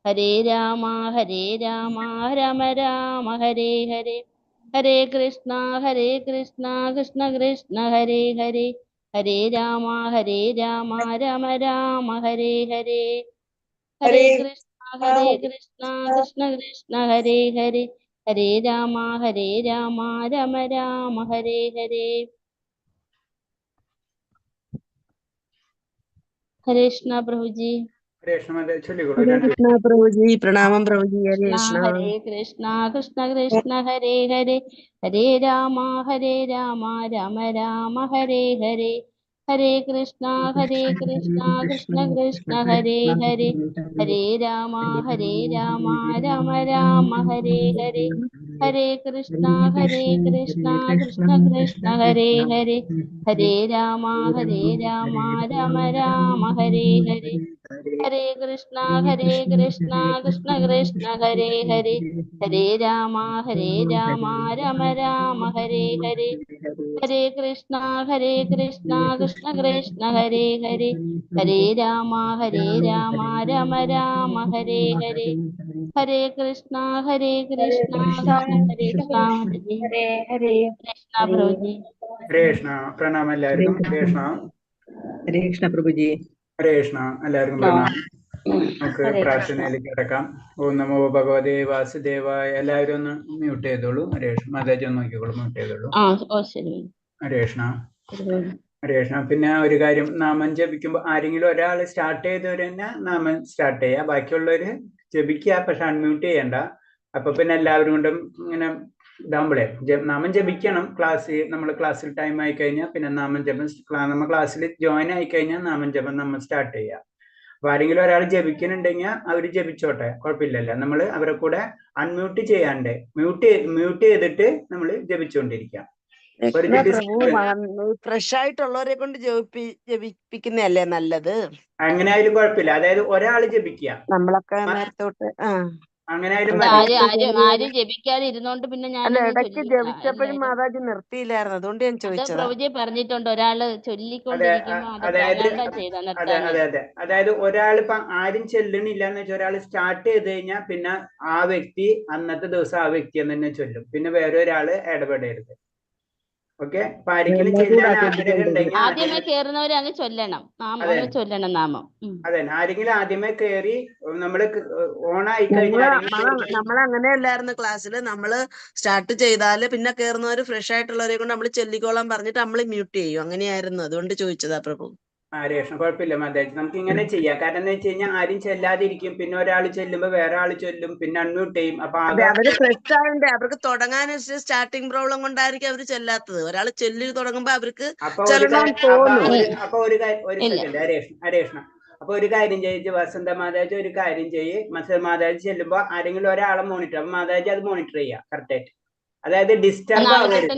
ഹരേ രാമ രാമ രാമ ഹരേ ഹരേ, ഹരേ കൃഷ്ണ കൃഷ്ണ കൃഷ്ണ ഹരേ ഹരേ, ഹരേ രാമ രാമ രാമ ഹരേ ഹരേ, ഹരേ ഹരേ കൃഷ്ണ കൃഷ്ണ കൃഷ്ണ കൃഷ്ണ ഹരേ ഹരേ, ഹരേ രാമ രാമ രാമ ഹരേ ഹരേ. ഹരേ കൃഷ്ണ പ്രഭുജി. ഹരേ കൃഷ്ണ ചൊല്ലിക്കോളൂ. ഹരേ കൃഷ്ണ പ്രഭുജി, പ്രണാമം പ്രഭുജി. ഹരേ കൃഷ്ണ. കൃഷ്ണ കൃഷ്ണ കൃഷ്ണ ഹരേ ഹരേ, ഹരേ രാമ രാമ രാമ ഹരേ ഹരേ, ഹരേ കൃഷ്ണ കൃഷ്ണ കൃഷ്ണ ഹരേ ഹരേ, ഹരേ രാമ രാമ രാമ ഹരേ ഹരേ, ഹരേ കൃഷ്ണ കൃഷ്ണ കൃഷ്ണ ഹരേ ഹരേ, ഹരേ രാമ രാമ രാമ ഹരേ ഹരേ, ഹരേ കൃഷ്ണ കൃഷ്ണ കൃഷ്ണ ഹരേ ഹരേ, ഹരേ രാമ രാമ രാമ ഹരേ ഹരേ, ഹരേ കൃഷ്ണ കൃഷ്ണ കൃഷ്ണ ഹരേ ഹരേ, ഹരേ രാമ രാമ രാമ ഹരേ ഹരേ, ഹരേ കൃഷ്ണ കൃഷ്ണ കൃഷ്ണ ഹരേ ഹരേ ഹരേ. കൃഷ്ണ പ്രഭുജി. ഹരേ കൃഷ്ണ. പ്രണാമം എല്ലാവർക്കും. ഹരേ കൃഷ്ണ. ഹരേ കൃഷ്ണ പ്രഭുജി. ഹരേ കൃഷ്ണ. എല്ലാവർക്കും പ്രണാമം. നമുക്ക് പ്രാർത്ഥനയിലേക്ക് കിടക്കാം. ഓം നമോ ഭഗവതേ വാസുദേവായ. എല്ലാവരും ഒന്ന് മ്യൂട്ട് ചെയ്തോളൂ. ഹരേ കൃഷ്ണ. മാതാജി ഒന്ന് നോക്കിക്കോളൂ, മ്യൂട്ട് ചെയ്തോളൂ. ഹരേ കൃഷ്ണ. ഹരേ കൃഷ്ണ. പിന്നെ ഒരു കാര്യം, നാമം ജപിക്കുമ്പോൾ ആരെങ്കിലും ഒരാൾ സ്റ്റാർട്ട് ചെയ്തവർ തന്നെ നാമം സ്റ്റാർട്ട് ചെയ്യുക, ബാക്കിയുള്ളവര് ജപിക്കുക, പക്ഷെ അൺമ്യൂട്ട് ചെയ്യണ്ട. അപ്പൊ പിന്നെ എല്ലാവരും കൊണ്ടും ഇങ്ങനെ ഇതാകുമ്പോഴേ നാമം ജപിക്കണം. നമ്മൾ ക്ലാസ്സിൽ ടൈം ആയി കഴിഞ്ഞാൽ പിന്നെ നാമം ജപം, നമ്മൾ ക്ലാസ്സിൽ ജോയിൻ ആയി കഴിഞ്ഞാൽ നാമം ജപം നമ്മൾ സ്റ്റാർട്ട് ചെയ്യുക. അപ്പൊ ആരെങ്കിലും ഒരാൾ ജപിക്കുന്നുണ്ടെങ്കിൽ അവർ ജപിച്ചോട്ടെ, കുഴപ്പമില്ലല്ലോ. നമ്മൾ അവരെ കൂടെ അൺമ്യൂട്ട് ചെയ്യാണ്ട് മ്യൂട്ട് ചെയ്തിട്ട് നമ്മൾ ജപിച്ചുകൊണ്ടിരിക്കാം. ഫ്രഷ് ആയിട്ടുള്ളവരെ കൊണ്ട് ജപിപ്പിക്കുന്നതല്ലേ നല്ലത്. അങ്ങനെ ആയാലും കുഴപ്പമില്ല. അതായത് ഒരാൾ ജപിക്കുക, നമ്മളൊക്കെ നേരത്തെ തൊട്ട് അങ്ങനെ ആയാലും ആരും ജപിക്കാതെ ഇരുന്നോണ്ട് പിന്നെ ഞാൻ ഇടയ്ക്ക് ജപിച്ചപ്പോഴും മാതാജി നിർത്തിയില്ലായിരുന്നു, അതുകൊണ്ട് ഞാൻ ചോദിച്ചത്. പ്രഭുജി പറഞ്ഞിട്ടുണ്ട് ഒരാള് ചൊല്ലിക്കൊണ്ടിരിക്കുമ്പോ അതായത് ഒരാളിപ്പോ ആരും ചെല്ലണില്ല എന്ന് വെച്ചാൽ ഒരാൾ സ്റ്റാർട്ട് ചെയ്ത് കഴിഞ്ഞാൽ പിന്നെ ആ വ്യക്തി അന്നത്തെ ദിവസം ആ വ്യക്തി എന്ന് തന്നെ ചൊല്ലും, പിന്നെ വേറെ ഒരാള് ഇടപെടരുത്. ഓക്കെ. അപ്പൊ ആരെങ്കിലും ചെല്ലാൻ ആഗ്രഹം ഉണ്ടെങ്കിൽ ആദ്യമേ കേറുന്നവരെ അങ്ങ് ചൊല്ലണം നാമം. അതെ, ആരെങ്കിലും ആദ്യമേ കയറി നമ്മള് ഓണായി കഴിഞ്ഞാൽ നമ്മളങ്ങനെയല്ലായിരുന്നു ക്ലാസ്സിൽ. നമ്മള് സ്റ്റാർട്ട് ചെയ്താല് പിന്നെ കേറുന്നവര് ഫ്രഷ് ആയിട്ടുള്ളവരെ കൊണ്ട് നമ്മൾ ചെല്ലിക്കോളാൻ പറഞ്ഞിട്ട് നമ്മൾ മ്യൂട്ട് ചെയ്യും. അങ്ങനെയായിരുന്നു, അതുകൊണ്ട് ചോദിച്ചതാ പ്രഭു. രേഷ്ണ. കുഴപ്പമില്ല മാതാജി, നമുക്ക് ഇങ്ങനെ ചെയ്യാം. കാരണം എന്താ വെച്ച് കഴിഞ്ഞാൽ ആരും ചെല്ലാതിരിക്കും, പിന്നെ ഒരാൾ ചെല്ലുമ്പോ വേറെ ആള് ചൊല്ലും, പിന്നെ അൺമ്യൂട്ട് ചെയ്യും. അപ്പൊ അവര് ഫ്രഷ് ആവണ്ടേ, അവർക്ക് തുടങ്ങാൻ സ്റ്റാർട്ടിങ് പ്രോബ്ലം കൊണ്ടായിരിക്കും അവര് ചെല്ലാത്തത്. ഒരാൾ ചെല്ലി തുടങ്ങുമ്പോ അവർക്ക് അപ്പൊ ഒരു സെക്കൻഡ് രേഷ്ണ. അപ്പൊ ഒരു കാര്യം ചെയ്യിച്ച് വസന്ത മാതാജി, ഒരു കാര്യം ചെയ്യ്. മാതാജി ചെല്ലുമ്പോ ആരെങ്കിലും ഒരാളെ മോണിറ്റർ, അപ്പൊ മാതാജി അത് മോണിറ്റർ ചെയ്യാം കറക്റ്റ് ആയിട്ട്. അതായത് ഡിസ്റ്റർബ് ആവരുത്.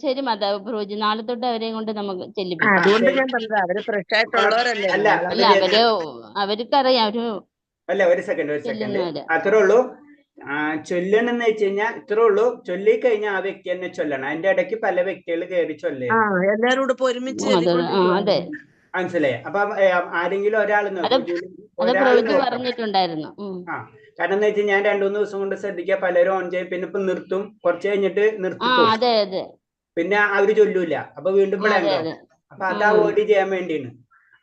ശരി മാതാവ് പ്രഭുജി, നാളെ തൊട്ട് അവരെ കൊണ്ട് നമുക്ക് ചെല്ലിപ്പിക്കാം. അതുകൊണ്ട് ഞാൻ പറഞ്ഞത് അവര് ഫ്രഷ് ആയിട്ടുള്ളവരല്ലേ. അവർക്കറിയാം. അല്ല, ഒരു സെക്കൻഡ് അത്രേ ഉള്ളൂ. ചൊല്ലണെന്ന് വെച്ച് കഴിഞ്ഞാൽ ഇത്രേ ഉള്ളൂ. ചൊല്ലി കഴിഞ്ഞാൽ ആ വ്യക്തി തന്നെ ചൊല്ലണം. അതിന്റെ ഇടയ്ക്ക് പല വ്യക്തികൾ കയറി ചൊല്ലേ, എല്ലാരും ഒരുമിച്ച് മനസ്സിലായി. അപ്പൊ ആരെങ്കിലും ഒരാൾ പറഞ്ഞിട്ടുണ്ടായിരുന്നു. കാരണം എന്താ വെച്ചാൽ ഞാൻ 2-3 ദിവസം കൊണ്ട് ശ്രദ്ധിക്കുക, പലരും ഓൺ ചെയ്യും, പിന്നെ ഇപ്പൊ നിർത്തും, കുറച്ച് കഴിഞ്ഞിട്ട് നിർത്തും, പിന്നെ അവര് ചൊല്ലൂല, അപ്പൊ വീണ്ടും അപ്പൊ അത് അവോയ്ഡ് ചെയ്യാൻ വേണ്ടിയാണ്.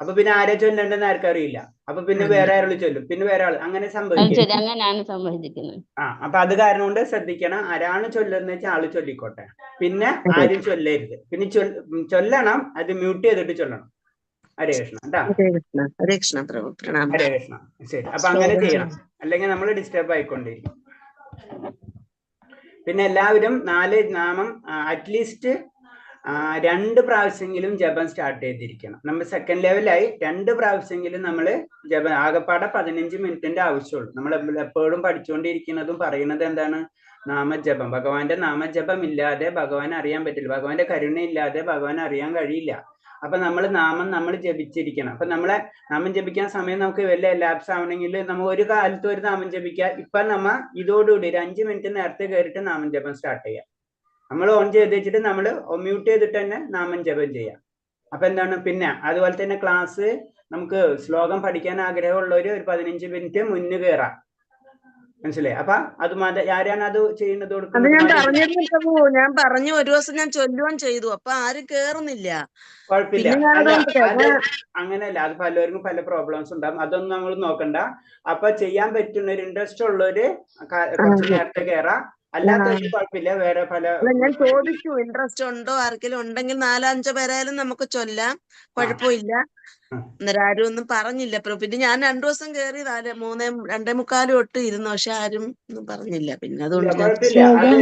അപ്പൊ പിന്നെ ആരെ ചൊല്ലണ്ടെന്ന് ആർക്കറിയില്ല. അപ്പൊ പിന്നെ വേറെ ആളുകൾ ചൊല്ലും, പിന്നെ വേറെ ആൾ, അങ്ങനെ സംഭവിക്കുന്നത്. അപ്പൊ അത് കാരണം കൊണ്ട് ശ്രദ്ധിക്കണം. ആരാണ് ചൊല്ലുന്നത് വെച്ചാൽ ആള് ചൊല്ലിക്കോട്ടെ, പിന്നെ ആരും ചൊല്ലരുത്. പിന്നെ ചൊല്ലണം, അത് മ്യൂട്ട് ചെയ്തിട്ട് ചൊല്ലണം. ഹരേ കൃഷ്ണ കേട്ടോ. ഹരേ കൃഷ്ണ പ്രഭു, പ്രണാമം. ഹരേ കൃഷ്ണ. ശരി, അപ്പൊ അങ്ങനെ ചെയ്യണം, അല്ലെങ്കിൽ നമ്മൾ ഡിസ്റ്റർബ് ആയിക്കൊണ്ടിരിക്കും. പിന്നെ എല്ലാവരും 4 നാമം അറ്റ്ലീസ്റ്റ് 2 പ്രാവശ്യമെങ്കിലും ജപം സ്റ്റാർട്ട് ചെയ്തിരിക്കണം. നമ്മൾ സെക്കൻഡ് ലെവലായി 2 പ്രാവശ്യമെങ്കിലും നമ്മൾ ജപം, ആകെപ്പാടെ 15 മിനിറ്റിന്റെ ആവശ്യമുള്ളൂ. നമ്മൾ എപ്പോഴും പഠിച്ചുകൊണ്ടിരിക്കുന്നതും പറയുന്നത് എന്താണ്? നാമജപം. ഭഗവാന്റെ നാമജപം ഇല്ലാതെ ഭഗവാൻ അറിയാൻ പറ്റില്ല. ഭഗവാന്റെ കരുണയില്ലാതെ ഭഗവാൻ അറിയാൻ കഴിയില്ല. അപ്പൊ നമ്മൾ നമ്മൾ ജപിച്ചിരിക്കണം. അപ്പൊ നമ്മളെ നാമം ജപിക്കാൻ സമയം നമുക്ക് വല്ല ലാപ്സ് ആവണമെങ്കിൽ നമ്മൾ ഒരു കാലത്ത് ഒരു നാമം ജപിക്കുക. ഇപ്പൊ നമ്മ ഇതോടുകൂടി ഒരു 5 മിനിറ്റ് നേരത്തെ കയറിയിട്ട് നാമം ജപം സ്റ്റാർട്ട് ചെയ്യാം. നമ്മൾ ഓൺ ചെയ്ത് വെച്ചിട്ട് നമ്മൾ മ്യൂട്ട് ചെയ്തിട്ട് തന്നെ നാമം ജപം ചെയ്യാം. അപ്പൊ എന്താണ്, പിന്നെ അതുപോലെ തന്നെ ക്ലാസ് നമുക്ക് ശ്ലോകം പഠിക്കാൻ ആഗ്രഹമുള്ളവർ ഒരു 15 മിനിറ്റ് മുന്നേ കയറാം. മനസ്സിലായി? അപ്പൊ അത് ആരാണ് അത് ചെയ്യുന്നത്? അത് കൊടുക്കുന്നത്? ഞാൻ പറഞ്ഞിരുന്നു പ്രഭു, ഞാൻ പറഞ്ഞു ഒരു ദിവസം ഞാൻ ചൊല്ലുവാൻ ചെയ്തു, അപ്പൊ ആരും കേറുന്നില്ല. കുഴപ്പമില്ല. പിന്നെ അല്ല, അത് ഞാനത് അങ്ങനെയല്ല, അത് പലർക്കും പല പ്രോബ്ലംസ് ഉണ്ടാകും. അതൊന്നും നമ്മൾ നോക്കണ്ട. അപ്പൊ ചെയ്യാൻ പറ്റുന്ന ഒരു ഇൻട്രസ്റ്റ് ഉള്ളവര് കുറച്ച് നേരത്തെ കയറാം, അല്ലാത്തവർക്ക് കുഴപ്പമില്ല. വേറെ പല ഞാൻ ചോദിച്ചു ഇൻട്രസ്റ്റ് ഉണ്ടോ, ആർക്കെങ്കിലും ഉണ്ടെങ്കിൽ 4-5 പേരായാലും നമുക്ക് ചൊല്ലാം, കുഴപ്പമില്ല. അന്നേരം ആരും ഒന്നും പറഞ്ഞില്ല പ്രഭു. പിന്നെ ഞാൻ 2 ദിവസം കയറി 2:45 തൊട്ട് ഇരുന്നു, പക്ഷെ ആരും ഒന്നും പറഞ്ഞില്ല. പിന്നെ അതുകൊണ്ട്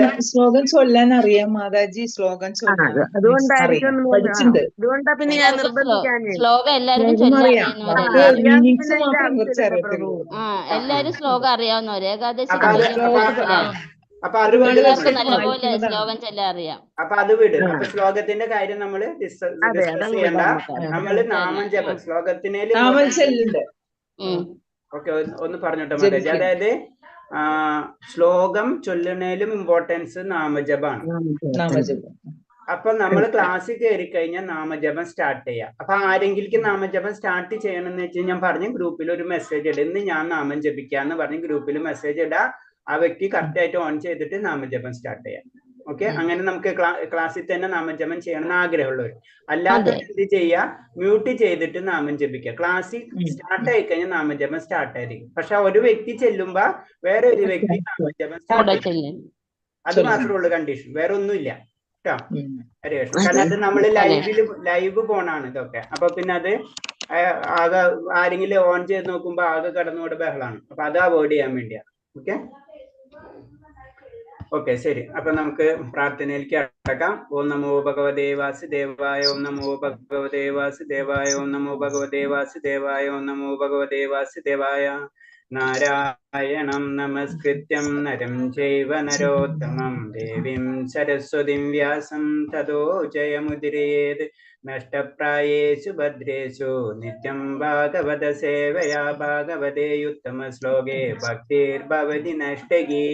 ഞാൻ ശ്ലോകം ചൊല്ലാൻ അറിയാം മാതാജി, ശ്ലോകം ചൊല്ലാൻ അതുകൊണ്ടായിരിക്കും അറിയാം, പഠിച്ചിട്ടുണ്ട്. അതുകൊണ്ടാ പിന്നെ ഞാൻ നിർബന്ധിക്കാഞ്ഞേ. ശ്ലോകം എല്ലാവർക്കും ശ്ലോകം ചൊല്ലാൻ അറിയാം, നമുക്ക് അറിയുന്നവരെല്ലാരും. മീനിങ്സ് പിന്നെ ഇതിന്റെ മാത്രം കുറച്ച് ആവശ്യമില്ല പ്രഭു. അറിയത്തുള്ളൂ. എല്ലാരും ശ്ലോകം അറിയാവുന്നവര്, ഏകാദശി അപ്പൊ അത് അപ്പൊ അത് വിട് എല്ലാവർക്കും നമ്മള്. നല്ലപോലെ ശ്ലോകം ചൊല്ലാൻ അറിയാം. അപ്പൊ അത് വിട്. അപ്പൊ ശ്ലോകത്തിന്റെ കാര്യം നമ്മള് ഡിസ്കസ് ചെയ്യണ്ട. നമ്മള് നാമം ജപം ശ്ലോകത്തിനേല് നാമം ചെല്ലുണ്ട്. ഓക്കെ, ഒന്ന് പറഞ്ഞോട്ടെ മാതാജി. അതായത് ശ്ലോകം ചൊല്ലുന്നതിലും ഇമ്പോർട്ടൻസ് നാമജപാണ്. നാമജപം. അപ്പൊ നമ്മൾ ക്ലാസ്സിൽ കയറി കഴിഞ്ഞാൽ നാമജപം സ്റ്റാർട്ട് ചെയ്യാം. അപ്പൊ ആരെങ്കിലും നാമജപം സ്റ്റാർട്ട് ചെയ്യണമെന്ന് വെച്ചാൽ ഞാൻ പറഞ്ഞു ഗ്രൂപ്പിൽ ഒരു മെസ്സേജ് ഇടും, ഇന്ന് ഞാൻ നാമം ജപിക്കാന്ന് പറഞ്ഞ് ഗ്രൂപ്പിൽ മെസ്സേജ് ഇടാ. ആ വ്യക്തി കറക്റ്റ് ആയിട്ട് ഓൺ ചെയ്തിട്ട് നാമജപം സ്റ്റാർട്ട് ചെയ്യാം. ഓക്കെ, അങ്ങനെ നമുക്ക് ക്ലാസ്സിൽ തന്നെ നാമജപം ചെയ്യണമെന്ന് ആഗ്രഹമുള്ളവർ. അല്ലാതെ എന്ത് ചെയ്യാ, മ്യൂട്ട് ചെയ്തിട്ട് നാമം ജപിക്കുക. ക്ലാസ്സിൽ സ്റ്റാർട്ട് ആയി കഴിഞ്ഞാൽ നാമജപം സ്റ്റാർട്ട് ആയിരിക്കും. പക്ഷെ ഒരു വ്യക്തി ചെല്ലുമ്പോ വേറെ ഒരു വ്യക്തി നാമജപം സ്റ്റാർട്ട് ചെയ്യും. അത് മാത്രമേ ഉള്ളൂ കണ്ടീഷൻ, വേറെ ഒന്നുമില്ല കേട്ടോ. ഹരേ കൃഷ്ണ. കാരണം അത് നമ്മള് ലൈവ് പോണാണ് ഇതൊക്കെ. അപ്പൊ പിന്നെ അത് ആകെ ആരെങ്കിലും ഓൺ ചെയ്ത് നോക്കുമ്പോ ആകെ കടന്നുകൂടെ ബഹളാണ്. അപ്പൊ അത് അവോയ്ഡ് ചെയ്യാൻ വേണ്ടിയാ. ഓക്കെ ശരി. അപ്പൊ നമുക്ക് പ്രാർത്ഥനയിലേക്ക് അടക്കാം. ഓം നമോ ഭഗവതേ വാസുദേവായ, ഓം നമോ ഭഗവതേ വാസുദേവായ, ഓം നമോ ഭഗവതേ വാസുദേവായ, ഓം നമോ ഭഗവതേ വാസുദേവായ. നാരായണം നമസ്കൃത്യം നരം ചൈവ നരോത്തമം ദേവീം സരസ്വതിം വ്യാസം തതോ ജയമുദിരേത്. നഷ്ടപ്രായേഷു ഭദ്രേഷു നിത്യം ഭാഗവത സേവയാ ഭാഗവതേയുത്തമ ശ്ലോകേ ഭക്തിർഭവതി നഷ്ടകി.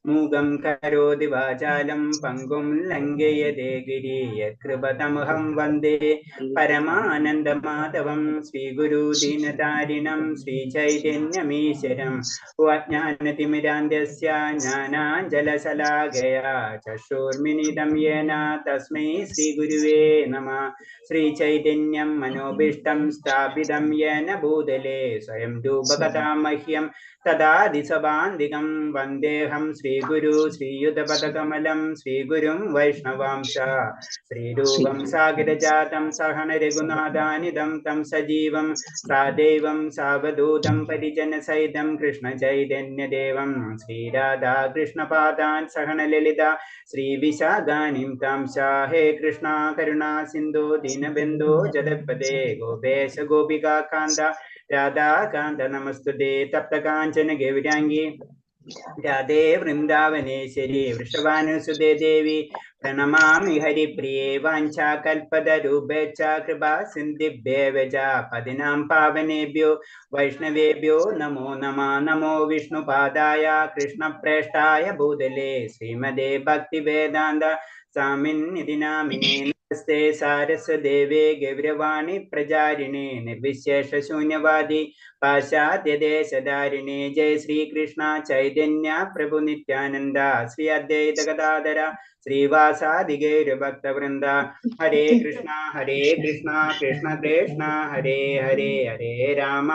മൂകം കരോതി വാചാലം പങ്കും ലംഘയതേ ഗിരി. യത്കൃപതമഹം വന്ദേ പരമാനന്ദമാധവം. ശ്രീഗുരു ദീനതാരിണം ശ്രീചൈതന്യമീശ്വരം. അജ്ഞാനതിമിരാന്ധ്യസ്യ ജ്ഞാനാഞ്ജലശലാകയാ ചക്ഷുർമിലിതം യേന തസ്മൈ ശ്രീഗുരുവേ നമഃ. ശ്രീചൈതന്യം മനോഭീഷ്ടം സ്ഥാപിതം യേന ഭൂതലേ സ്വയം രൂപകഥാ മഹ്യം തദാദിസഭാന്തികം. വന്ദേഹം ശ്രീഗുരു ശ്രീയുതപദകമലം ശ്രീഗുരും വൈഷ്ണവാംശ. ശ്രീരൂപം സാഗരജാതം സഹന രഘുനാഥാനിധം തം സജീവം സാദൈവം സാവധൂതം പരിജനസഹിതം കൃഷ്ണചൈതന്യദേവം. ശ്രീരാധാകൃഷ്ണപാദാൻ സഹന ലളിത ശ്രീവിശാഖാനിം താംശ. ഹേ കൃഷ്ണ കരുണാ സിന്ധു ദീനബന്ധു ജഗത്പദേ ഗോപേശ ഗോപികാ കാന്ത രാധാകാന്ത നമസ്തുതേ. തപ്തകാഞ്ചന ഗൗരാംഗി രാധേ വൃന്ദാവനേശ്വരി വൃഷഭാനുസുതേ ദേവി പ്രണമാമി ഹരിപ്രിയേ. വാഞ്ചാകൽപതരൂപേച്ഛ കൃപാ സിന്ധിഭ്യേവ ച പതിനാം പാവനേഭ്യോ വൈഷ്ണവേഭ്യോ നമോ നമഃ. നമോ വിഷ്ണുപാദായ കൃഷ്ണപ്രേഷ്ഠായ ഭൂതലേ ശ്രീമദേ ഭക്തിവേദാന്ത സ്വാമിന്നിധി നാമിനേ. നമസ്തേ സാരസ്വദേവേ ഗൗരവാണി പ്രചാരിണേ നിർവിശേഷ ശൂന്യവാദി പാശ്ചാത്യദേശധാരിണേ. ജയ ശ്രീകൃഷ്ണ ചൈതന്യ പ്രഭു നിത്യാനന്ദ ശ്രീ അദ്വൈത ഗദാധര ശ്രീവാസാദി ഗൗരഭക്തവൃന്ദ. ഹരേ കൃഷ്ണ കൃഷ്ണ കൃഷ്ണ ഹരേ ഹരേ. ഹരേ രാമ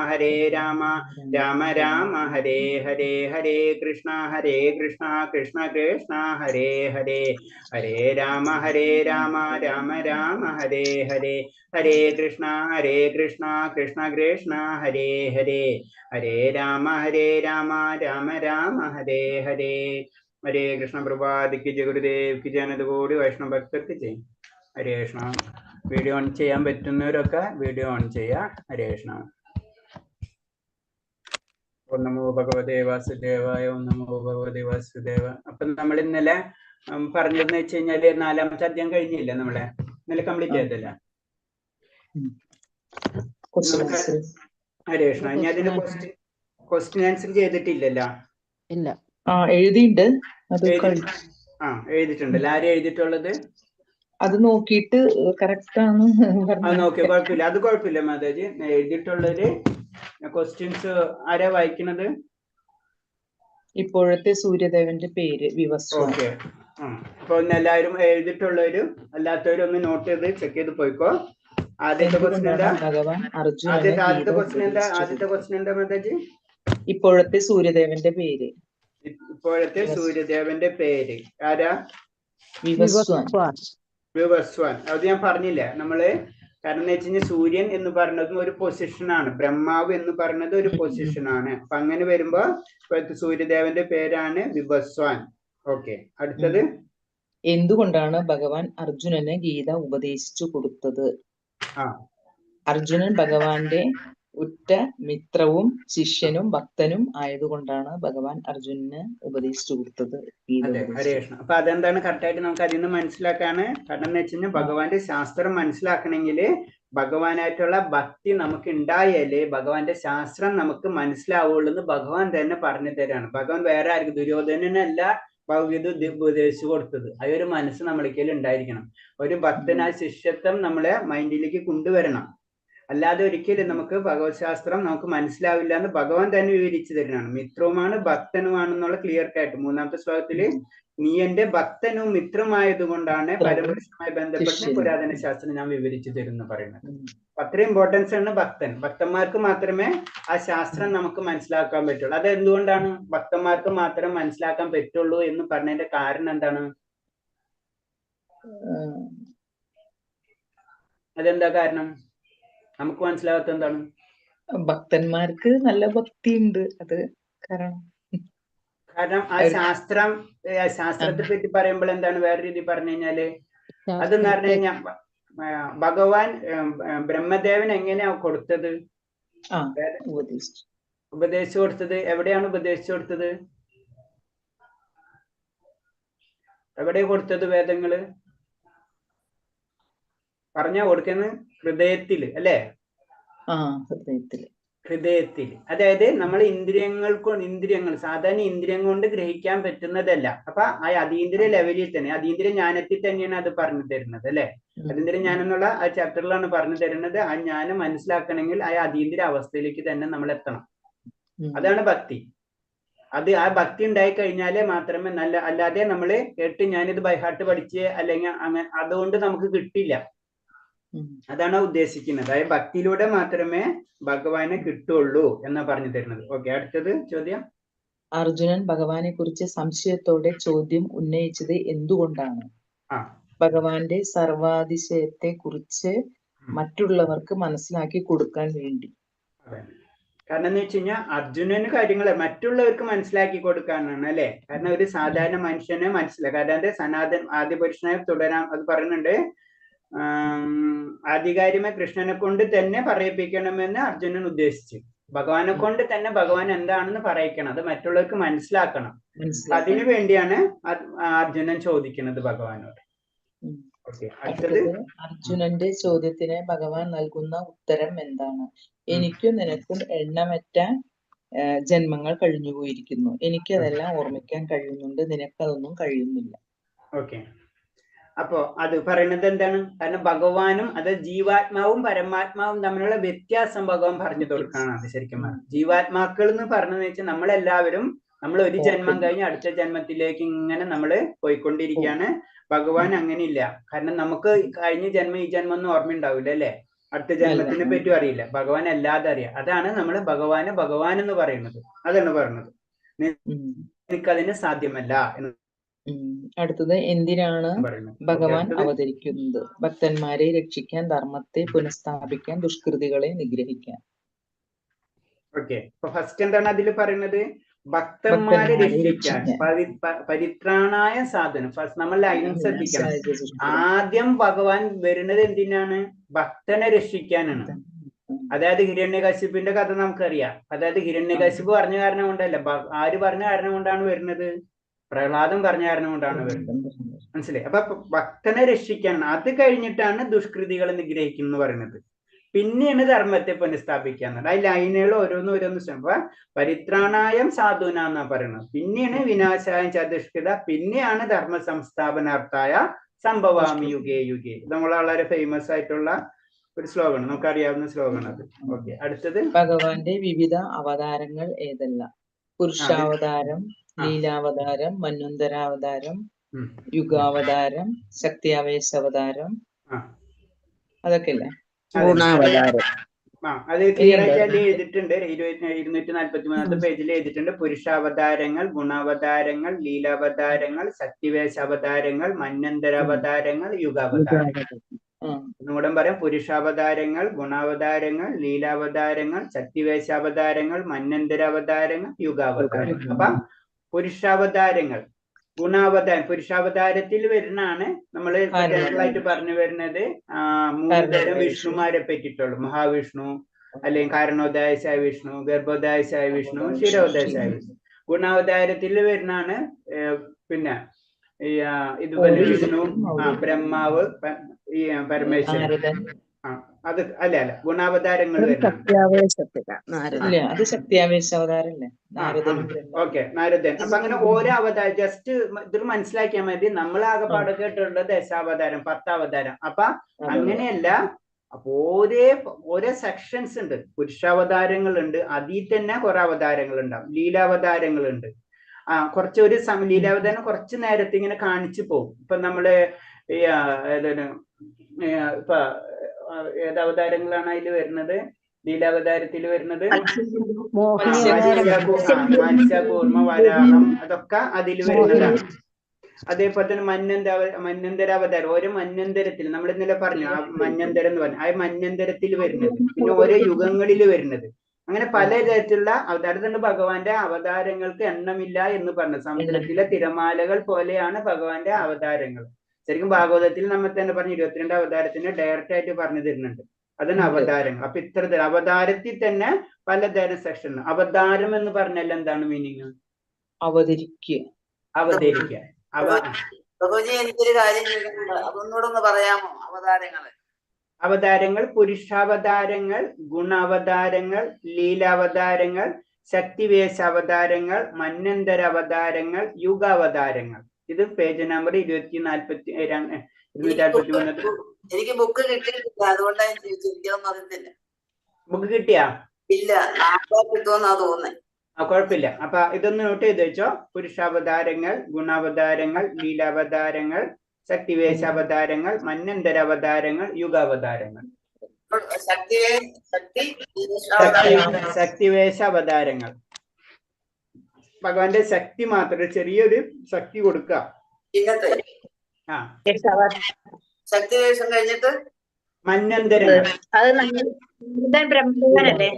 രാമ രാമ ഹരേ ഹരേ. ഹരേ കൃഷ്ണ കൃഷ്ണ കൃഷ്ണ ഹരേ ഹരേ. ഹരേ രാമ രാമ രാമ ഹരേ ഹരേ. ഹരേ കൃഷ്ണ കൃഷ്ണ കൃഷ്ണ ഹരേ ഹരേ. ഹരേ രാമ രാമ രാമ ഹരേ ഹരേ. ഹരേ കൃഷ്ണ. പ്രഭാതിക്ക് ജയ ഗുരുദേവ് കി ജയ. കൂടി വൈഷ്ണവ ഭക്തർക്ക് ചെയ്യും. ഹരേ കൃഷ്ണ. വീഡിയോ ഓൺ ചെയ്യാൻ പറ്റുന്നവരൊക്കെ വീഡിയോ ഓൺ ചെയ്യാ. ഹരേ കൃഷ്ണ. ഓം നമോ ഭഗവതേ വാസുദേവായ, ഓം നമോ ഭഗവതേ വാസുദേവ. അപ്പൊ നമ്മൾ ഇന്നലെ പറഞ്ഞതെന്ന് വെച്ച് കഴിഞ്ഞാല് 4ാമത്തെ അധ്യായം കഴിഞ്ഞില്ല, നമ്മളെ ഇന്നലെ കംപ്ലീറ്റ് ചെയ്തല്ല. ഹരേ കൃഷ്ണ. ഇനി അതിന്റെ ക്വസ്റ്റ്യൻ ആൻസർ ചെയ്തിട്ടില്ലല്ലോ. ഇല്ല, എഴുതിയിട്ടുണ്ട്. എഴുതിയിട്ടുണ്ടല്ലോ. ആരും എഴുതിയിട്ടുള്ളത് അത് നോക്കിയിട്ട് കറക്റ്റ് ആണ് അത് നോക്കിയ കുഴപ്പമില്ല. അത് കുഴപ്പമില്ല മാതാജി. എഴുതിയിട്ടുള്ളവര് ക്വസ്റ്റ്യൻസ് ആരാ വായിക്കണത്? ഇപ്പോഴത്തെ സൂര്യദേവന്റെ പേര് വിവസ്വാൻ. ഓക്കെ. അപ്പൊ ഒന്ന് എല്ലാവരും എഴുതിയിട്ടുള്ളവരും അല്ലാത്തവരും ഒന്ന് നോട്ട് ചെയ്ത് ചെക്ക് ചെയ്ത് പോയിക്കോ. ആദ്യത്തെ ക്വസ്റ്റ്യൻ എന്താ? ഭഗവാൻ അർജുനനെ ആദ്യത്തെ ക്വസ്റ്റ്യൻ എന്താ? ആദ്യത്തെ ക്വസ്റ്റ്യൻ എന്താ മാതാജി? ഇപ്പോഴത്തെ സൂര്യദേവന്റെ പേര്. ഇപ്പോഴത്തെ സൂര്യദേവന്റെ പേര് ആരാ? വിവസ്വാൻ. വിവസ്വാൻ. അത് ഞാൻ പറഞ്ഞില്ലേ നമ്മള്. കാരണം എന്ന് വെച്ച് കഴിഞ്ഞാൽ സൂര്യൻ എന്ന് പറയുന്നതും ഒരു പൊസിഷനാണ്, ബ്രഹ്മാവ് എന്ന് പറയുന്നത് ഒരു പൊസിഷനാണ്. അപ്പൊ അങ്ങനെ വരുമ്പോ ഇപ്പോഴത്തെ സൂര്യദേവന്റെ പേരാണ് വിവസ്വാൻ. ഓക്കെ. അടുത്തത് എന്തുകൊണ്ടാണ് ഭഗവാൻ അർജുനന് ഗീത ഉപദേശിച്ചു കൊടുത്തത്? അർജുനൻ ഭഗവാന്റെ ഉറ്റ മിത്രവും ശിഷ്യനും ഭക്തനും ആയതുകൊണ്ടാണ് ഭഗവാൻ അർജുനന് ഉപദേശിച്ചു കൊടുത്തത്. അതെ, ഹരേ കൃഷ്ണ. അപ്പൊ അതെന്താണ് കറക്റ്റായിട്ട് നമുക്ക് അതിൽ നിന്ന് മനസ്സിലാക്കാണ്. കാരണം എന്ന് വെച്ച് കഴിഞ്ഞാൽ ഭഗവാന്റെ ശാസ്ത്രം മനസ്സിലാക്കണമെങ്കിൽ ഭഗവാനായിട്ടുള്ള ഭക്തി നമുക്ക് ഉണ്ടായാലേ ഭഗവാന്റെ ശാസ്ത്രം നമുക്ക് മനസ്സിലാവുള്ളൂ എന്ന് ഭഗവാൻ തന്നെ പറഞ്ഞു തരാണ്. ഭഗവാൻ വേറെ ആർക്കും ദുര്യോധനനല്ല ഭഗവത് ഉപദേശിച്ചു കൊടുത്തത്. ആ ഒരു മനസ്സ് നമ്മളിക്കൽ ഉണ്ടായിരിക്കണം. ഒരു ഭക്തൻ ആ ശിഷ്യത്വം നമ്മളെ മൈൻഡിലേക്ക് കൊണ്ടുവരണം. അല്ലാതെ ഒരിക്കലും നമുക്ക് ഭഗവത് ശാസ്ത്രം നമുക്ക് മനസ്സിലാവില്ല എന്ന് ഭഗവാൻ തന്നെ വിവരിച്ചു തരുന്നതാണ്. മിത്രവുമാണ് ഭക്തനുമാണെന്നുള്ള ക്ലിയർ ആയിട്ട് 3-ാമത്തെ ശ്ലോകത്തില് നീ എന്റെ ഭക്തനും മിത്രമായതുകൊണ്ടാണ് പരമപുരുഷനുമായി ബന്ധപ്പെട്ട പുരാതന ശാസ്ത്രം ഞാൻ വിവരിച്ചു തരുന്നു പറയുന്നത്. അത്രയും ഇമ്പോർട്ടൻസ് ആണ് ഭക്തൻ. ഭക്തന്മാർക്ക് മാത്രമേ ആ ശാസ്ത്രം നമുക്ക് മനസ്സിലാക്കാൻ പറ്റുള്ളൂ. അത് എന്തുകൊണ്ടാണ് ഭക്തന്മാർക്ക് മാത്രം മനസ്സിലാക്കാൻ പറ്റുള്ളൂ എന്ന് പറഞ്ഞതിന്റെ കാരണം എന്താണ്? അതെന്താ കാരണം? നമുക്ക് മനസ്സിലാകാത്ത എന്താണ്? ഭക്തന്മാർക്ക് നല്ല ഭക്തിയുണ്ട്, അത് കാരണം ആ ശാസ്ത്രത്തെ പറ്റി പറയുമ്പോൾ എന്താണ് വേറെ രീതി പറഞ്ഞു കഴിഞ്ഞാല് അതെന്ന് പറഞ്ഞു കഴിഞ്ഞാൽ ഭഗവാൻ ബ്രഹ്മദേവൻ എങ്ങനെയാ കൊടുത്തത്? ഉപദേശിച്ചു കൊടുത്തത് എവിടെയാണ് ഉപദേശിച്ചു കൊടുത്തത്? എവിടെ കൊടുത്തത്? വേദങ്ങള് പറഞ്ഞാ കൊടുക്കുന്നത് ഹൃദയത്തില് അല്ലേ? ഹൃദയത്തിൽ. അതായത് നമ്മൾ ഇന്ദ്രിയങ്ങൾ സാധാരണ ഇന്ദ്രിയം കൊണ്ട് ഗ്രഹിക്കാൻ പറ്റുന്നതല്ല. അപ്പൊ ആ അതീന്ദ്രിയ ലെവലിൽ തന്നെ, അതീന്ദ്രിയ ജ്ഞാനത്തിൽ തന്നെയാണ് അത് പറഞ്ഞു തരുന്നത് അല്ലെ? അതീന്ദ്രിയ ജ്ഞാനം എന്നുള്ള ആ ചാപ്റ്ററിലാണ് പറഞ്ഞു തരുന്നത്. ആ ജ്ഞാനം മനസ്സിലാക്കണമെങ്കിൽ ആ അതീന്ദ്രിയ അവസ്ഥയിലേക്ക് തന്നെ നമ്മൾ എത്തണം. അതാണ് ഭക്തി. അത് ആ ഭക്തി ഉണ്ടായി കഴിഞ്ഞാലേ മാത്രമേ അല്ലാതെ നമ്മള് കേട്ട് ഞാനിത് ബൈഹാർട്ട് പഠിച്ച് അല്ലെങ്കിൽ അങ്ങനെ അതുകൊണ്ട് നമുക്ക് കിട്ടില്ല. അതാണ് ഉദ്ദേശിക്കുന്നത്. അതായത് ഭക്തിയിലൂടെ മാത്രമേ ഭഗവാനെ കിട്ടുള്ളൂ എന്നാ പറഞ്ഞു തരുന്നത്. ഓക്കെ. അടുത്തത് ചോദ്യം. അർജുനൻ ഭഗവാനെ കുറിച്ച് സംശയത്തോടെ ചോദ്യം ഉന്നയിച്ചത് എന്തുകൊണ്ടാണ്? ഭഗവാന്റെ സർവാതിശയത്തെ കുറിച്ച് മറ്റുള്ളവർക്ക് മനസ്സിലാക്കി കൊടുക്കാൻ വേണ്ടി. കാരണം എന്ന് വെച്ച് കഴിഞ്ഞാൽ അർജുനന് കാര്യങ്ങൾ മറ്റുള്ളവർക്ക് മനസ്സിലാക്കി കൊടുക്കാനാണ് അല്ലെ? കാരണം ഒരു സാധാരണ മനുഷ്യനെ മനസ്സിലാക്കാം. കാരണം ആദ്യപുരുഷനായി തുടരാം അത് പറയുന്നുണ്ട്. ആധികാരികമായി കൃഷ്ണനെ കൊണ്ട് തന്നെ പറയിപ്പിക്കണമെന്ന് അർജുനൻ ഉദ്ദേശിച്ചു. ഭഗവാനെ കൊണ്ട് തന്നെ ഭഗവാൻ എന്താണെന്ന് പറയിക്കണം, അത് മറ്റുള്ളവർക്ക് മനസ്സിലാക്കണം. അതിനു വേണ്ടിയാണ് അർജുനൻ ചോദിക്കുന്നത് ഭഗവാനോട്. അടുത്തത് അർജുനന്റെ ചോദ്യത്തിന് ഭഗവാൻ നൽകുന്ന ഉത്തരം എന്താണ്? എനിക്കും നിനക്കും എണ്ണമറ്റ ജന്മങ്ങൾ കഴിഞ്ഞുപോയിരിക്കുന്നു. എനിക്കതെല്ലാം ഓർമ്മിക്കാൻ കഴിയുന്നുണ്ട്, നിനക്കതൊന്നും കഴിയുന്നില്ല. ഓക്കെ. അപ്പോ അത് പറയുന്നത് എന്താണ്? കാരണം ഭഗവാനും അത് ജീവാത്മാവും പരമാത്മാവും തമ്മിലുള്ള വ്യത്യാസം ഭഗവാൻ പറഞ്ഞു കൊടുക്കാണ്. അത് ശരിക്കും ജീവാത്മാക്കൾ എന്ന് പറഞ്ഞതെന്ന് വെച്ചാൽ നമ്മളെല്ലാവരും നമ്മൾ ഒരു ജന്മം കഴിഞ്ഞ് അടുത്ത ജന്മത്തിലേക്ക് ഇങ്ങനെ നമ്മള് പോയിക്കൊണ്ടിരിക്കുകയാണ്. ഭഗവാൻ അങ്ങനെ ഇല്ല. കാരണം നമുക്ക് കഴിഞ്ഞ ജന്മം ഈ ജന്മം ഒന്നും ഓർമ്മയുണ്ടാവില്ല അല്ലെ? അടുത്ത ജന്മത്തിനെ പറ്റി അറിയില്ല. ഭഗവാൻ അല്ലാതെ അറിയാം. അതാണ് നമ്മള് ഭഗവാൻ എന്ന് പറയുന്നത്. അതാണ് പറയുന്നത്. എനിക്കതിന് സാധ്യമല്ല എന്ന്. അടുത്തത് എന്തിനാണ് ഭഗവാൻ അവതരിക്കുന്നത്? ഭക്തന്മാരെ രക്ഷിക്കാൻ, ധർമ്മത്തെ പുനഃസ്ഥാപിക്കാൻ, ദുഷ്കൃതികളെ നിഗ്രഹിക്കാൻ. ഓക്കെ. അപ്പൊ ഫസ്റ്റ് എന്താണ് അതിൽ പറയുന്നത്? ഭക്തന്മാരെ രക്ഷിക്കാൻ, പരിത്രാണായ സാധനം. ഫസ്റ്റ് നമ്മൾ ലൈൻ ശ്രദ്ധിക്കണം. ആദ്യം ഭഗവാൻ വരുന്നത് എന്തിനാണ്? ഭക്തനെ രക്ഷിക്കാനാണ്. അതായത് ഹിരണ്യകശിപിന്റെ കഥ നമുക്കറിയാം. അതായത് ഹിരണ്യകശിപ് പറഞ്ഞ കാരണം കൊണ്ടല്ല, ആര് പറഞ്ഞ കാരണം കൊണ്ടാണ് വരുന്നത്? പ്രഹ്ലാദൻ പറഞ്ഞ കാരണം കൊണ്ടാണ് വരുന്നത്. മനസ്സിലായി? അപ്പൊ ഭക്തനെ രക്ഷിക്കാൻ, അത് കഴിഞ്ഞിട്ടാണ് ദുഷ്കൃതികളെ നിഗ്രഹിക്കുന്നു പറയുന്നത്. പിന്നെയാണ് ധർമ്മത്തെ പുനഃസ്ഥാപിക്കാന്നുള്ളത്. ആ ലൈനുകൾ ഓരോന്ന് ശ്രമിക്കുക. പരിത്രാണായം സാധുന എന്നാ പറയുന്നത്. പിന്നെയാണ് വിനാശായം ചതുഷ്കൃത, പിന്നെയാണ് ധർമ്മ സംസ്ഥാപനാർത്ഥായ സംഭവാമി യുഗേ യുഗേ. നമ്മൾ വളരെ ഫേമസ് ആയിട്ടുള്ള ഒരു ശ്ലോകമാണ്, നമുക്കറിയാവുന്ന ശ്ലോകമാണ് അത്. ഓക്കെ. അടുത്തത് ഭഗവാന്റെ വിവിധ അവതാരങ്ങൾ ഏതെല്ലാം? പുരുഷാവതാരം, ലീലാവതാരം, മന്വന്തരാവതാരം, യുഗാവതാരം, ശക്തിയാവേശാവതാരം, അതൊക്കെ അല്ലേ? ഗുണാവതാരം. അത് ക്ലിയർ ആയിട്ട് അതിൽ എഴുതിയിട്ടുണ്ട്. 243 പേജിൽ എഴുതിയിട്ടുണ്ട്. പുരുഷാവതാരങ്ങൾ, ഗുണാവതാരങ്ങൾ, ലീലാവതാരങ്ങൾ, ശക്തിവേശാവതാരങ്ങൾ, മന്വന്തരാവതാരങ്ങൾ, യുഗാവതാരങ്ങൾ. ഒന്നുകൂടെ പറയാം: പുരുഷാവതാരങ്ങൾ, ഗുണാവതാരങ്ങൾ, ലീലാവതാരങ്ങൾ, ശക്തിവേശാവതാരങ്ങൾ, മന്വന്തരാവതാരങ്ങൾ, യുഗാവതാരങ്ങൾ. അപ്പൊ പുരുഷാവതാരങ്ങൾ, ഗുണാവതാരം, പുരുഷാവതാരത്തിൽ വരുന്നതാണ് നമ്മൾ ജനറലായിട്ട് പറഞ്ഞു വരുന്നത് 3 തരം വിഷ്ണുമാരെ പറ്റിയിട്ടുള്ളൂ. മഹാവിഷ്ണു, അല്ലെങ്കിൽ കാരണോദായശായ വിഷ്ണു, ഗർഭോദായശായ വിഷ്ണു, ക്ഷീരോദായശായ വിഷ്ണു. ഗുണാവതാരത്തിൽ വരുന്നതാണ് പിന്നെ ഇതുപോലെ വിഷ്ണു, ബ്രഹ്മാവ്, ഈ പരമേശ്വരൻ. അത് അല്ല ഗുണാവതാരങ്ങൾ അത് ശക്തിയാവേശാവതാരല്ലേ? ഓക്കെ, നാരദൻ. അപ്പൊ അങ്ങനെ ഓരോ അവതാരം ജസ്റ്റ് ഇത് മനസ്സിലാക്കിയാൽ മതി. നമ്മളാകെ പാടെ കേട്ടിട്ടുള്ളത് ദശാവതാരം, 10 അവതാരം. അപ്പൊ അങ്ങനെയല്ല. അപ്പൊ ഓരോ സെക്ഷൻസ് ഉണ്ട്. പുരുഷാവതാരങ്ങൾ ഉണ്ട്, അതിൽ തന്നെ കുറെ അവതാരങ്ങൾ ഉണ്ടാവും. ലീലാവതാരങ്ങളുണ്ട്. കുറച്ചൊരു ലീലാവതാരം കുറച്ച് നേരത്തെ ഇങ്ങനെ കാണിച്ചു പോകും. ഇപ്പൊ നമ്മള് ഇപ്പൊ ഏതവതാരങ്ങളാണ് അതിൽ വരുന്നത്? ലീലാവതാരത്തിൽ വരുന്നത് മത്സ്യകൂർമ്മ, വരാഹം, അതൊക്കെ അതിൽ വരുന്നതാണ്. അതേപോലെ തന്നെ മന്വന്തരാവതാരം, ഓരോ മന്വന്തരത്തിൽ നമ്മൾ ഇന്നലെ പറഞ്ഞു മന്വന്തരം എന്ന് പറഞ്ഞു. ആ മന്വന്തരത്തിൽ വരുന്നത്, പിന്നെ ഓരോ യുഗങ്ങളിൽ വരുന്നത്, അങ്ങനെ പലതരത്തിലുള്ള അവതാരത്തിന്റെ ഭഗവാന്റെ അവതാരങ്ങൾക്ക് എണ്ണമില്ല എന്ന് പറഞ്ഞു. സമുദ്രത്തിലെ തിരമാലകൾ പോലെയാണ് ഭഗവാന്റെ അവതാരങ്ങൾ. ശരിക്കും ഭാഗവതത്തിൽ നമ്മൾ തന്നെ പറഞ്ഞു 22 അവതാരത്തിന് ഡയറക്റ്റ് ആയിട്ട് പറഞ്ഞു തരുന്നുണ്ട്. അതാണ് അവതാരങ്ങൾ. അപ്പൊ ഇത്തരത്തിൽ അവതാരത്തിൽ തന്നെ പലതരം സെക്ഷൻ. അവതാരം എന്ന് പറഞ്ഞാൽ എന്താണ് മീനിങ്? അവതരിക്കുക. എനിക്കൊരു കാര്യം ചോദിക്കുന്നുണ്ട്, അതൊന്നുകൂടെ ഒന്ന് പറയാമോ? അവതാരങ്ങൾ പുരുഷാവതാരങ്ങൾ, ഗുണാവതാരങ്ങൾ, ലീലാവതാരങ്ങൾ, ശക്തിവേശാവതാരങ്ങൾ, മന്വന്തര അവതാരങ്ങൾ, യുഗാവതാരങ്ങൾ. ഇത് പേജ് നമ്പർ 243. എനിക്ക് ബുക്ക് കിട്ടിയിട്ടില്ല, അതുകൊണ്ടാണ് ഞാൻ ചോദിച്ചിരിക്കുന്നത്. അറിയത്തില്ല. ബുക്ക് കിട്ടിയാ? ഇല്ല, കിട്ടുമെന്നാ തോന്നുന്നത്. കുഴപ്പമില്ല. അപ്പൊ ഇതൊന്ന് നോട്ട് ചെയ്ത് വെച്ചോ. പുരുഷാവതാരങ്ങൾ, ഗുണാവതാരങ്ങൾ, ലീലാവതാരങ്ങൾ, ശക്തിവേശാവതാരങ്ങൾ, മന്വന്തരാവതാരങ്ങൾ, യുഗാവതാരങ്ങൾ. ശക്തിവേശാവതാരങ്ങൾ ഭഗവാന്റെ ശക്തി മാത്രം, ചെറിയൊരു ശക്തി കൊടുക്കുക. ശക്തിവേഷം കഴിഞ്ഞിട്ട് മന്വന്തരങ്ങൾ. ബ്രഹ്മദേവനല്ലേ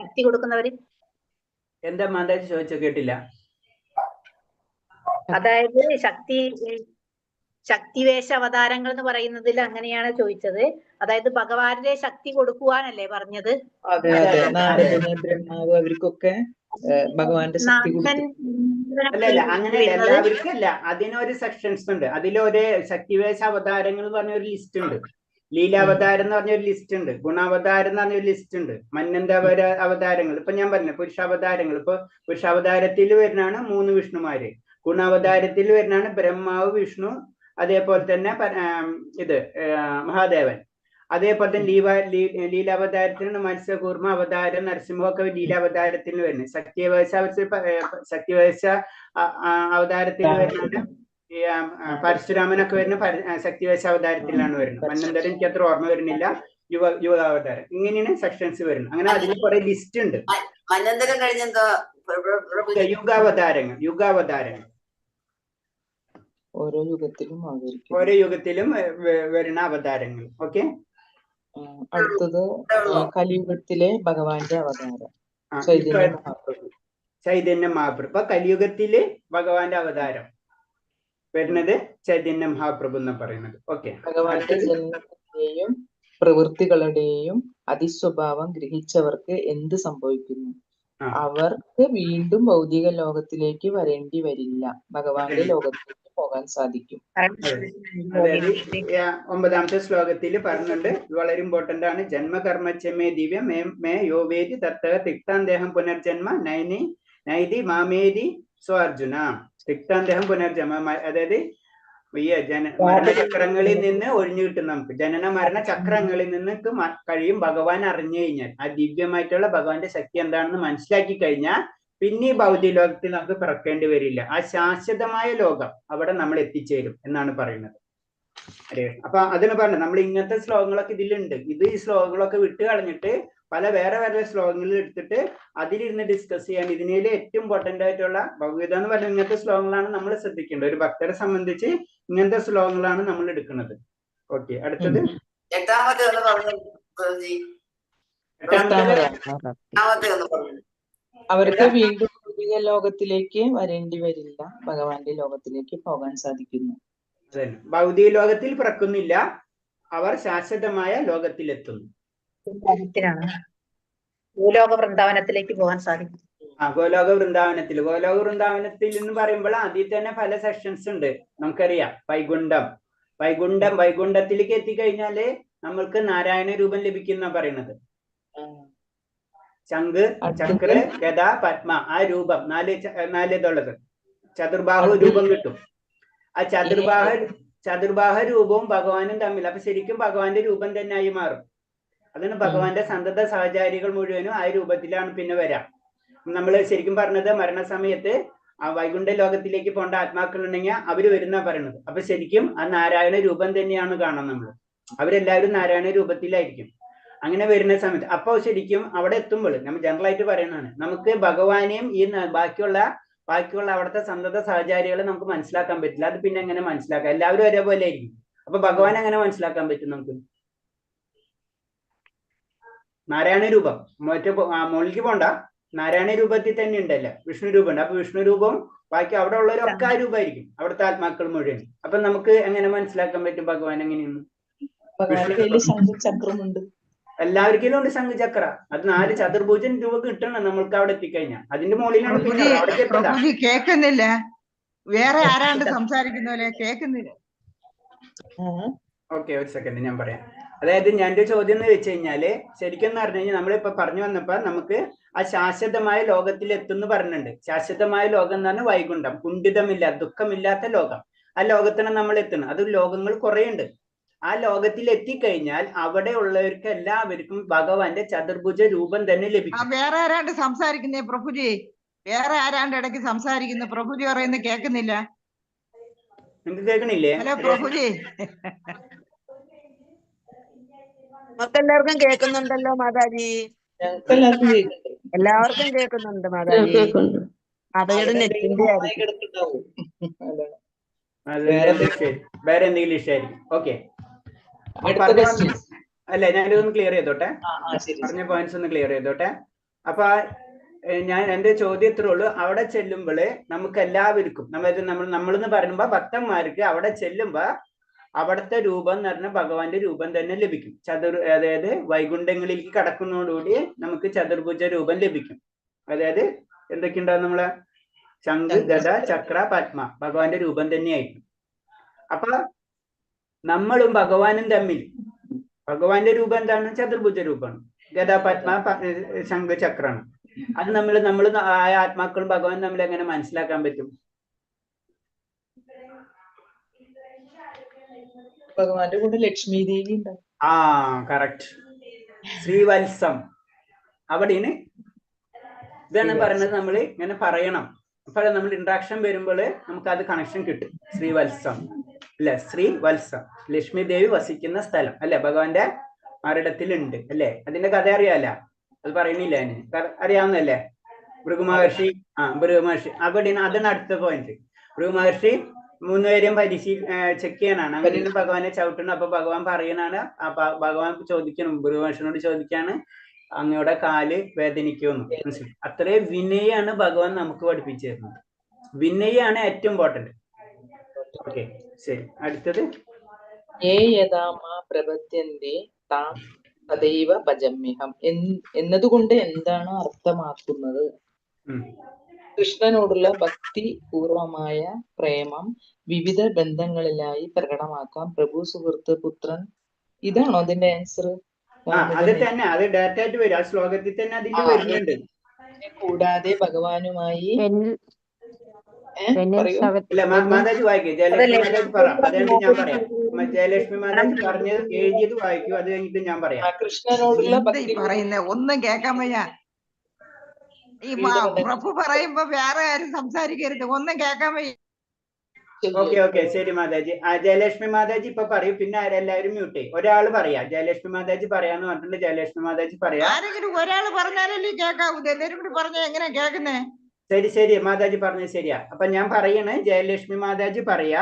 ശക്തി കൊടുക്കുന്നവര്? എന്താ മാതാജി ചോദിച്ചോ? കേട്ടില്ല. അതായത് ശക്തിവേശ അവതാരങ്ങൾ എന്ന് പറയുന്നതിൽ അങ്ങനെയാണ് ചോദിച്ചത്. അതായത് ഭഗവാന്റെ ശക്തി കൊടുക്കുവാനല്ലേ പറഞ്ഞത്? അതെ, ബ്രഹ്മാവ് അവർക്കൊക്കെ ഭഗവാന്റെ ശക്തി അല്ലല്ല, അങ്ങനെയല്ല, എല്ലാവർക്കല്ല. അതിനൊരു സെക്ഷൻസ് ഉണ്ട്. അതിലൊരു ശക്തിവേശ അവതാരങ്ങൾ എന്ന് പറഞ്ഞ ഒരു ലിസ്റ്റ് ഉണ്ട്. ലീലാവതാരം എന്ന് പറഞ്ഞൊരു ലിസ്റ്റ് ഉണ്ട്. ഗുണാവതാരം എന്ന് പറഞ്ഞൊരു ലിസ്റ്റ് ഉണ്ട്. മന്വന്തര അവതാരങ്ങൾ ഇപ്പൊ ഞാൻ പറഞ്ഞു. പുരുഷാവതാരങ്ങൾ ഇപ്പൊ പുരുഷാവതാരത്തിൽ വരുന്നതാണ് 3 വിഷ്ണുമാര്. ഗുണാവതാരത്തിൽ വരുന്നതാണ് ബ്രഹ്മാവ്, വിഷ്ണു, അതേപോലെ തന്നെ മഹാദേവൻ. അതേപോലെ തന്നെ ലീലാവതാരത്തിനാണ് മത്സ്യകൂർമ്മ അവതാരം, നരസിംഹമൊക്കെ ലീലാവതാരത്തിൽ വരുന്നത്. ശക്തിവേശ അവതാരത്തിൽ വരുന്നതാണ് പരശുരാമനൊക്കെ വരുന്ന ശക്തിവേശ അവതാരത്തിലാണ് വരുന്നത്. മന്വന്തരം എനിക്ക് അത്ര ഓർമ്മ വരുന്നില്ല. യുഗാവതാരം. ഇങ്ങനെയാണ് സെക്ഷൻസ് വരുന്നത്. അങ്ങനെ അതിൽ കുറെ ലിസ്റ്റ് ഉണ്ട്. യുഗാവതാരങ്ങൾ ഓരോ യുഗത്തിലും വരുന്ന അവതാരങ്ങൾ. ഓക്കെ, അടുത്തത് കലിയുഗത്തിലെ ഭഗവാന്റെ അവതാരം ചൈതന്യ മഹാപ്രഭു. അപ്പൊ കലിയുഗത്തില് ഭഗവാന്റെ അവതാരം വരുന്നത് ചൈതന്യ മഹാപ്രഭു എന്ന് പറയുന്നത്. ഓക്കെ, ഭഗവാന്റെ ജന്മത്തിന്റെയും പ്രവൃത്തികളുടെയും അതിസ്വഭാവം ഗ്രഹിച്ചവർക്ക് എന്ത് സംഭവിക്കുന്നു? അവർക്ക് വീണ്ടും ഭൗതിക ലോകത്തിലേക്ക് വരേണ്ടി വരില്ല. ഭഗവാന്റെ ലോകത്തിലേക്ക് പോകാൻ സാധിക്കും. അതായത് 9ാമത്തെ ശ്ലോകത്തിൽ പറഞ്ഞിട്ടുണ്ട്. വളരെ ഇമ്പോർട്ടന്റ് ആണ്. ജന്മകർമ്മച്ചമേ ദിവ്യം മേ യോവേദി തത്തക തിക്താന്തേഹം പുനർജന്മ നൈതി മാമേതി സ്വ അർജുന. തിക്താന്തേഹം പുനർജന്മ, അതായത് ഈ മരണചക്രങ്ങളിൽ നിന്ന് ഒഴിഞ്ഞു കിട്ടും. നമുക്ക് ജനന മരണ ചക്രങ്ങളിൽ നിന്ന് കഴിയും ഭഗവാൻ അറിഞ്ഞു കഴിഞ്ഞാൽ, ആ ദിവ്യമായിട്ടുള്ള ഭഗവാന്റെ ശക്തി എന്താണെന്ന് മനസ്സിലാക്കി കഴിഞ്ഞാൽ പിന്നെ ഈ ഭൗതിക ലോകത്തിൽ നമുക്ക് പിറക്കേണ്ടി വരില്ല. ആ ശാശ്വതമായ ലോകം അവിടെ നമ്മൾ എത്തിച്ചേരും എന്നാണ് പറയുന്നത്. അപ്പൊ അതിന് പറഞ്ഞു നമ്മൾ ഇങ്ങനത്തെ ശ്ലോകങ്ങളൊക്കെ ഇതിലുണ്ട്. ഈ ശ്ലോകങ്ങളൊക്കെ വിട്ട് കളഞ്ഞിട്ട് വേറെ ശ്ലോകങ്ങളിൽ എടുത്തിട്ട് അതിലിരുന്ന് ഡിസ്കസ് ചെയ്യാൻ. ഇതിനേല് ഏറ്റവും ഇമ്പോർട്ടന്റ് ആയിട്ടുള്ള ഭഗവത്ഗീത എന്ന് പറഞ്ഞ ഇങ്ങനത്തെ ശ്ലോകങ്ങളാണ് നമ്മൾ ശ്രദ്ധിക്കേണ്ടത്. ഒരു ഭക്തരെ സംബന്ധിച്ച് ഇങ്ങനത്തെ ശ്ലോകങ്ങളാണ് നമ്മൾ എടുക്കുന്നത്. ഓക്കെ, അടുത്തത് എട്ടാമത്തെ ഒന്ന് പറഞ്ഞു. അവർക്ക് വീണ്ടും ഭൗതിക ലോകത്തിലേക്ക് വരേണ്ടി വരില്ല, ഭഗവാന്റെ ലോകത്തിലേക്ക് പോകാൻ സാധിക്കുന്നു. ഭൗതിക ലോകത്തിൽ പിറക്കുന്നില്ല, അവർ ശാശ്വതമായ ലോകത്തിലെത്തുന്നു. ഭൂലോക വൃന്ദാവനത്തിലേക്ക് പോകാൻ സാധിക്കും. ഗോലോക വൃന്ദാവനത്തിൽ എന്ന് പറയുമ്പോൾ അതിൽ തന്നെ പല സെക്ഷൻസ് ഉണ്ട്. നമുക്കറിയാം വൈകുണ്ഠത്തിലേക്ക് എത്തിക്കഴിഞ്ഞാല് നമ്മൾക്ക് നാരായണ രൂപം ലഭിക്കുന്ന പറയുന്നത്. ശംഖ്, ചക്ര, ഗദ, പത്മ, ആ രൂപം നാല് ഇതുള്ളത് ചതുർബാഹു രൂപം കിട്ടും. ആ ചതുർബാഹ രൂപവും ഭഗവാനും തമ്മിൽ അപ്പൊ ശരിക്കും ഭഗവാന്റെ രൂപം തന്നെ ആയി മാറും. അതാണ് ഭഗവാന്റെ സന്തത സഹചാരികൾ മുഴുവനും ആ രൂപത്തിലാണ് പിന്നെ വരാം. നമ്മൾ ശരിക്കും പറഞ്ഞത് മരണസമയത്ത് ആ വൈകുണ്ഠ ലോകത്തിലേക്ക് പോകേണ്ട ആത്മാക്കൾ ഉണ്ടെങ്കിൽ അവര് വരുന്ന പറയണത്. അപ്പൊ ശരിക്കും ആ നാരായണ രൂപം തന്നെയാണ് കാണാൻ നമ്മൾ. അവരെല്ലാവരും നാരായണ രൂപത്തിലായിരിക്കും. അങ്ങനെ വരുന്ന സമയത്ത് അപ്പോൾ ശരിക്കും അവിടെ എത്തുമ്പോൾ നമ്മൾ ജനറൽ ആയിട്ട് പറയണതാണ്, നമുക്ക് ഭഗവാനെയും ഈ ബാക്കിയുള്ള അവിടുത്തെ സന്തത സഹചാരികളെ നമുക്ക് മനസ്സിലാക്കാൻ പറ്റില്ല. അത് പിന്നെ എങ്ങനെ മനസ്സിലാക്കാം? എല്ലാവരും ഒരേപോലെ ആയിരിക്കും. അപ്പൊ ഭഗവാൻ എങ്ങനെ മനസ്സിലാക്കാൻ പറ്റും നമുക്ക്? നാരായണ രൂപം മറ്റേ മുകളിലേക്ക് പോണ്ട, നാരായണ രൂപത്തിൽ തന്നെ ഉണ്ടല്ലോ വിഷ്ണു രൂപം ഉണ്ട്. അപ്പൊ വിഷ്ണു രൂപം ബാക്കി അവിടെ ഉള്ളവരൊക്കെ ആ രൂപമായിരിക്കും, അവിടുത്തെ ആത്മാക്കൾ മുഴുവൻ. അപ്പൊ നമുക്ക് എങ്ങനെ മനസ്സിലാക്കാൻ പറ്റും ഭഗവാൻ എങ്ങനെയാണ്? ചക്രമുണ്ട്, എല്ലാവർക്കും ഉണ്ട് ശംഖുചക്ര. അത് 4 ചതുർഭുജൻ രൂപ കിട്ടണം നമ്മൾക്ക് അവിടെ എത്തിക്കഴിഞ്ഞാൽ. അതിന്റെ മുകളിലാണ് കേക്കുന്നില്ല, വേറെ ആരാണ്ട് സംസാരിക്കുന്നല്ലേ, കേക്കുന്നില്ല. ഓക്കെ, ഒരു സെക്കൻഡ് ഞാൻ പറയാം. അതായത് ഞാൻ ഒരു ചോദ്യം എന്ന് വെച്ച് കഴിഞ്ഞാല് ശരിക്കും പറഞ്ഞു കഴിഞ്ഞാൽ നമ്മളിപ്പോ പറഞ്ഞു വന്നപ്പോ നമുക്ക് ആ ശാശ്വതമായ ലോകത്തിൽ എത്തുന്നു പറഞ്ഞിട്ടുണ്ട്. ശാശ്വതമായ ലോകം എന്ന് പറഞ്ഞാൽ വൈകുണ്ഠം, കുണ്ഠിതമില്ല, ദുഃഖമില്ലാത്ത ലോകം. ആ ലോകത്തിന് നമ്മൾ എത്തണം. അത് ലോകങ്ങൾ കുറെ ഉണ്ട്. ആ ലോകത്തിൽ എത്തിക്കഴിഞ്ഞാൽ അവിടെ ഉള്ളവർക്ക് എല്ലാവർക്കും ഭഗവാന്റെ ചതുർഭുജ രൂപം തന്നെ ലഭിക്കും. വേറെ ആരാണ്ട് സംസാരിക്കുന്നേ പ്രഭുജി, വേറെ ആരാണ്ട് ഇടയ്ക്ക് സംസാരിക്കുന്നു. പ്രഭുജി പറയുന്നത് കേൾക്കുന്നില്ല. നിങ്ങൾക്ക് കേൾക്കണില്ലേ? ഹലോ പ്രഭുജി. എല്ലാവർക്കും കേൾക്കുന്നുണ്ടല്ലോ മാതാജി. എല്ലാവർക്കും കേൾക്കുന്നുണ്ട് മാതാജി. അതയുടെ നെറ്റിന്റെ വേറെ എന്തെങ്കിലും ഇഷ്ടായിരിക്കും. ഓക്കെ, അല്ല ഞാനിതൊന്ന് ക്ലിയർ ചെയ്തോട്ടെ, പറഞ്ഞ പോയിന്റ്സ് ഒന്ന് ക്ലിയർ ചെയ്തോട്ടെ. അപ്പൊ ഞാൻ എന്റെ ചോദ്യം ഇത്രേ ഉള്ളൂ. അവിടെ ചെല്ലുമ്പോള് നമുക്ക് എല്ലാവർക്കും നമ്മളെന്ന് പറയുമ്പോ ഭക്തന്മാർക്ക് അവിടെ ചെല്ലുമ്പോ അവിടുത്തെ രൂപം എന്ന് പറഞ്ഞാൽ ഭഗവാന്റെ രൂപം തന്നെ ലഭിക്കും. അതായത് വൈകുണ്ഠങ്ങളിലേക്ക് കടക്കുന്നതോടുകൂടി നമുക്ക് ചതുർഭുജ രൂപം ലഭിക്കും. അതായത് എന്തൊക്കെയുണ്ടാവും? നമ്മളെ ശംഖ്, ഗദ, ചക്ര, പത്മ ഭഗവാന്റെ രൂപം തന്നെയായിരിക്കും. അപ്പൊ നമ്മളും ഭഗവാനും തമ്മിൽ ഭഗവാന്റെ രൂപം എന്താണ്? ചതുർഭുജ രൂപമാണ്. ഗദ, പത്മ, ശംഖ്, ചക്രാണ്. അത് നമ്മൾ ആയ ആത്മാക്കളും ഭഗവാൻ തമ്മിൽ എങ്ങനെ മനസ്സിലാക്കാൻ പറ്റും? ഭഗവാന്റെ കൂടെ ലക്ഷ്മി ദേവി ഉണ്ട്. കറക്റ്റ്, ശ്രീവത്സം അവിടെയാണ്. ഇതാണ് പറയുന്നത്. നമ്മൾ ഇങ്ങനെ പറയണം. അപ്പൊ നമ്മൾ ഇന്ററാക്ഷൻ വരുമ്പോൾ നമുക്ക് അത് കണക്ഷൻ കിട്ടും. ശ്രീവത്സം അല്ലെ, ശ്രീവത്സം ലക്ഷ്മി ദേവി വസിക്കുന്ന സ്ഥലം അല്ലെ, ഭഗവാന്റെ മറിടത്തിലുണ്ട് അല്ലെ. അതിന്റെ കഥ അറിയാല, അത് പറയുന്നില്ല. അറിയാവുന്നല്ലേ? ഭൃഗുമഹർഷി അവിടെയാണ്. അതാണ് അടുത്ത പോയിന്റ്. ഭൃഗുമഹർഷി 3 പേരെയും ചെക്ക് ചെയ്യാനാണ്. അങ്ങനെയാണ് ഭഗവാനെ ചവിട്ടുന്നത്. അപ്പൊ ഭഗവാൻ പറയണാണ്, ഭഗവാൻ ചോദിക്കണം, ഭൃഗുമഹർഷിനോട് ചോദിക്കാണ്, അങ്ങയുടെ കാല് വേദനിക്കുമെന്ന്. മനസ്സിലായി? അത്രയും വിനയാണ് ഭഗവാൻ നമുക്ക് പഠിപ്പിച്ചു തരുന്നത്. വിനയാണ് ഏറ്റവും ഇമ്പോർട്ടന്റ്. ഓക്കെ, ശരി. അടുത്തത് തദൈവ ഭജമ്യഹം എന്നതുകൊണ്ട് എന്താണ് അർത്ഥമാക്കുന്നത്? കൃഷ്ണനോടുള്ള ഭക്തി പൂർവമായ പ്രേമം വിവിധ ബന്ധങ്ങളിലായി പ്രകടമാക്കാം. പ്രഭു, സുഹൃത്ത്, പുത്രൻ. ഇതാണോ അതിന്റെ ആൻസർ? അത് തന്നെ, അത് ഡയറക്റ്റ് ആയിട്ട് വരും. ആ ശ്ലോകത്തിൽ തന്നെ അതിൽ വരുന്നുണ്ട്. കൂടാതെ ഭഗവാനുമായി പറയൂ. ഇല്ല മാതാജി വായിക്കേ, ജയലക്ഷ്മി മാതാജി പറ, അത് കഴിഞ്ഞിട്ട് ഞാൻ പറയാം. ജയലക്ഷ്മി മാതാജി പറഞ്ഞത് എഴുതിയത് വായിക്കൂ, അത് കഴിഞ്ഞിട്ട് ഞാൻ പറയാം. കൃഷ്ണനോടുള്ള എന്താ ഈ ഭക്തി പറയുന്നേ? ഒന്നും കേൾക്കാൻ വയ്യ. ഈ പ്രഭു പറയുമ്പോ വേറെ ആരും സംസാരിക്കരുത്, ഒന്നും കേൾക്കാൻ വയ്യ. ഓക്കെ ശരി മാതാജി. ജയലക്ഷ്മി മാതാജി ഇപ്പൊ പറയൂ, പിന്നെ എല്ലാവരും മ്യൂട്ട് ചെയ്യും. ഒരാള് പറയാ, ജയലക്ഷ്മി മാതാജി പറയാന്ന് പറഞ്ഞിട്ടുണ്ട്. ജയലക്ഷ്മി മാതാജി പറയാ. ആരെങ്കിലും ഒരാള് പറഞ്ഞാലല്ലേ കേൾക്കാവൂ, എല്ലാവരും കൂടി പറഞ്ഞാൽ എങ്ങനെയാ കേൾക്കുന്നേ? ശരി മാതാജി പറഞ്ഞത് ശരിയാ. അപ്പൊ ഞാൻ പറയണേ, ജയലക്ഷ്മി മാതാജി പറയാ,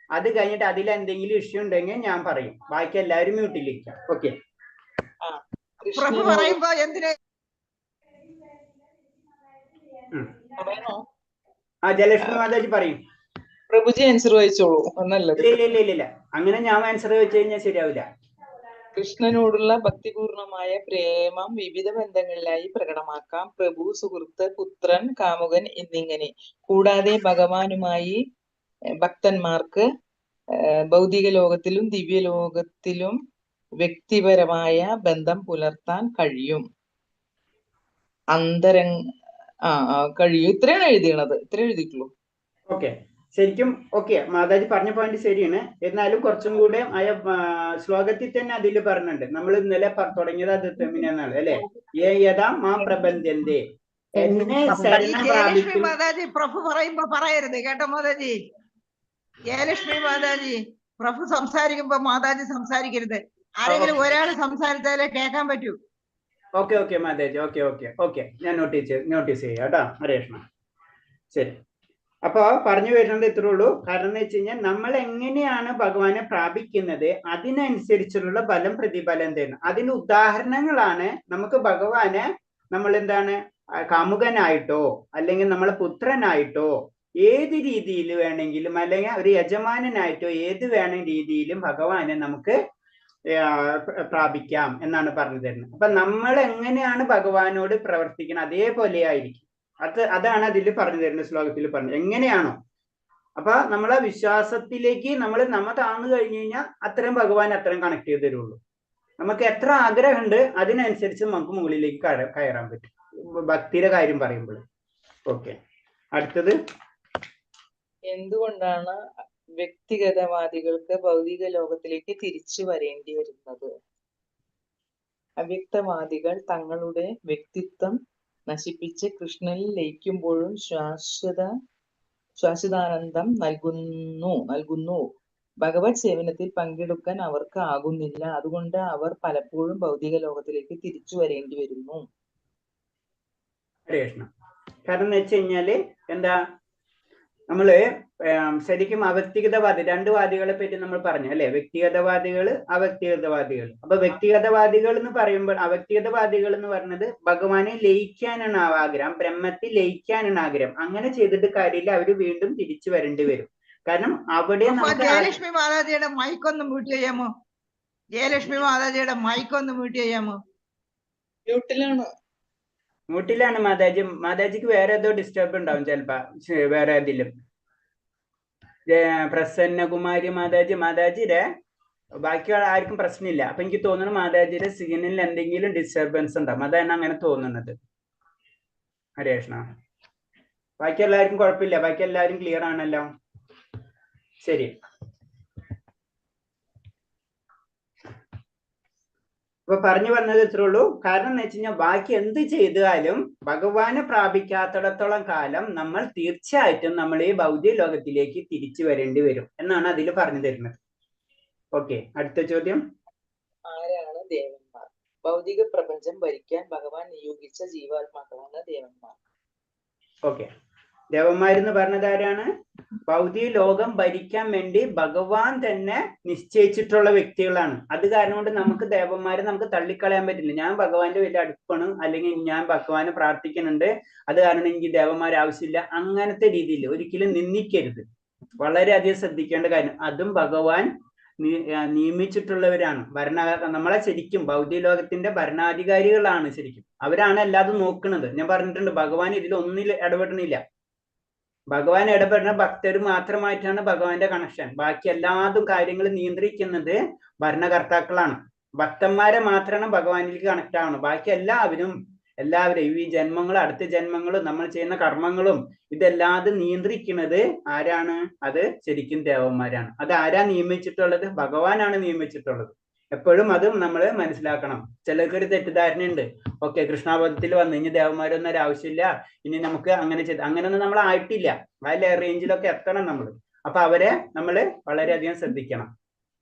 അത് കഴിഞ്ഞിട്ട് അതിൽ എന്തെങ്കിലും ഇഷ്യൂ ഉണ്ടെങ്കിൽ ഞാൻ പറയും. ബാക്കി എല്ലാവരും മ്യൂട്ടിലിരിക്കാം. ഓക്കെ. പ്രഭു പറയുമ്പോ എന്തിനാ? ജയലക്ഷ്മി മാതാജി പറയും. പ്രഭുജി ആൻസർ വായിച്ചോളൂ, നല്ലത്. ഇല്ല അങ്ങനെ ഞാൻ ആൻസർ വെച്ച് കഴിഞ്ഞാൽ ശരിയാവില്ല. കൃഷ്ണനോടുള്ള ഭക്തിപൂർണമായ പ്രേമം വിവിധ ബന്ധങ്ങളിലായി പ്രകടമാക്കാം. പ്രഭു, സുഹൃത്ത്, പുത്രൻ, കാമുകൻ എന്നിങ്ങനെ. കൂടാതെ ഭഗവാനുമായി ഭക്തന്മാർക്ക് ഭൗതിക ലോകത്തിലും ദിവ്യലോകത്തിലും വ്യക്തിപരമായ ബന്ധം പുലർത്താൻ കഴിയും. കഴിയും. ഇത്രയാണ് എഴുതിയത്, ഇത്ര എഴുതിയിട്ടുള്ളൂ. ഓക്കെ, ശരിക്കും ഓക്കെ. മാതാജി പറഞ്ഞ പോയിന്റ് ശരിയാണ്. എന്നാലും കുറച്ചും കൂടെ ശ്ലോകത്തിൽ തന്നെ അതിൽ പറഞ്ഞിട്ടുണ്ട്. നമ്മൾ ഇന്നലെ തുടങ്ങിയത് അത് തെമിനാണ് അല്ലെ? യഥാ മാ പ്രബന്ധ്യന്തേ, എന്നെ ശരണം ജയലക്ഷ്മി മാതാജി പ്രഭു പറയുമ്പോ പറയരുത് കേട്ടോ മാതാജി. ജയലക്ഷ്മി മാതാജി പ്രഭു സംസാരിക്കുമ്പോ മാതാജി സംസാരിക്കരുത്. ആരെങ്കിലും ഒരാൾ സംസാരിച്ചാലേ കേൾക്കാൻ പറ്റൂ. ഓക്കെ മാതാജി. ഓക്കെ ഞാൻ നോട്ടീസ് ചെയ്യാം കേട്ടോ ഹരേഷ്ണ. ശരി. അപ്പൊ പറഞ്ഞു വരുന്നത് ഇത്രേ ഉള്ളൂ. കാരണം എന്ന് വെച്ച് കഴിഞ്ഞാൽ നമ്മൾ എങ്ങനെയാണ് ഭഗവാനെ പ്രാപിക്കുന്നത്, അതിനനുസരിച്ചുള്ള ബലം പ്രതിഫലം തരുന്നത്. അതിന് ഉദാഹരണങ്ങളാണ് നമുക്ക് ഭഗവാനെ നമ്മൾ എന്താണ് കാമുകനായിട്ടോ അല്ലെങ്കിൽ നമ്മളെ പുത്രനായിട്ടോ ഏത് രീതിയിൽ വേണമെങ്കിലും, അല്ലെങ്കിൽ ഒരു യജമാനനായിട്ടോ ഏത് രീതിയിലും ഭഗവാനെ നമുക്ക് പ്രാപിക്കാം എന്നാണ് പറഞ്ഞു തരുന്നത്. അപ്പൊ നമ്മൾ എങ്ങനെയാണ് ഭഗവാനോട് പ്രവർത്തിക്കുന്നത് അതേപോലെ ആയിരിക്കും. അതാണ് അതിൽ പറഞ്ഞു തരുന്ന ശ്ലോകത്തിൽ പറഞ്ഞു എങ്ങനെയാണോ. അപ്പൊ നമ്മളെ വിശ്വാസത്തിലേക്ക് നമ്മ താന്നു കഴിഞ്ഞു കഴിഞ്ഞാൽ അത്രയും ഭഗവാൻ അത്രയും കണക്ട് ചെയ്ത് തരുള്ളൂ. നമുക്ക് എത്ര ആഗ്രഹമുണ്ട് അതിനനുസരിച്ച് നമുക്ക് മുകളിലേക്ക് കയറാൻ പറ്റും, ഭക്തിയുടെ കാര്യം പറയുമ്പോൾ. ഓക്കെ, അടുത്തത്. എന്തുകൊണ്ടാണ് വ്യക്തിഗതവാദികൾക്ക് ഭൗതിക ലോകത്തിലേക്ക് തിരിച്ചു വരേണ്ടി വരുന്നത്? അവ്യക്തവാദികൾ തങ്ങളുടെ വ്യക്തിത്വം നശിപ്പിച്ച് കൃഷ്ണനിൽ ലയിക്കുമ്പോഴും ശാശ്വതാനന്ദം നൽകുന്നു. ഭഗവത് സേവനത്തിൽ പങ്കെടുക്കാൻ അവർക്ക് ആകുന്നില്ല. അതുകൊണ്ട് അവർ പലപ്പോഴും ഭൗതിക ലോകത്തിലേക്ക് തിരിച്ചു വരേണ്ടി വരുന്നു. കാരണം എന്ന് വെച്ച് കഴിഞ്ഞാല് എന്താ, നമ്മള് ശരിക്കും അവ്യക്തിഗതവാദി, രണ്ട് വാദികളെ പറ്റി നമ്മൾ പറഞ്ഞു അല്ലെ? വ്യക്തിഗതവാദികൾ, അവ്യക്തിഗതവാദികൾ. അപ്പൊ വ്യക്തിഗതവാദികൾ എന്ന് പറയുമ്പോൾ, അവ്യക്തിഗതവാദികൾ എന്ന് പറഞ്ഞത് ഭഗവാനെ ലയിക്കാനാണ് ആഗ്രഹം, ബ്രഹ്മത്തിൽ ലയിക്കാനാണ് ആഗ്രഹം. അങ്ങനെ ചെയ്തിട്ട് കാര്യമില്ല, അവര് വീണ്ടും തിരിച്ചു വരേണ്ടി വരും. കാരണം അവിടെ ജയലക്ഷ്മി മാതാജിയുടെ മൈക്കൊന്ന് മ്യൂട്ട് ചെയ്യാമോ? ജയലക്ഷ്മി മാതാജിയുടെ മൈക്കൊന്ന് മ്യൂട്ട് ചെയ്യാമോ? മ്യൂട്ടിലാണ് മാതാജിക്ക് വേറെ ഏതോ ഡിസ്റ്റർബ് ഉണ്ടാവും ചിലപ്പോ, വേറെ ഏതിലും. പ്രസന്നകുമാരി മാതാജിയുടെ ബാക്കി ആർക്കും പ്രശ്നമില്ല. അപ്പൊ എനിക്ക് തോന്നുന്നു മാതാജിയുടെ സിഗ്നലിൽ എന്തെങ്കിലും ഡിസ്റ്റർബൻസ് ഉണ്ടാവും, അതാണ് അങ്ങനെ തോന്നുന്നത്. ഹരേഷ്ണ, ബാക്കി എല്ലാവർക്കും കുഴപ്പമില്ല, ബാക്കി എല്ലാവരും ക്ലിയർ ആണല്ലോ. ശരി. അപ്പൊ പറഞ്ഞു വന്നത് ഇത്രേ ഉള്ളൂ. കാരണം എന്ന് വെച്ച് കഴിഞ്ഞാൽ ബാക്കി എന്ത് ചെയ്താലും ഭഗവാനെ പ്രാപിക്കാത്തിടത്തോളം കാലം നമ്മൾ തീർച്ചയായിട്ടും നമ്മൾ ഈ ഭൗതിക ലോകത്തിലേക്ക് തിരിച്ചു വരേണ്ടി വരും എന്നാണ് അതിൽ പറഞ്ഞു തരുന്നത്. ഓക്കെ, അടുത്ത ചോദ്യം. ആരാണ് ദേവന്മാർ? ഭൗതിക പ്രപഞ്ചം ഭരിക്കാൻ ഭഗവാൻ നിയോഗിച്ച ജീവാത്മാക്കളാണ് ദേവന്മാർ. ഓക്കെ, ദേവന്മാരെന്ന് പറഞ്ഞത് ആരാണ്? ഭൗതിക ലോകം ഭരിക്കാൻ വേണ്ടി ഭഗവാൻ തന്നെ നിശ്ചയിച്ചിട്ടുള്ള വ്യക്തികളാണ്. അത് കാരണം കൊണ്ട് നമുക്ക് ദേവന്മാരെ നമുക്ക് തള്ളിക്കളയാൻ പറ്റില്ല. ഞാൻ ഭഗവാന്റെ വലിയ അടുപ്പാണ്, അല്ലെങ്കിൽ ഞാൻ ഭഗവാനെ പ്രാർത്ഥിക്കുന്നുണ്ട്, അത് കാരണം എനിക്ക് ദേവന്മാരെ ആവശ്യമില്ല, അങ്ങനത്തെ രീതിയിൽ ഒരിക്കലും നിന്ദിക്കരുത്. വളരെയധികം ശ്രദ്ധിക്കേണ്ട കാര്യം. അതും ഭഗവാൻ നിയമിച്ചിട്ടുള്ളവരാണ്. നമ്മളെ ശരിക്കും ഭൗതിക ലോകത്തിന്റെ ഭരണാധികാരികളാണ്. ശരിക്കും അവരാണ് എല്ലാതും നോക്കുന്നത്. ഞാൻ പറഞ്ഞിട്ടുണ്ട്, ഭഗവാൻ ഇതിലൊന്നിൽ ഇടപെടണില്ല. ഭഗവാൻ ഇടപെടുന്ന ഭക്തർ മാത്രമായിട്ടാണ് ഭഗവാന്റെ കണക്ഷൻ. ബാക്കി എല്ലാതും കാര്യങ്ങൾ നിയന്ത്രിക്കുന്നത് ഭരണകർത്താക്കളാണ്. ഭക്തന്മാരെ മാത്രമാണ് ഭഗവാനിലേക്ക് കണക്ട് ആവണം. ബാക്കി എല്ലാവരും എല്ലാവരും ഈ ജന്മങ്ങളും അടുത്ത ജന്മങ്ങളും നമ്മൾ ചെയ്യുന്ന കർമ്മങ്ങളും ഇതെല്ലാതെ നിയന്ത്രിക്കുന്നത് ആരാണ്? അത് ശരിക്കും ദേവന്മാരാണ്. അത് ആരാ നിയമിച്ചിട്ടുള്ളത്? ഭഗവാനാണ് നിയമിച്ചിട്ടുള്ളത്. എപ്പോഴും അതും നമ്മൾ മനസ്സിലാക്കണം. ചിലർക്കൊരു തെറ്റിദ്ധാരണയുണ്ട്. ഓക്കെ, കൃഷ്ണാപദത്തിൽ വന്നു ഇനി ദേവന്മാരൊന്നും ഒരു ആവശ്യമില്ല, ഇനി നമുക്ക് അങ്ങനെ ചെയ്ത്, അങ്ങനെയൊന്നും നമ്മൾ ആയിട്ടില്ല. ആ റേഞ്ചിലൊക്കെ എത്തണം നമ്മൾ. അപ്പൊ അവരെ നമ്മൾ വളരെയധികം ശ്രദ്ധിക്കണം.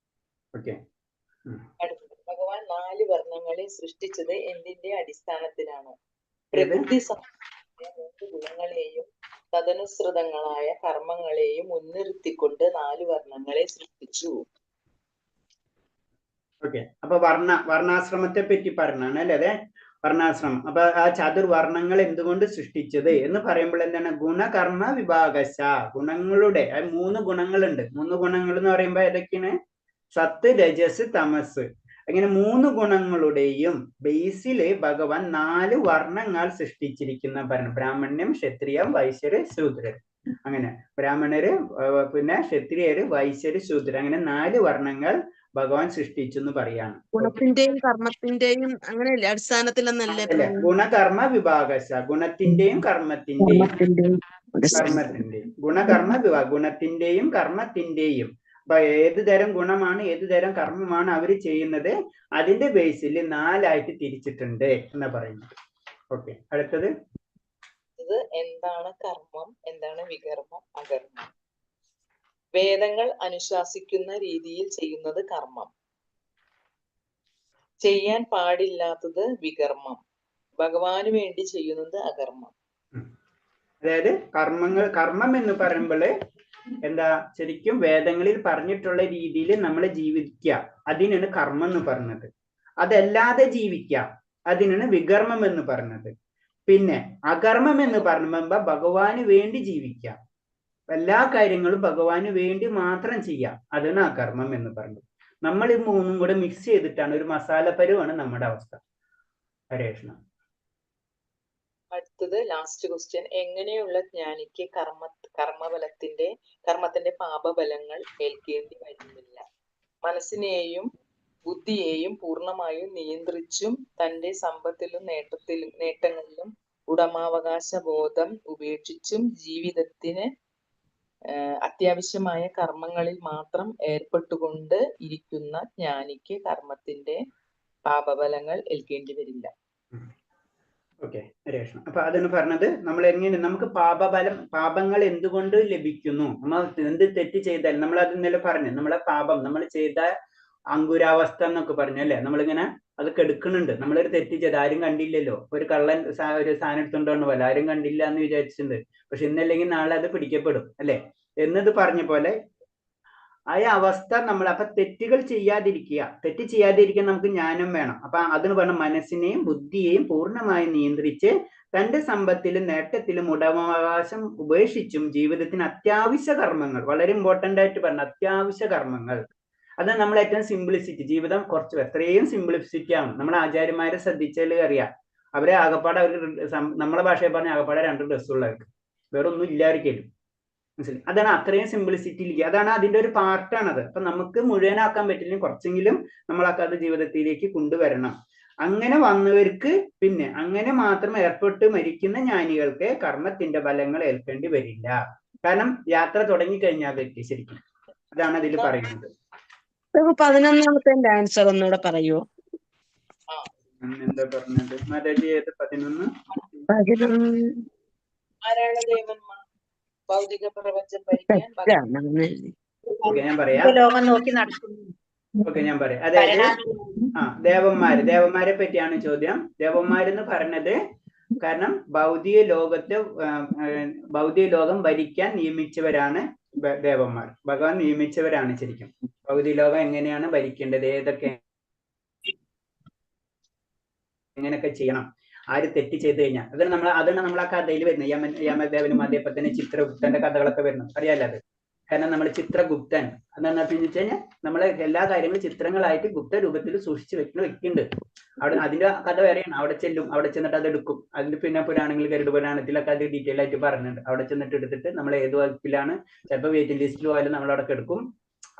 ഓക്കെ. ഭഗവാൻ 4 വർണ്ണങ്ങളെ സൃഷ്ടിച്ചത് എന്തിന്റെ അടിസ്ഥാനത്തിലാണ്? പ്രകൃതി 3 ഗുണങ്ങളെയും തദനുസൃതങ്ങളായ കർമ്മങ്ങളെയും മുൻനിർത്തിക്കൊണ്ട് 4 വർണ്ണങ്ങളെ സൃഷ്ടിച്ചു. ഓക്കെ. അപ്പൊ വർണ്ണാശ്രമത്തെ പറ്റി പറഞ്ഞാണ് അല്ലേ? അതെ, വർണ്ണാശ്രമം. അപ്പൊ ആ ചതുർവർണ്ണങ്ങൾ എന്തുകൊണ്ട് സൃഷ്ടിച്ചത് എന്ന് പറയുമ്പോൾ എന്താണ്? ഗുണകർമ്മ വിഭാഗശ. ഗുണങ്ങളുടെ 3 ഗുണങ്ങളുണ്ട്. 3 ഗുണങ്ങൾ എന്ന് പറയുമ്പോൾ ഏതൊക്കെയാണ്? സത്ത്, രജസ്, തമസ്. അങ്ങനെ 3 ഗുണങ്ങളുടെയും ബേസില് ഭഗവാൻ 4 വർണ്ണങ്ങൾ സൃഷ്ടിച്ചിരിക്കുന്ന പറഞ്ഞു. ബ്രാഹ്മണ്യം, ക്ഷത്രിയം, വൈശ്യര്, ശൂദ്രർ. അങ്ങനെ ബ്രാഹ്മണര്, പിന്നെ ക്ഷത്രിയര്, വൈശ്യര്, ശൂദ്രർ. അങ്ങനെ 4 വർണ്ണങ്ങൾ ഭഗവാൻ സൃഷ്ടിച്ചു എന്ന് പറയാണ്. ഗുണത്തിന്റെയും കർമ്മത്തിന്റെയും അങ്ങനെയല്ലേ അടിസ്ഥാനത്തിലെന്നല്ലേ? ഗുണകർമ്മ വിഭാഗശ. ഗുണത്തിന്റെയും കർമ്മത്തിന്റെയും ഗുണകർമ്മ വിഭാഗം. ഗുണത്തിന്റെയും കർമ്മത്തിന്റെയും. അപ്പൊ ഏത് തരം ഗുണമാണ് ഏത് തരം കർമ്മമാണ് അവർ ചെയ്യുന്നത്, അതിന്റെ ബേസിൽ 4 ആയിട്ട് തിരിച്ചിട്ടുണ്ട് എന്നാ പറയുന്നത്. ഓക്കെ. അടുത്തത് എന്താണ് കർമ്മം, എന്താണ് വികർമ്മം, അകർമ്മം? വേദങ്ങൾ അനുശാസിക്കുന്ന രീതിയിൽ ചെയ്യുന്നത് കർമ്മം, ചെയ്യാൻ പാടില്ലാത്തത് വികർമ്മം, ഭഗവാന് വേണ്ടി ചെയ്യുന്നത് അകർമ്മം. അതായത് കർമ്മം എന്ന് പറയുമ്പോൾ എന്താ, ശരിക്കും വേദങ്ങളിൽ പറഞ്ഞിട്ടുള്ള രീതിയിൽ നമ്മൾ ജീവിക്കുക, അതിനാണ് കർമ്മം എന്ന് പറഞ്ഞത്. അതല്ലാതെ ജീവിക്കുക, അതിനാണ് വികർമ്മം എന്ന് പറഞ്ഞത്. പിന്നെ അകർമ്മം എന്ന് പറയുമ്പോൾ ഭഗവാന് വേണ്ടി ജീവിക്കാം, എല്ലാ കാര്യങ്ങളും ഭഗവാന് വേണ്ടി മാത്രം ചെയ്യാം, അതാണ് അകർമ്മം എന്ന് പറഞ്ഞത്. നമ്മൾ ഈ 3 കൂടെ മിക്സ് ചെയ്തിട്ടാണ് ഒരു മസാലപ്പരുവാണ് നമ്മുടെ അവസ്ഥ. ഹരേഷ്ണ. അടുത്തത് ലാസ്റ്റ് ക്വസ്റ്റ്യൻ. എങ്ങനെയുള്ള ജ്ഞാനിക്ക് കർമ്മത്തിന്റെ പാപഫലങ്ങൾ ഏൽക്കേണ്ടി വരുന്നില്ല? മനസ്സിനെയും ബുദ്ധിയെയും പൂർണ്ണമായും നിയന്ത്രിച്ചും തന്റെ സമ്പത്തിലും നേട്ടങ്ങളിലും ഉടമാവകാശ ബോധം ഉപേക്ഷിച്ചും ജീവിതത്തിന് അത്യാവശ്യമായ കർമ്മങ്ങളിൽ മാത്രം ഏർപ്പെട്ടുകൊണ്ട് ഇരിക്കുന്ന ജ്ഞാനിക്ക് കർമ്മത്തിന്റെ പാപഫലങ്ങൾ ഏൽക്കേണ്ടി വരില്ല. ഓക്കെ, രേഷ്മ. അപ്പൊ അതാണ് പറഞ്ഞത്. നമ്മൾ എങ്ങനെ നമുക്ക് പാപങ്ങൾ എന്തുകൊണ്ട് ലഭിക്കുന്നു? നമ്മൾ എന്ത് തെറ്റ് ചെയ്താൽ, നമ്മൾ അത് ഇന്നലെ പറഞ്ഞു, നമ്മളെ പാപം നമ്മൾ ചെയ്ത അങ്കുരാവസ്ഥ എന്നൊക്കെ പറഞ്ഞു അല്ലെ? നമ്മളിങ്ങനെ അത് കെടുക്കുന്നുണ്ട്. നമ്മളൊരു തെറ്റ് ചെയ്ത് ആരും കണ്ടില്ലല്ലോ. ഒരു കള്ളൻ ഒരു സാധനം എടുത്തുകൊണ്ടാണ് പോലെ ആരും കണ്ടില്ല എന്ന് വിചാരിച്ചിട്ടുണ്ട്. പക്ഷെ ഇന്നല്ലെങ്കിൽ നാളെ അത് പിടിക്കപ്പെടും അല്ലെ? എന്നത് പറഞ്ഞ പോലെ ആ അവസ്ഥ നമ്മൾ, അപ്പൊ തെറ്റുകൾ ചെയ്യാതിരിക്കാൻ നമുക്ക് ജ്ഞാനം വേണം. അപ്പൊ അതിന് പറഞ്ഞ മനസ്സിനെയും ബുദ്ധിയെയും പൂർണ്ണമായി നിയന്ത്രിച്ച് തന്റെ സമ്പത്തിലും നേട്ടത്തിലും ഉടമാവകാശം ഉപേക്ഷിച്ചും ജീവിതത്തിന് അത്യാവശ്യ കർമ്മങ്ങൾ, വളരെ ഇമ്പോർട്ടന്റ് ആയിട്ട് പറഞ്ഞ അത്യാവശ്യ കർമ്മങ്ങൾ, അത് നമ്മൾ ഏറ്റവും സിംപ്ലിസിറ്റി, ജീവിതം കുറച്ച് എത്രയും സിംപ്ലിസിറ്റി ആണ്. നമ്മളെ ആചാര്യന്മാരെ ശ്രദ്ധിച്ചാൽ അറിയാം, അവരെ ആകപ്പാടെ നമ്മളെ ഭാഷയിൽ പറഞ്ഞ ആകപ്പാടെ 2 ഡ്രസ്സുള്ളവർക്ക്, വേറെ ഒന്നും ഇല്ലായിരിക്കും. മനസ്സിലായി? അതാണ് അത്രയും സിംപ്ലിസിറ്റിയിലേക്ക്, അതാണ് അതിന്റെ ഒരു പാർട്ടാണത്. അപ്പൊ നമുക്ക് മുഴുവനാക്കാൻ പറ്റില്ലെങ്കിൽ കുറച്ചെങ്കിലും നമ്മളൊക്കെ അത് ജീവിതത്തിലേക്ക് കൊണ്ടുവരണം. അങ്ങനെ വന്നവർക്ക് പിന്നെ അങ്ങനെ മാത്രം ഏർപ്പെട്ട് മരിക്കുന്ന ജ്ഞാനികൾക്ക് കർമ്മത്തിന്റെ ഫലങ്ങൾ ഏൽക്കേണ്ടി വരില്ല. കാരണം യാത്ര തുടങ്ങിക്കഴിഞ്ഞാൽ വ്യക്തി ശരിക്കും, അതാണ് അതിൽ പറയുന്നത്. 11ാമത്തെ ആൻസർ ഒന്നുകൂടെ പറയുമോ? എന്താ പറഞ്ഞത് മാതാജി? ഏത് 11? ആരാണ് ദേവന്മാർ? ഭൗതിക പ്രപഞ്ചം ഭരിക്കാൻ ഞാൻ പറയാം. ലോകം നോക്കി നടക്കുന്നു. ഓക്കെ, ഞാൻ പറയാം. അതായത് ദേവന്മാരെ പറ്റിയാണ് ചോദ്യം. ദേവന്മാരെന്ന് പറഞ്ഞത് കാരണം ഭൗതിക ലോകം ഭരിക്കാൻ നിയമിച്ചവരാണ് ദേവന്മാർ. ഭഗവാൻ നിയമിച്ചവരാണ് ശരിക്കും. ഭൗതിക ലോകം എങ്ങനെയാണ് ഭരിക്കേണ്ടത്, എങ്ങനെയൊക്കെ ചെയ്യണം, ആര് തെറ്റ് ചെയ്ത് കഴിഞ്ഞാൽ, അതാണ് നമ്മൾ ആ കഥയിൽ വരുന്നത്. യമദേവനും അതേപോലെ തന്നെ ചിത്രഗുപ്തന്റെ കഥകളൊക്കെ വരുന്നത് അറിയാലോ അത്. കാരണം നമ്മൾ ചിത്രഗുപ്തൻ എന്താണെന്ന് വെച്ച് കഴിഞ്ഞാൽ നമ്മളെ എല്ലാ കാര്യങ്ങളും ചിത്രങ്ങളായിട്ട് ഗുപ്ത രൂപത്തിൽ സൂക്ഷിച്ചു വെക്കുന്ന വ്യക്തിയുണ്ട്. അവിടെ അതിന്റെ കഥ വേറെയാണ്. അവിടെ ചെല്ലും, അവിടെ ചെന്നിട്ട് അത് എടുക്കും. അതിന് പിന്നെ പുരാണങ്ങളിൽ ഗരുഡ പുരാണത്തിലൊക്കെ അത് ഡീറ്റെയിൽ ആയിട്ട് പറഞ്ഞിട്ടുണ്ട്. അവിടെ ചെന്നിട്ട് എടുത്തിട്ട് നമ്മൾ ഏത് വകുപ്പിലാണ്, ചിലപ്പോൾ വെയിറ്റിംഗ് ലിസ്റ്റിൽ പോയാലും നമ്മൾ അവിടെ കിടക്കും.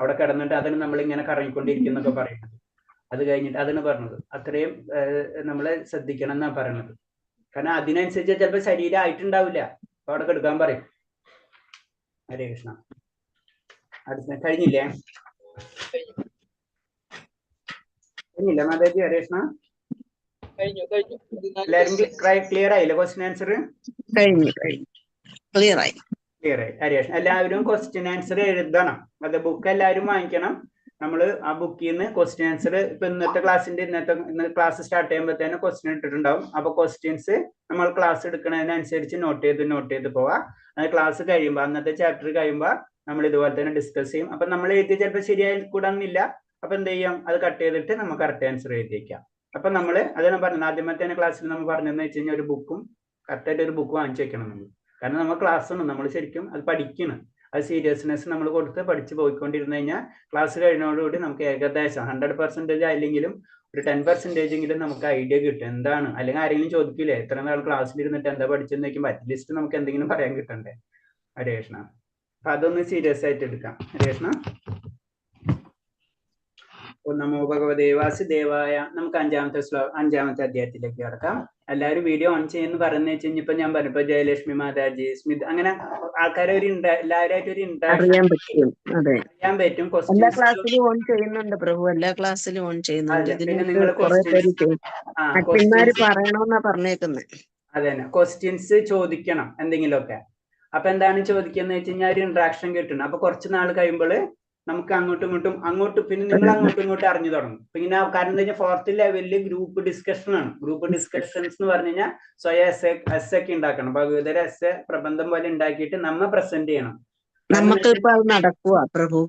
അവിടെ കിടന്നിട്ട് അതിന് നമ്മൾ ഇങ്ങനെ കറങ്ങിക്കൊണ്ടിരിക്കുന്നൊക്കെ പറയുന്നത്. അത് കഴിഞ്ഞിട്ട് അതിന് പറഞ്ഞത് അത്രയും നമ്മളെ ശ്രദ്ധിക്കണം എന്നാണ് പറയുന്നത്. കാരണം അതിനനുസരിച്ച് ചിലപ്പോൾ ശരീരം ആയിട്ടുണ്ടാവില്ല. അപ്പൊ അവിടെ എടുക്കാൻ പറയും. ഹരേ കൃഷ്ണ. അടുത്ത കഴിഞ്ഞില്ലേ? കഴിഞ്ഞില്ല മാതാജി? ഹരേ കൃഷ്ണ. എല്ലാവരും ക്ലിയർ ആയില്ലേ? ക്വസ്റ്റ്യൻ ആൻസർ കഴിഞ്ഞു ക്ലിയർ ആയി. ക്ലിയർ ആയി. ഹരേ കൃഷ്ണ. എല്ലാവരും ക്വസ്റ്റ്യൻ ആൻസർ എഴുതണം. അത് ബുക്ക് എല്ലാവരും വാങ്ങിക്കണം. നമ്മൾ ആ ബുക്കിൽ നിന്ന് ക്വസ്റ്റ്യൻ ആൻസർ ഇപ്പൊ ഇന്നത്തെ ക്ലാസ് സ്റ്റാർട്ട് ചെയ്യുമ്പോൾ തന്നെ ക്വസ്റ്റ്യൻ ഇട്ടിട്ടുണ്ടാവും. അപ്പൊ ക്വസ്റ്റ്യൻസ് നമ്മൾ ക്ലാസ് എടുക്കുന്നതിനനുസരിച്ച് നോട്ട് ചെയ്ത് പോവാ. അത് ക്ലാസ് കഴിയുമ്പോൾ അന്നത്തെ ചാപ്റ്റർ കഴിയുമ്പോൾ നമ്മൾ ഇതുപോലെ തന്നെ ഡിസ്കസ് ചെയ്യും. അപ്പൊ നമ്മൾ എഴുതി ചിലപ്പോൾ ശരിയായി കൂടാന്നില്ല. അപ്പൊ എന്ത് ചെയ്യാം? അത് കട്ട് ചെയ്തിട്ട് നമുക്ക് കറക്റ്റ് ആൻസർ എഴുതിയേക്കാം. അപ്പൊ നമ്മൾ അതാണ് പറഞ്ഞത്, ആദ്യമത്തെ ക്ലാസ്സിൽ നമ്മൾ പറഞ്ഞതെന്ന് വെച്ച് കഴിഞ്ഞാൽ ഒരു ബുക്കും കറക്റ്റായിട്ട് ഒരു ബുക്ക് വാങ്ങിച്ചു വെക്കണം നമ്മൾ. കാരണം നമ്മൾ ക്ലാസ് ആണ്, നമ്മൾ ശരിക്കും അത് പഠിക്കണം. അത് സീരിയസ്നെസ് നമ്മൾ കൊടുത്ത് പഠിച്ച് പോയിക്കൊണ്ടിരുന്നു കഴിഞ്ഞാൽ ക്ലാസ് കഴിഞ്ഞോടുകൂടി നമുക്ക് ഏകദേശം 100% ആയില്ലെങ്കിലും ഒരു 10% എങ്കിലും നമുക്ക് ഐഡിയ കിട്ടും എന്താണ്. അല്ലെങ്കിൽ ആരെങ്കിലും ചോദിക്കില്ലേ എത്ര നാൾ ക്ലാസ്സിൽ ഇരുന്നിട്ട് എന്താ പഠിച്ചെന്ന് ചോദിക്കുമ്പോൾ അറ്റ്ലീസ്റ്റ് നമുക്ക് എന്തെങ്കിലും പറയാൻ കിട്ടണ്ടേ? ഹരേ കൃഷ്ണ. അപ്പൊ അതൊന്ന് സീരിയസ് ആയിട്ട് എടുക്കാം. ഹരേ കൃഷ്ണ. ഓം നമോ ഭഗവതേ വാസുദേവായ. നമുക്ക് അഞ്ചാമത്തെ അധ്യായത്തിലേക്ക് കടക്കാം. എല്ലാവരും വീഡിയോ ഓൺ ചെയ്യുന്നു പറയുന്ന വെച്ച് കഴിഞ്ഞപ്പോ ഞാൻ പറഞ്ഞപ്പോ ജയലക്ഷ്മി മാതാജി, സ്മിത്, അങ്ങനെ ആൾക്കാരെ ഒരു എല്ലാവരുമായിട്ട് ഒരു അറിയാൻ പറ്റും. അതെ, അറിയാൻ പറ്റും. എല്ലാ ക്ലാസ്സിലും ഓൺ ചെയ്യുന്നുണ്ട് പ്രഭു, എല്ലാ ക്ലാസ്സിലും ഓൺ ചെയ്യുന്നുണ്ട്. പിന്നെ നിങ്ങൾ അച്ഛന്മാര് പറയണമെന്നാ പറഞ്ഞേക്കുന്നത്. അതെ തന്നെ, ക്വസ്റ്റ്യൻസ് ചോദിക്കണം എന്തെങ്കിലുമൊക്കെ. അപ്പൊ എന്താണ് ചോദിക്കുന്നത് വെച്ച് കഴിഞ്ഞാൽ ഒരു ഇന്ററാക്ഷൻ കിട്ടണം. അപ്പൊ കുറച്ച് നാൾ കഴിയുമ്പോൾ നമുക്ക് അങ്ങോട്ടും പിന്നെ നിങ്ങൾ അങ്ങോട്ടും ഇങ്ങോട്ടും അറിഞ്ഞു തുടങ്ങും. പിന്നെ കാരണം എന്താ വെച്ചാൽ 4th ലെവലില് ഗ്രൂപ്പ് ഡിസ്കഷൻ ആണ്. ഗ്രൂപ്പ് ഡിസ്കഷൻസ് എന്ന് പറഞ്ഞു കഴിഞ്ഞാൽ സ്വയം എസ് ഒക്കെ ഉണ്ടാക്കണം. ഭഗവതര എസ് പ്രബന്ധം പോലെ ഉണ്ടാക്കിയിട്ട് നമ്മ പ്രസന്റ് ചെയ്യണം. നമുക്കിപ്പോ അത് നടക്കുവാ പ്രഭു.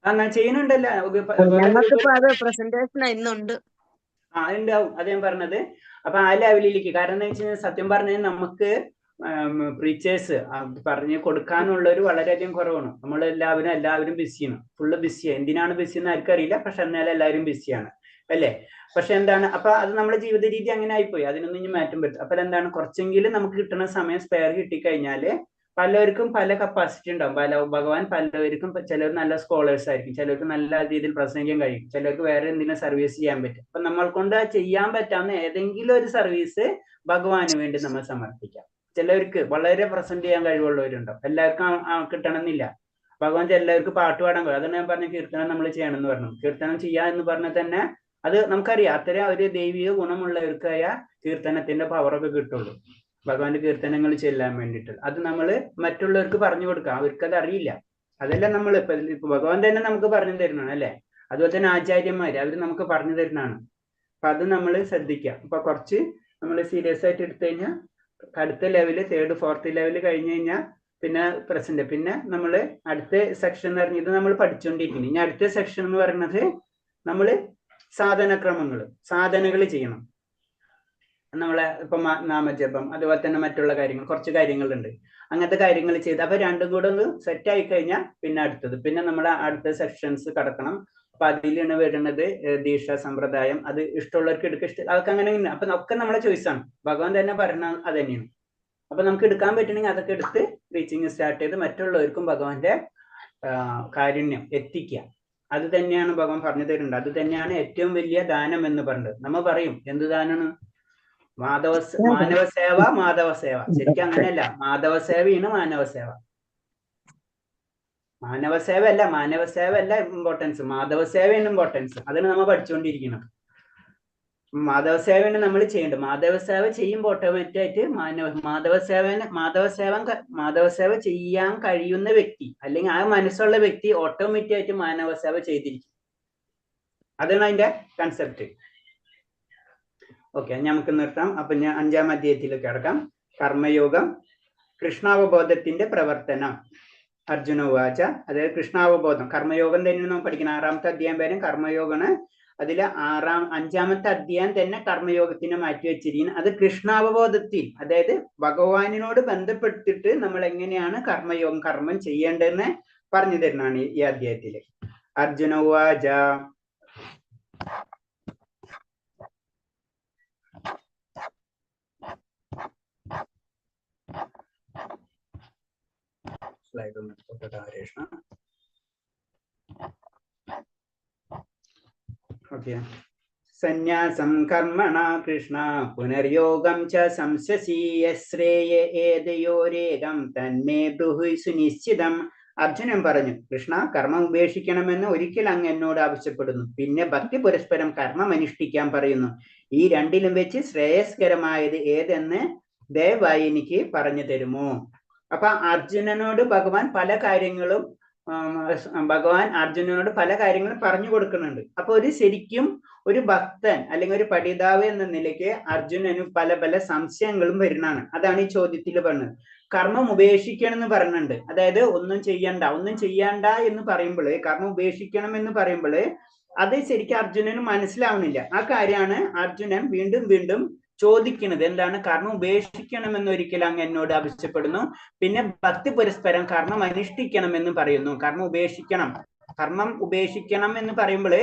അങ്ങനെ ചെയ്യുന്നുണ്ടല്ലോ. ഞങ്ങൾക്കിപ്പോ അത് പ്രസന്റേഷൻ ഇന്നുണ്ട്. ഉണ്ടാവും. അത് ഞാൻ പറഞ്ഞത്. അപ്പൊ ആ ലെവലിലേക്ക്, കാരണം എന്താ വെച്ച് കഴിഞ്ഞാൽ സത്യം പറഞ്ഞാൽ നമുക്ക് പ്രീച്ചേഴ്സ് പറഞ്ഞു കൊടുക്കാനുള്ളൊരു വളരെയധികം കുറവാണ്. എല്ലാവരും ബിസിയാണ്, ഫുള്ള് ബിസിയാണ്. എന്തിനാണ് ബിസി എന്ന് ആർക്കും അറിയില്ല. പക്ഷെ എന്നാലും എല്ലാവരും ബിസിയാണ് അല്ലേ? പക്ഷെ എന്താണ്, അപ്പൊ അത് നമ്മുടെ ജീവിത രീതി അങ്ങനെ ആയിപ്പോയി. അതിനൊന്നും ഇനി മാറ്റം പറ്റും. അപ്പൊ എന്താണ്, കുറച്ചെങ്കിലും നമുക്ക് കിട്ടുന്ന സമയം സ്പെയർ കിട്ടിക്കഴിഞ്ഞാല് പലർക്കും പല കപ്പാസിറ്റി ഉണ്ടാവും. ഭഗവാൻ പലവർക്കും, ചിലർ നല്ല സ്കോളേഴ്സ് ആയിരിക്കും, ചിലർക്ക് നല്ല രീതിയിൽ പ്രസംഗിക്കാൻ കഴിയും, ചിലർക്ക് വേറെ എന്തെങ്കിലും സർവീസ് ചെയ്യാൻ പറ്റും. അപ്പൊ നമ്മൾ കൊണ്ട് ചെയ്യാൻ പറ്റാവുന്ന ഏതെങ്കിലും ഒരു സർവീസ് ഭഗവാന് വേണ്ടി നമ്മൾ സമർപ്പിക്കാം. ചിലവർക്ക് വളരെ പ്രസന്റ് ചെയ്യാൻ കഴിവുള്ളവരുണ്ടാവും. എല്ലാവർക്കും കിട്ടണമെന്നില്ല. ഭഗവാൻ എല്ലാവർക്കും പാട്ട് പാടാൻ കഴിയും. അതാണ് ഞാൻ പറഞ്ഞ കീർത്തനം നമ്മൾ ചെയ്യണം എന്ന് പറഞ്ഞു. കീർത്തനം ചെയ്യാ എന്ന് പറഞ്ഞാൽ തന്നെ അത് നമുക്കറിയാം. അത്രയും ഒരു ദൈവിക ഗുണമുള്ളവർക്കായ കീർത്തനത്തിന്റെ പവറൊക്കെ കിട്ടുള്ളൂ. ഭഗവാന്റെ കീർത്തനങ്ങൾ ചെല്ലാൻ വേണ്ടിയിട്ട് അത് നമ്മൾ മറ്റുള്ളവർക്ക് പറഞ്ഞു കൊടുക്കാം. അവർക്കത് അറിയില്ല. അതെല്ലാം നമ്മൾ ഇപ്പൊ ഭഗവാൻ തന്നെ നമുക്ക് പറഞ്ഞു തരുന്നതാണ് അല്ലെ? അതുപോലെ തന്നെ ആചാര്യന്മാര് അവര് നമുക്ക് പറഞ്ഞു തരുന്നതാണ്. അപ്പൊ അത് നമ്മൾ ശ്രദ്ധിക്കാം. അപ്പൊ കുറച്ച് നമ്മൾ സീരിയസ് ആയിട്ട് എടുത്തു കഴിഞ്ഞാൽ അടുത്ത ലെവല് 3rd 4th ലെവല് കഴിഞ്ഞു കഴിഞ്ഞാൽ പിന്നെ പ്രസന്റ്, പിന്നെ നമ്മൾ അടുത്ത സെക്ഷൻ എന്ന് പറഞ്ഞത് നമ്മൾ പഠിച്ചുകൊണ്ടിരിക്കുന്നു. ഇനി അടുത്ത സെക്ഷൻ എന്ന് പറയുന്നത് നമ്മൾ സാധനകൾ ചെയ്യണം. നമ്മളെ ഇപ്പൊ നാമജപം, അതുപോലെ തന്നെ മറ്റുള്ള കാര്യങ്ങൾ, കുറച്ച് കാര്യങ്ങളുണ്ട്. അങ്ങനത്തെ കാര്യങ്ങൾ ചെയ്ത് അപ്പൊ രണ്ടും കൂടെ ഒന്ന് സെറ്റ് ആയി കഴിഞ്ഞാൽ പിന്നെ അടുത്തത്, പിന്നെ നമ്മൾ അടുത്ത സെക്ഷൻസ് കടക്കണം. അപ്പൊ അതിലാണ് വരുന്നത് ദീക്ഷ സമ്പ്രദായം. അത് ഇഷ്ടമുള്ളവർക്ക് എടുക്കുക, അതൊക്കെ അങ്ങനെ. അപ്പൊ ഒക്കെ നമ്മളെ ചോയ്സാണ്. ഭഗവാൻ തന്നെ പറഞ്ഞ അത് തന്നെയാണ്. അപ്പൊ നമുക്ക് എടുക്കാൻ പറ്റണമെങ്കിൽ അതൊക്കെ എടുത്ത് റീച്ചിങ് സ്റ്റാർട്ട് ചെയ്ത് മറ്റുള്ളവർക്കും ഭഗവാന്റെ കാരുണ്യം എത്തിക്കുക. അത് തന്നെയാണ് ഭഗവാൻ പറഞ്ഞു തരുന്നുണ്ട്. അത് തന്നെയാണ് ഏറ്റവും വലിയ ദാനം എന്ന് പറഞ്ഞത്. നമ്മ പറയും എന്ത് ദാനമാണ്? മാനവസേവ, മാധവസേവ. ശരിക്കും അങ്ങനെയല്ല. മാധവസേവയാണ് മാനവസേവ. മാനവസേവ അല്ല ഇമ്പോർട്ടൻസ്, മാധവസേവയാണ് ഇമ്പോർട്ടൻസ്. അതാണ് നമ്മൾ പഠിച്ചുകൊണ്ടിരിക്കുന്നത്. മാധവസേവയാണ് നമ്മൾ ചെയ്യേണ്ടത്. മാധവസേവ ചെയ്യുമ്പോൾ ഓട്ടോമാറ്റിക് ആയിട്ട് മാധവസേവ ചെയ്യാൻ കഴിയുന്ന വ്യക്തി, അല്ലെങ്കിൽ ആ മനസ്സുള്ള വ്യക്തി ഓട്ടോമാറ്റിക് ആയിട്ട് മാനവസേവ ചെയ്തിരിക്കും. അതാണ് അതിന്റെ കൺസെപ്റ്റ്. ഓക്കെ, നമുക്ക് നിർത്താം. അപ്പൊ ഞാൻ 5ാം അധ്യായത്തിലേക്ക് കടക്കാം. കർമ്മയോഗം, കൃഷ്ണാവബോധത്തിന്റെ പ്രവർത്തനം. അർജുന ഉവാച. അതായത് കൃഷ്ണാവബോധം, കർമ്മയോഗം തന്നെയാണ് നമ്മൾ പഠിക്കുന്നത്. 6ാമത്തെ അധ്യായം പേരും കർമ്മയോഗമാണ്. അതില് 5ാമത്തെ അധ്യായം തന്നെ കർമ്മയോഗത്തിനെ മാറ്റി വെച്ചിരിക്കുന്നത്. അത് കൃഷ്ണാവബോധത്തിൽ, അതായത് ഭഗവാനിനോട് ബന്ധപ്പെട്ടിട്ട് നമ്മൾ എങ്ങനെയാണ് കർമ്മം ചെയ്യേണ്ടതെന്ന് പറഞ്ഞു തരുന്നതാണ് ഈ അധ്യായത്തില്. അർജുന ഉവാച. ഓക്കെ, സന്യാസം കർമ്മണ കൃഷ്ണ പുനർയോഗം ച സംശസി യശ്രേയ ഏതയോരേകം തന്മേ ബ്രൂഹി സുനിശ്ചിതം. അർജുനൻ പറഞ്ഞു, കൃഷ്ണ, കർമ്മം ഉപേക്ഷിക്കണമെന്ന് ഒരിക്കൽ അങ്ങ് എന്നോട് ആവശ്യപ്പെടുന്നു, പിന്നെ ഭക്തി പുരസ്പരം കർമ്മം അനുഷ്ഠിക്കാൻ പറയുന്നു. ഈ രണ്ടിലും വെച്ച് ശ്രേയസ്കരമായത് ഏതെന്ന് ദയവായി എനിക്ക് പറഞ്ഞു തരുമോ? അപ്പൊ അർജുനനോട് ഭഗവാൻ അർജുനനോട് പല കാര്യങ്ങളും പറഞ്ഞു കൊടുക്കുന്നുണ്ട്. അപ്പൊ ശരിക്കും ഒരു ഭക്തൻ അല്ലെങ്കിൽ ഒരു പഠിതാവ് എന്ന നിലയ്ക്ക് അർജുനന് പല പല സംശയങ്ങളും വരുന്നതാണ്. അതാണ് ഈ ചോദ്യത്തിൽ പറഞ്ഞത്. കർമ്മം ഉപേക്ഷിക്കണം എന്ന് പറയുന്നുണ്ട്. അതായത് ഒന്നും ചെയ്യണ്ട എന്ന് പറയുമ്പോൾ, കർമ്മം ഉപേക്ഷിക്കണം എന്ന് പറയുമ്പോൾ അത് ശരിക്കും അർജുനന് മനസ്സിലാവുന്നില്ല. ആ കാര്യമാണ് അർജുനൻ വീണ്ടും വീണ്ടും ചോദിക്കുന്നത്. എന്താണ്? കർമ്മം ഉപേക്ഷിക്കണമെന്ന് ഒരിക്കൽ അങ്ങ് എന്നോട് ആവശ്യപ്പെടുന്നു, പിന്നെ ഭക്തി പുരസ്പരം കർമ്മം അനുഷ്ഠിക്കണമെന്ന് പറയുന്നു. കർമ്മം ഉപേക്ഷിക്കണം എന്ന് പറയുമ്പോൾ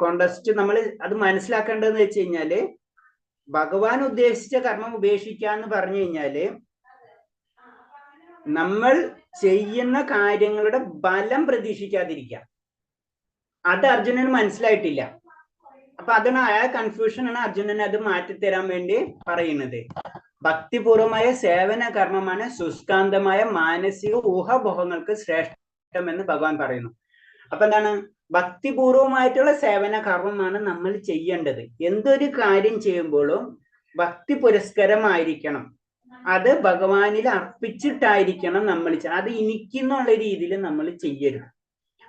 കോണ്ടസ്റ്റ് നമ്മൾ അത് മനസ്സിലാക്കേണ്ടതെന്ന് വെച്ച് കഴിഞ്ഞാല്, ഭഗവാൻ ഉദ്ദേശിച്ച കർമ്മം ഉപേക്ഷിക്കാന്ന് പറഞ്ഞു കഴിഞ്ഞാല് നമ്മൾ ചെയ്യുന്ന കാര്യങ്ങളുടെ ബലം പ്രതീക്ഷിക്കാതിരിക്കുക. അത് അർജുനന് മനസ്സിലായിട്ടില്ല. അപ്പൊ അതാണ് കൺഫ്യൂഷനാണ് അർജുനന് അത് മാറ്റിത്തരാൻ വേണ്ടി പറയുന്നത്. ഭക്തിപൂർവമായ സേവന കർമ്മമാണ് ശുഷ്കാന്തമായ മാനസിക ഊഹാപോഹങ്ങൾക്ക് ശ്രേഷ്ഠമെന്ന് ഭഗവാൻ പറയുന്നു. അപ്പൊ എന്താണ്? ഭക്തിപൂർവമായിട്ടുള്ള സേവന കർമ്മമാണ് നമ്മൾ ചെയ്യേണ്ടത്. എന്തൊരു കാര്യം ചെയ്യുമ്പോഴും ഭക്തി പുരസ്കരമായിരിക്കണം. അത് ഭഗവാനിൽ അർപ്പിച്ചിട്ടായിരിക്കണം നമ്മൾ. അത് എനിക്കെന്നുള്ള രീതിയിൽ നമ്മൾ ചെയ്യരുത്.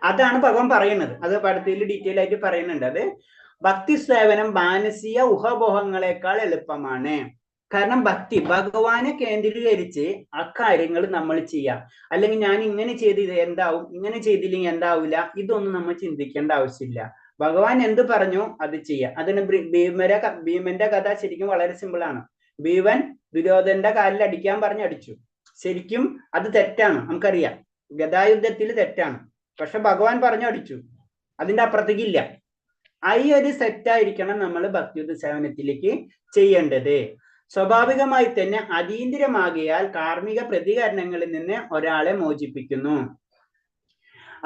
അതാണ് ഭഗവാൻ പറയുന്നത്. അത് പടത്തിൽ ഡീറ്റെയിൽ ആയിട്ട് പറയുന്നുണ്ട്. അത് ഭക്തി സേവനം മാനസിക ഊഹാപോഹങ്ങളെക്കാൾ എളുപ്പമാണ്. കാരണം ഭഗവാനെ കേന്ദ്രീകരിച്ച് ആ കാര്യങ്ങൾ നമ്മൾ ചെയ്യാം. അല്ലെങ്കിൽ ഞാൻ ഇങ്ങനെ ചെയ്ത് എന്താവും, ഇങ്ങനെ ചെയ്തില്ലെങ്കിൽ എന്താവില്ല, ഇതൊന്നും നമ്മൾ ചിന്തിക്കേണ്ട ആവശ്യമില്ല. ഭഗവാൻ എന്ത് പറഞ്ഞു അത് ചെയ്യാം. അതിന് ഭീമന്റെ കഥ ശരിക്കും വളരെ സിമ്പിൾ ആണ്. ഭീമൻ ദുര്യോധനന്റെ കാലിൽ അടിക്കാൻ പറഞ്ഞ് അടിച്ചു. ശരിക്കും അത് തെറ്റാണ്, നമുക്കറിയാം. ഗദായുദ്ധത്തിൽ തെറ്റാണ്. പക്ഷെ ഭഗവാൻ പറഞ്ഞു അടിച്ചു, അതിന്റെ അപ്പുറത്തേക്കില്ല. ഈ ഒരു സെറ്റായിരിക്കണം നമ്മൾ ഭക്തിയുദ്ധ സേവനത്തിലേക്ക് ചെയ്യേണ്ടത്. സ്വാഭാവികമായി തന്നെ അതീന്ദ്രിയമാകിയാൽ കാർമ്മിക പ്രതികരണങ്ങളിൽ നിന്ന് ഒരാളെ മോചിപ്പിക്കുന്നു.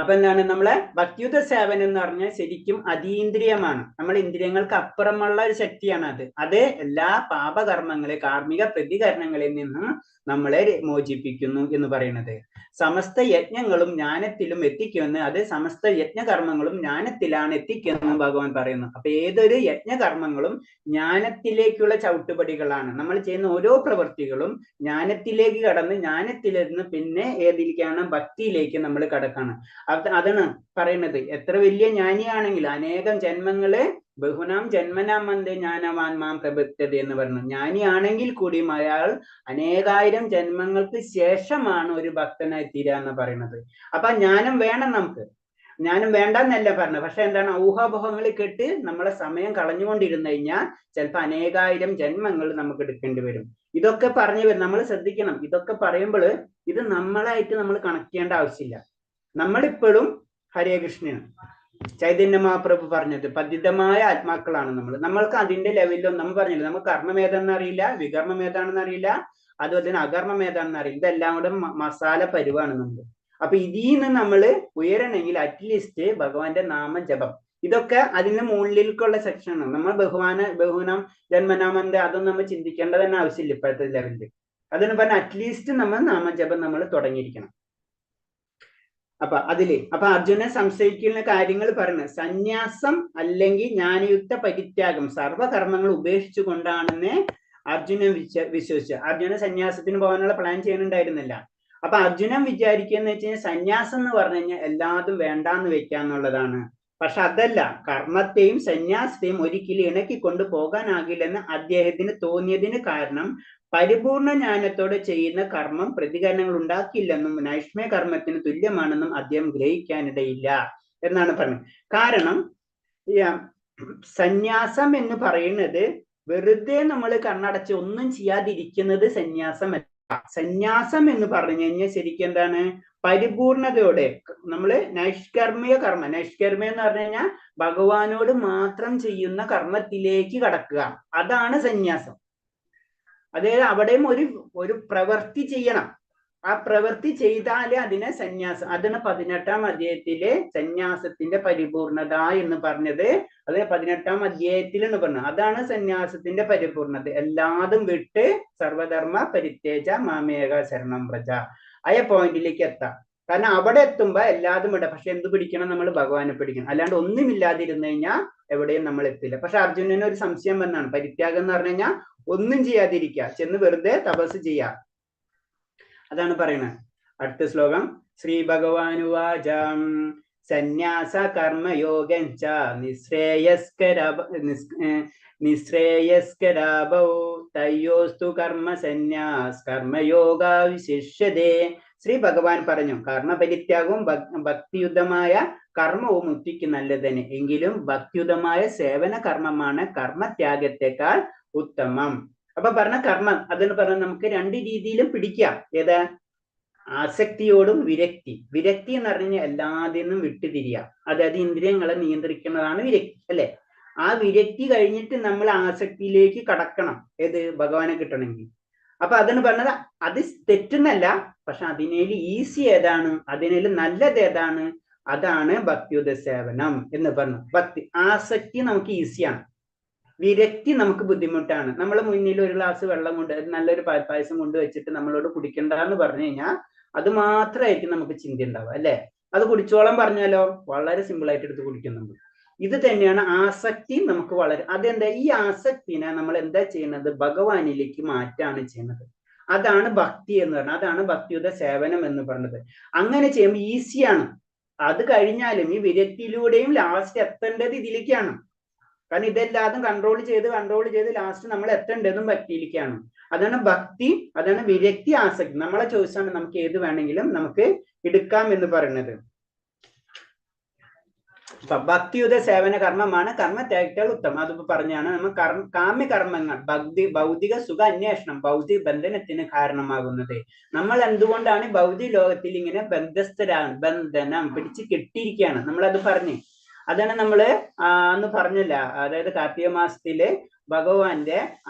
അപ്പൊ എന്താണ്? നമ്മളെ ഭക്തിയുദ്ധ സേവനം എന്ന് പറഞ്ഞാൽ ശരിക്കും അതീന്ദ്രിയമാണ്. നമ്മൾ ഇന്ദ്രിയങ്ങൾക്ക് അപ്പുറമുള്ള ഒരു ശക്തിയാണ് അത് എല്ലാ പാപകർമ്മങ്ങളെ കാർമ്മിക പ്രതികരണങ്ങളിൽ നിന്നും നമ്മളെ മോചിപ്പിക്കുന്നു എന്ന് പറയുന്നത്. സമസ്ത യജ്ഞങ്ങളും ജ്ഞാനത്തിലും എത്തിക്കുമെന്ന്, അത് സമസ്ത യജ്ഞകർമ്മങ്ങളും ജ്ഞാനത്തിലാണ് എത്തിക്കുമെന്ന് ഭഗവാൻ പറയുന്നു. അപ്പൊ ഏതൊരു യജ്ഞകർമ്മങ്ങളും ജ്ഞാനത്തിലേക്കുള്ള ചവിട്ടുപടികളാണ്. നമ്മൾ ചെയ്യുന്ന ഓരോ പ്രവൃത്തികളും ജ്ഞാനത്തിലേക്ക് കടന്ന് ജ്ഞാനത്തിലിരുന്ന് പിന്നെ ഏതിലേക്കാണ്? ഭക്തിയിലേക്ക് നമ്മൾ കടക്കാണ്. അതാണ് പറയുന്നത്. എത്ര വലിയ ജ്ഞാനിയാണെങ്കിൽ അനേകം ജന്മങ്ങള് ബഹുനാം ജന്മനാം മന്ദേ ജ്ഞാനവാൻ മാം പ്രബുദ്ധത എന്ന് പറഞ്ഞു. ജ്ഞാനിയാണെങ്കിൽ കൂടിയും അയാൾ അനേകായിരം ജന്മങ്ങൾക്ക് ശേഷമാണ് ഒരു ഭക്തനായി തീരുക എന്ന് പറയുന്നത്. അപ്പൊ ജ്ഞാനം വേണം നമുക്ക്. ജ്ഞാനം വേണ്ടെന്നല്ല പറഞ്ഞത്. പക്ഷെ എന്താണ്? ഊഹാപോഹങ്ങളിൽ കെട്ട് നമ്മളെ സമയം കളഞ്ഞുകൊണ്ടിരുന്നു കഴിഞ്ഞാൽ ചിലപ്പോൾ അനേകായിരം ജന്മങ്ങൾ നമുക്ക് എടുക്കേണ്ടി വരും. ഇതൊക്കെ പറഞ്ഞു വരും. നമ്മൾ ശ്രദ്ധിക്കണം. ഇതൊക്കെ പറയുമ്പോൾ ഇത് നമ്മളായിട്ട് നമ്മൾ കണക്ട് ചെയ്യേണ്ട ആവശ്യമില്ല. നമ്മളിപ്പോഴും ഹരേ കൃഷ്ണനാണ്. ചൈതന്യ മഹാപ്രഭു പറഞ്ഞത് പതിതമായ ആത്മാക്കളാണ് നമ്മൾക്ക് അതിന്റെ ലെവലിലും നമ്മൾ പറഞ്ഞില്ല. നമുക്ക് കർമ്മം ഏതാണെന്ന് അറിയില്ല, വികർമ്മം ഏതാണെന്ന് അറിയില്ല, അതുപോലെ തന്നെ അകർമ്മം ഏതാണെന്ന് അറിയില്ല. ഇതെല്ലാം കൂടെ മസാല പരുവാണ് നമ്മൾ. അപ്പൊ ഇതിൽ നിന്ന് നമ്മൾ ഉയരണമെങ്കിൽ അറ്റ്ലീസ്റ്റ് ഭഗവാന്റെ നാമജപം, ഇതൊക്കെ അതിന് മുകളിലേക്കുള്ള സെക്ഷനാണ്. നമ്മൾ ബഹുനാം ജന്മനാമന്ത അതൊന്നും നമ്മൾ ചിന്തിക്കേണ്ട തന്നെ ആവശ്യമില്ല ഇപ്പോഴത്തെ ലെവലിൽ. അതിന് പറഞ്ഞാൽ അറ്റ്ലീസ്റ്റ് നമ്മൾ നാമജപം നമ്മൾ തുടങ്ങിയിരിക്കണം. അപ്പൊ അർജുനൻ സംശയിക്കുന്ന കാര്യങ്ങൾ പറഞ്ഞു. സന്യാസം അല്ലെങ്കിൽ ജ്ഞാനയുക്ത പരിത്യാഗം സർവകർമ്മങ്ങൾ ഉപേക്ഷിച്ചു കൊണ്ടാണെന്ന് അർജുനൻ വിശ്വസിച്ചു. അർജുനൻ സന്യാസത്തിന് പോകാനുള്ള പ്ലാൻ ചെയ്യുന്നുണ്ടായിരുന്നില്ല. അപ്പൊ അർജുനൻ വിചാരിക്കുന്ന വെച്ച് കഴിഞ്ഞാൽ സന്യാസം എന്ന് പറഞ്ഞു കഴിഞ്ഞാൽ എല്ലാതും വേണ്ടാന്ന് വെക്കാന്നുള്ളതാണ്. പക്ഷെ അതല്ല. കർമ്മത്തെയും സന്യാസത്തെയും ഒരിക്കലും ഇണക്കിക്കൊണ്ട് പോകാനാകില്ലെന്ന് അദ്ദേഹത്തിന് തോന്നിയതിന് കാരണം പരിപൂർണ ജ്ഞാനത്തോടെ ചെയ്യുന്ന കർമ്മം പ്രതികരണങ്ങൾ ഉണ്ടാക്കില്ലെന്നും നൈഷ്മയ കർമ്മത്തിന് തുല്യമാണെന്നും അദ്ദേഹം ഗ്രഹിക്കാനിടയില്ല എന്നാണ് പറഞ്ഞത്. കാരണം സന്യാസം എന്ന് പറയുന്നത് വെറുതെ നമ്മൾ കണ്ണടച്ച് ഒന്നും ചെയ്യാതിരിക്കുന്നത് സന്യാസമല്ല. സന്യാസം എന്ന് പറഞ്ഞു കഴിഞ്ഞാൽ ശരിക്കും എന്താണ്? പരിപൂർണതയോടെ നമ്മള് നൈഷ്കർമ്മിക കർമ്മം, നൈഷ്കർമ്മിക എന്ന് പറഞ്ഞു കഴിഞ്ഞാൽ ഭഗവാനോട് മാത്രം ചെയ്യുന്ന കർമ്മത്തിലേക്ക് കടക്കുക. അതാണ് സന്യാസം. അതായത് അവിടെയും ഒരു പ്രവൃത്തി ചെയ്യണം. ആ പ്രവൃത്തി ചെയ്താലേ അതിനെ സന്യാസം. അതിന് 18-ാം അധ്യായത്തിലെ സന്യാസത്തിന്റെ പരിപൂർണത എന്ന് പറഞ്ഞത്. അത് 18-ാം അധ്യായത്തിലാണ് പറഞ്ഞത്. അതാണ് സന്യാസത്തിന്റെ പരിപൂർണത. എല്ലാതും വിട്ട് സർവധർമ്മ പരിത്യേജ മാമേക ശരണം വ്രജ. ആ പോയിന്റിലേക്ക് എത്താം. കാരണം അവിടെ എത്തുമ്പോ എല്ലാതും വിടാം. പക്ഷെ എന്ത് പിടിക്കണം? നമ്മൾ ഭഗവാനെ പിടിക്കണം. അല്ലാണ്ട് ഒന്നുമില്ലാതിരുന്നു കഴിഞ്ഞാൽ എവിടെയും നമ്മൾ എത്തില്ല. പക്ഷെ അർജുനന് ഒരു സംശയം വന്നാണ്. പരിത്യാഗം എന്ന് പറഞ്ഞു കഴിഞ്ഞാൽ ഒന്നും ചെയ്യാതിരിക്കുക, ചെന്ന് വെറുതെ തപസ് ചെയ്യുക. അതാണ് പറയുന്നത്. അടുത്ത ശ്ലോകം. ശ്രീ ഭഗവാനുവാചം സന്യാസ കർമ്മയോഗഞ്ച നിശ്രേയസ്കരാഭൗ തയ്യോസ്തു കർമ്മ സന്യാസ് കർമ്മയോഗ വിശിഷ്യതേ. ശ്രീ ഭഗവാൻ പറഞ്ഞു, കർമ്മപരിത്യാഗവും ഭക്തിയുതമായ കർമ്മവും മുക്തിക്ക് നല്ലതന്നെ. എങ്കിലും ഭക്തിയുതമായ സേവന കർമ്മമാണ് കർമ്മത്യാഗത്തെക്കാൾ ഉത്തമം. അപ്പൊ പറഞ്ഞ കർമ്മം അതെന്ന് പറഞ്ഞാൽ നമുക്ക് രണ്ട് രീതിയിലും പിടിക്കാം. ഏതാ? ആസക്തിയോടും വിരക്തി. വിരക്തി എന്ന് പറഞ്ഞു കഴിഞ്ഞാൽ എല്ലാത്തിൽ നിന്നും വിട്ടുതിരിയാം. അതായത് ഇന്ദ്രിയങ്ങളെ നിയന്ത്രിക്കുന്നതാണ് വിരക്തി, അല്ലെ? ആ വിരക്തി കഴിഞ്ഞിട്ട് നമ്മൾ ആസക്തിയിലേക്ക് കടക്കണം. ഏത്? ഭഗവാനെ കിട്ടണമെങ്കിൽ. അപ്പൊ അതെന്ന് പറഞ്ഞത് അത് തെറ്റുന്നല്ല. പക്ഷെ അതിനേല് ഈസി ഏതാണ്, അതിനേല് നല്ലത് ഏതാണ്? അതാണ് ഭക്തിയുത സേവനം എന്ന് പറഞ്ഞു. ഭക്തി ആസക്തി നമുക്ക് ഈസിയാണ്, വിരക്തി നമുക്ക് ബുദ്ധിമുട്ടാണ്. നമ്മളെ മുന്നിൽ ഒരു ഗ്ലാസ് വെള്ളം കൊണ്ട്, നല്ലൊരു പായസം കൊണ്ട് വെച്ചിട്ട് നമ്മളോട് കുടിക്കണ്ടെന്ന് പറഞ്ഞു കഴിഞ്ഞാൽ അത് മാത്രമായിരിക്കും നമുക്ക് ചിന്ത ഉണ്ടാവുക, അല്ലെ? അത് കുടിച്ചോളം പറഞ്ഞാലോ വളരെ സിമ്പിൾ ആയിട്ട് എടുത്ത് കുടിക്കുന്നുണ്ട്. ഇത് തന്നെയാണ് ആസക്തി. നമുക്ക് വളരെ അതെന്താ, ഈ ആസക്തിനെ നമ്മൾ എന്താ ചെയ്യുന്നത്? ഭഗവാനിലേക്ക് മാറ്റാണ് ചെയ്യുന്നത്. അതാണ് ഭക്തി എന്ന് പറഞ്ഞത്. അതാണ് ഭക്തിയുത സേവനം എന്ന് പറഞ്ഞത്. അങ്ങനെ ചെയ്യുമ്പോൾ ഈസിയാണ്. അത് കഴിഞ്ഞാലും ഈ വിരക്തിയിലൂടെയും ലാസ്റ്റ് എത്തേണ്ടത് ഇതിലേക്കാണ്. കാരണം ഇതെല്ലാതും കൺട്രോൾ ചെയ്ത് ലാസ്റ്റ് നമ്മൾ എത്തേണ്ടതും ഭക്തിയിലേക്കാണ്. അതാണ് ഭക്തി, അതാണ് വിരക്തി, ആസക്തി. നമ്മളെ ചോയ്സാണ്. നമുക്ക് ഏത് വേണമെങ്കിലും നമുക്ക് എടുക്കാം എന്ന് പറയുന്നത്. ഭക്തിയുത സേവന കർമ്മമാണ് കർമ്മത്യാഗത്തേക്കാൾ ഉത്തമം. അതിപ്പോ പറഞ്ഞാണ്. നമ്മൾ കാമ്യകർമ്മങ്ങൾ ഭൗതിക സുഖ അന്വേഷണം, ഭൗതിക ബന്ധനത്തിന് കാരണമാകുന്നത്. നമ്മൾ എന്തുകൊണ്ടാണ് ഭൗതിക ലോകത്തിൽ ഇങ്ങനെ ബന്ധനം പിടിച്ച് കെട്ടിയിരിക്കുകയാണ്. നമ്മളത് പറഞ്ഞു. അതാണ് നമ്മള് അന്ന് പറഞ്ഞില്ല. അതായത് കാർത്തിക മാസത്തില് ഭഗവാന്റെ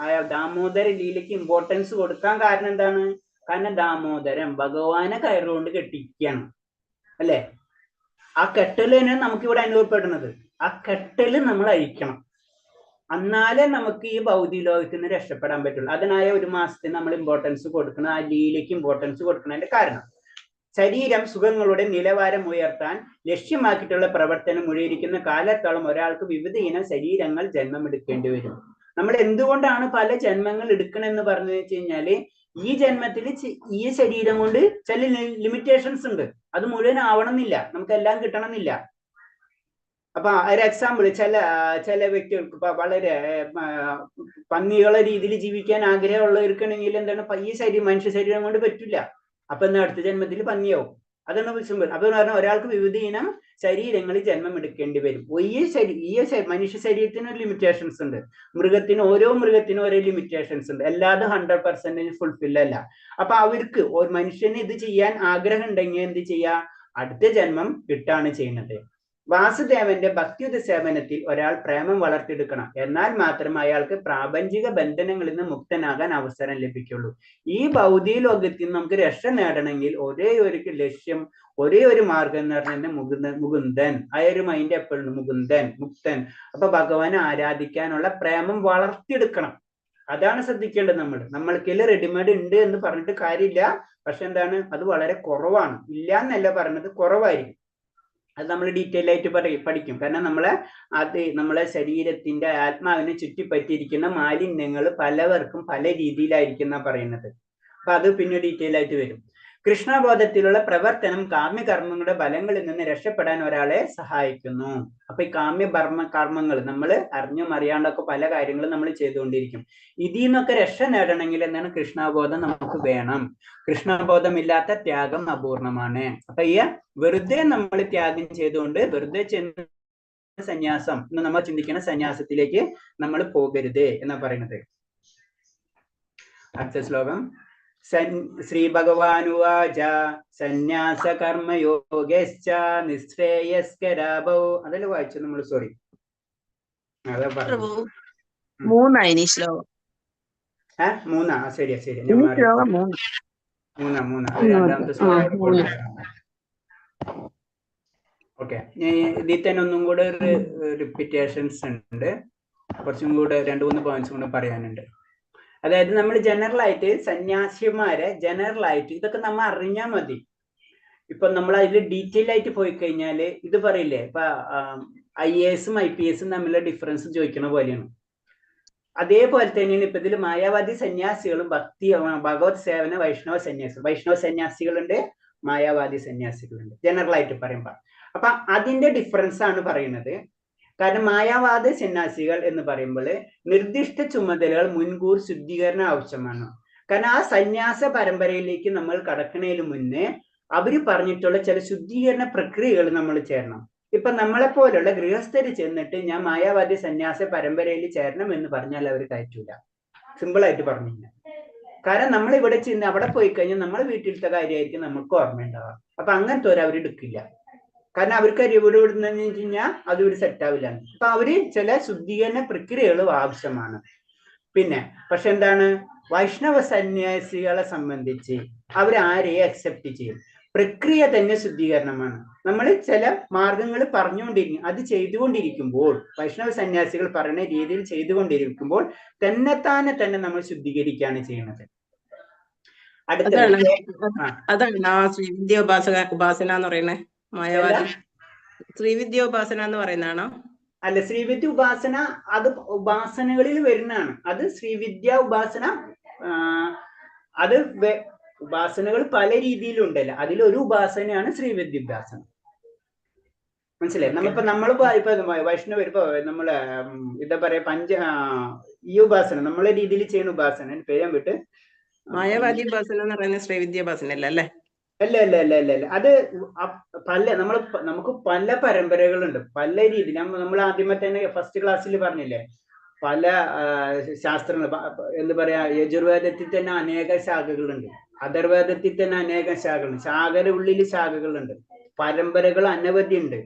ദാമോദര ലീലയ്ക്ക് ഇമ്പോർട്ടൻസ് കൊടുക്കാൻ കാരണം എന്താണ്? കാരണം ദാമോദരം ഭഗവാനെ കയറുകൊണ്ട് കെട്ടിയിരിക്കുകയാണ്, അല്ലെ? ആ കെട്ടലിനെ നമുക്ക് ഇവിടെ അനുഭവപ്പെടുന്നത്. ആ കെട്ടല് നമ്മൾ അഴിക്കണം. എന്നാലേ നമുക്ക് ഈ ഭൗതിക ലോകത്തിൽ നിന്ന് രക്ഷപ്പെടാൻ പറ്റുള്ളൂ. അതിനായ ഒരു മാസത്തിന് നമ്മൾ ഇമ്പോർട്ടൻസ് കൊടുക്കണം. ആ ലീലയ്ക്ക് ഇമ്പോർട്ടൻസ് കൊടുക്കുന്നതിന്റെ കാരണം ശരീരം സുഖങ്ങളുടെ നിലവാരം ഉയർത്താൻ ലക്ഷ്യമാക്കിയിട്ടുള്ള പ്രവർത്തനം മുഴുവനിരിക്കുന്ന കാലത്തോളം ഒരാൾക്ക് വിവിധ ഇനം ശരീരങ്ങൾ ജന്മമെടുക്കേണ്ടി വരും. നമ്മൾ എന്തുകൊണ്ടാണ് പല ജന്മങ്ങൾ എടുക്കണമെന്ന് പറഞ്ഞു വെച്ച് കഴിഞ്ഞാല് ഈ ജന്മത്തിൽ ഈ ശരീരം കൊണ്ട് ചില ലിമിറ്റേഷൻസ് ഉണ്ട്. അത് മുഴുവൻ ആവണമെന്നില്ല, നമുക്ക് എല്ലാം കിട്ടണമെന്നില്ല. അപ്പൊ ഒരു എക്സാമ്പിൾ, ചില വ്യക്തികൾക്ക് ഇപ്പൊ വളരെ പന്നികളെ രീതിയിൽ ജീവിക്കാൻ ആഗ്രഹമുള്ളവർക്കാണെങ്കിൽ എന്താണ്, ഈ മനുഷ്യ ശരീരം കൊണ്ട് പറ്റില്ല. അപ്പൊ എന്നാ അടുത്ത ജന്മത്തിൽ പന്നിയാവും. അതാണ് സിമ്പിൾ. അപ്പൊ പറഞ്ഞാൽ ഒരാൾക്ക് വിവിധ ഇനം ശരീരങ്ങളിൽ ജന്മം എടുക്കേണ്ടി വരും. ഈ മനുഷ്യ ശരീരത്തിന് ഒരു ലിമിറ്റേഷൻസ് ഉണ്ട്. ഓരോ മൃഗത്തിനും ഓരോ ലിമിറ്റേഷൻസ് ഉണ്ട്. എല്ലാതും 100% ഫുൾഫിൽ അല്ല. അപ്പൊ അവർക്ക് ഒരു മനുഷ്യന് ഇത് ചെയ്യാൻ ആഗ്രഹം ഉണ്ടെങ്കിൽ എന്ത് ചെയ്യാ? അടുത്ത ജന്മം കിട്ടാണ് ചെയ്യുന്നത്. വാസുദേവന്റെ ഭക്തിയുത സേവനത്തിൽ ഒരാൾ പ്രേമം വളർത്തിയെടുക്കണം. എന്നാൽ മാത്രമേ അയാൾക്ക് പ്രാപഞ്ചിക ബന്ധനങ്ങളിൽ നിന്ന് മുക്തനാകാൻ അവസരം ലഭിക്കുള്ളൂ. ഈ ഭൗതിക ലോകത്തിൽ നമുക്ക് രക്ഷ നേടണമെങ്കിൽ ഒരേ ഒരു ലക്ഷ്യം, ഒരേ ഒരു മാർഗം എന്ന് പറഞ്ഞാൽ മുകുന്ദൻ. ആ ഒരു മൈൻഡ് എപ്പോഴും മുകുന്ദൻ, മുക്തൻ. അപ്പൊ ഭഗവാനെ ആരാധിക്കാനുള്ള പ്രേമം വളർത്തിയെടുക്കണം. അതാണ് ശ്രദ്ധിക്കേണ്ടത്. നമ്മൾക്ക് റെഡിമെയ്ഡ് ഉണ്ട് എന്ന് പറഞ്ഞിട്ട് കാര്യമില്ല. പക്ഷെ എന്താണ്, അത് വളരെ കുറവാണ്. ഇല്ല എന്നല്ല പറഞ്ഞത്, കുറവായിരിക്കും. അത് നമ്മൾ ഡീറ്റെയിൽ ആയിട്ട് പഠിക്കും. കാരണം നമ്മളെ ശരീരത്തിന്റെ ആത്മാവിനെ ചുറ്റിപ്പറ്റിയിരിക്കുന്ന മാലിന്യങ്ങൾ പലവർക്കും പല രീതിയിലായിരിക്കും എന്നാ പറയുന്നത്. അപ്പൊ അത് പിന്നെ ഡീറ്റെയിൽ ആയിട്ട് വരും. കൃഷ്ണബോധത്തിലുള്ള പ്രവർത്തനം കാമ്യകർമ്മങ്ങളുടെ ഫലങ്ങളിൽ നിന്ന് രക്ഷപ്പെടാൻ ഒരാളെ സഹായിക്കുന്നു. അപ്പൊ ഈ കർമ്മങ്ങൾ നമ്മൾ അറിഞ്ഞും അറിയാണ്ടൊക്കെ പല കാര്യങ്ങളും നമ്മൾ ചെയ്തുകൊണ്ടിരിക്കും. ഇതിൽ നിന്നൊക്കെ രക്ഷ നേടണമെങ്കിൽ എന്താണ്? കൃഷ്ണബോധം നമുക്ക് വേണം. കൃഷ്ണബോധമില്ലാത്ത ത്യാഗം അപൂർണമാണ്. അപ്പൊ ഈ വെറുതെ നമ്മൾ ത്യാഗം ചെയ്തുകൊണ്ട് വെറുതെ ചെന്ന് സന്യാസം എന്ന് നമ്മൾ ചിന്തിക്കുന്ന സന്യാസത്തിലേക്ക് നമ്മൾ പോകരുത് എന്നാ പറയുന്നത്. അടുത്ത ശ്ലോകം. ശ്രീ ഭഗവാനുവാച സന്യാസ കർമ്മയോഗശ്ച നിശ്രേയസ്കരാഭൗ. അതല്ലേ വായിച്ചു നമ്മൾ? സോറി, അതാ പറഞ്ഞു. 3 ശ്ലോകം. 3 ശരിയാ. ശ്ലോകം 3. മൂന്ന് രണ്ടാമത്തെ ഓക്കെ. ഇതിൽ തന്നെ ഒന്നും കൂടെ ഒരു റിപ്പീറ്റേഷൻസ് ഉണ്ട്, കുറച്ചും കൂടെ 2-3 പോയിന്റ്സ് കൂടെ പറയാനുണ്ട്. അതായത് നമ്മൾ ജനറൽ ആയിട്ട് സന്യാസിമാരെ ജനറൽ ആയിട്ട് ഇതൊക്കെ നമ്മൾ അറിഞ്ഞാൽ മതി. ഇപ്പൊ നമ്മൾ അതിൽ ഡീറ്റെയിൽ ആയിട്ട് പോയി കഴിഞ്ഞാല് ഇത് പറയില്ലേ, ഇപ്പൊ IAS-ഉം IPS-ഉം തമ്മിലുള്ള ഡിഫറൻസ് ചോദിക്കണ പോലെയാണ്. അതേപോലെ തന്നെയാണ് ഇപ്പൊ ഇതിൽ മായാവാദി സന്യാസികളും ഭഗവത് സേവന വൈഷ്ണവ സന്യാസികളുണ്ട്, മായാവാദി സന്യാസികളുണ്ട് ജനറൽ ആയിട്ട് പറയുമ്പോ. അപ്പൊ അതിന്റെ ഡിഫറൻസ് ആണ് പറയുന്നത്. കാരണം മായാവാദ സന്യാസികൾ എന്ന് പറയുമ്പോൾ നിർദ്ദിഷ്ട ചുമതലകൾ മുൻകൂർ ശുദ്ധീകരണം ആവശ്യമാണ്. കാരണം ആ സന്യാസ പരമ്പരയിലേക്ക് നമ്മൾ കടക്കുന്നതിന് മുന്നേ അവര് പറഞ്ഞിട്ടുള്ള ചില ശുദ്ധീകരണ പ്രക്രിയകൾ നമ്മൾ ചേരണം. ഇപ്പൊ നമ്മളെ പോലുള്ള ഗൃഹസ്ഥര് ചെന്നിട്ട് ഞാൻ മായാവാദി സന്യാസ പരമ്പരയിൽ ചേരണം എന്ന് പറഞ്ഞാൽ അവർ കയറ്റൂല, സിമ്പിൾ ആയിട്ട് പറഞ്ഞില്ല. കാരണം നമ്മൾ ഇവിടെ ചെന്ന് അവിടെ പോയി കഴിഞ്ഞാൽ നമ്മളെ വീട്ടിലത്തെ കാര്യമായിരിക്കും നമുക്ക് ഓർമ്മയുണ്ടാവുക. അപ്പൊ അങ്ങനത്തെ അവർ എടുക്കില്ല. കാരണം അവർക്ക് ഇവിടെ വിടുന്നതെന്ന് വെച്ച് കഴിഞ്ഞാൽ അത് ഇവിടെ സെറ്റ് ആവില്ല. അപ്പൊ അവര് ചില ശുദ്ധീകരണ പ്രക്രിയകൾ ആവശ്യമാണ്. പിന്നെ പക്ഷെ എന്താണ്, വൈഷ്ണവ സന്യാസികളെ സംബന്ധിച്ച് അവർ ആരെയും അക്സെപ്റ്റ് ചെയ്യും. പ്രക്രിയ തന്നെ ശുദ്ധീകരണമാണ്. നമ്മൾ ചില മാർഗങ്ങൾ പറഞ്ഞുകൊണ്ടിരിക്കും, അത് ചെയ്തുകൊണ്ടിരിക്കുമ്പോൾ വൈഷ്ണവ സന്യാസികൾ പറയുന്ന രീതിയിൽ ചെയ്തുകൊണ്ടിരിക്കുമ്പോൾ തന്നെ നമ്മൾ ശുദ്ധീകരിക്കുകയാണ് ചെയ്യുന്നത്. അതാണ് ശ്രീവിദ്യ ഉപാസന എന്ന് പറയുന്നത്. മായാവാദി ശ്രീവിദ്യ ഉപാസന എന്ന് പറയുന്നതാണോ? അല്ല, ശ്രീവിദ്യ ഉപാസന അത് ഉപാസനകളിൽ വരുന്നതാണ്. അത് ശ്രീവിദ്യ ഉപാസന, അത് ഉപാസനകൾ പല രീതിയിലുണ്ടല്ലോ, അതിലൊരു ഉപാസനയാണ് ശ്രീവിദ്യ ഉപാസന. മനസ്സിലായി? നമ്മളിപ്പോ വൈഷ്ണവ ഇപ്പൊ നമ്മള് എന്താ പറയാ ഈ ഉപാസന നമ്മളെ രീതിയിൽ ചെയ്യുന്ന ഉപാസന പേര് വിട്ട് മായാവാദി ഉപാസന എന്ന് പറയുന്നത് ശ്രീവിദ്യ ഉപാസന അല്ലേ? അല്ല അത് നമുക്ക് പല പരമ്പരകളുണ്ട്, പല രീതിയിൽ. നമ്മൾ ആദ്യമേ തന്നെ ഫസ്റ്റ് ക്ലാസ്സിൽ പറഞ്ഞില്ലേ, പല ശാസ്ത്രങ്ങൾ എന്താ പറയാ, യജുർവേദത്തിൽ തന്നെ അനേക ശാഖകളുണ്ട്, അഥർവേദത്തിൽ തന്നെ അനേകം ശാഖകളുണ്ട്, ശാഖയുടെ ഉള്ളിൽ ശാഖകളുണ്ട്, പരമ്പരകൾ അനവധി ഉണ്ട്.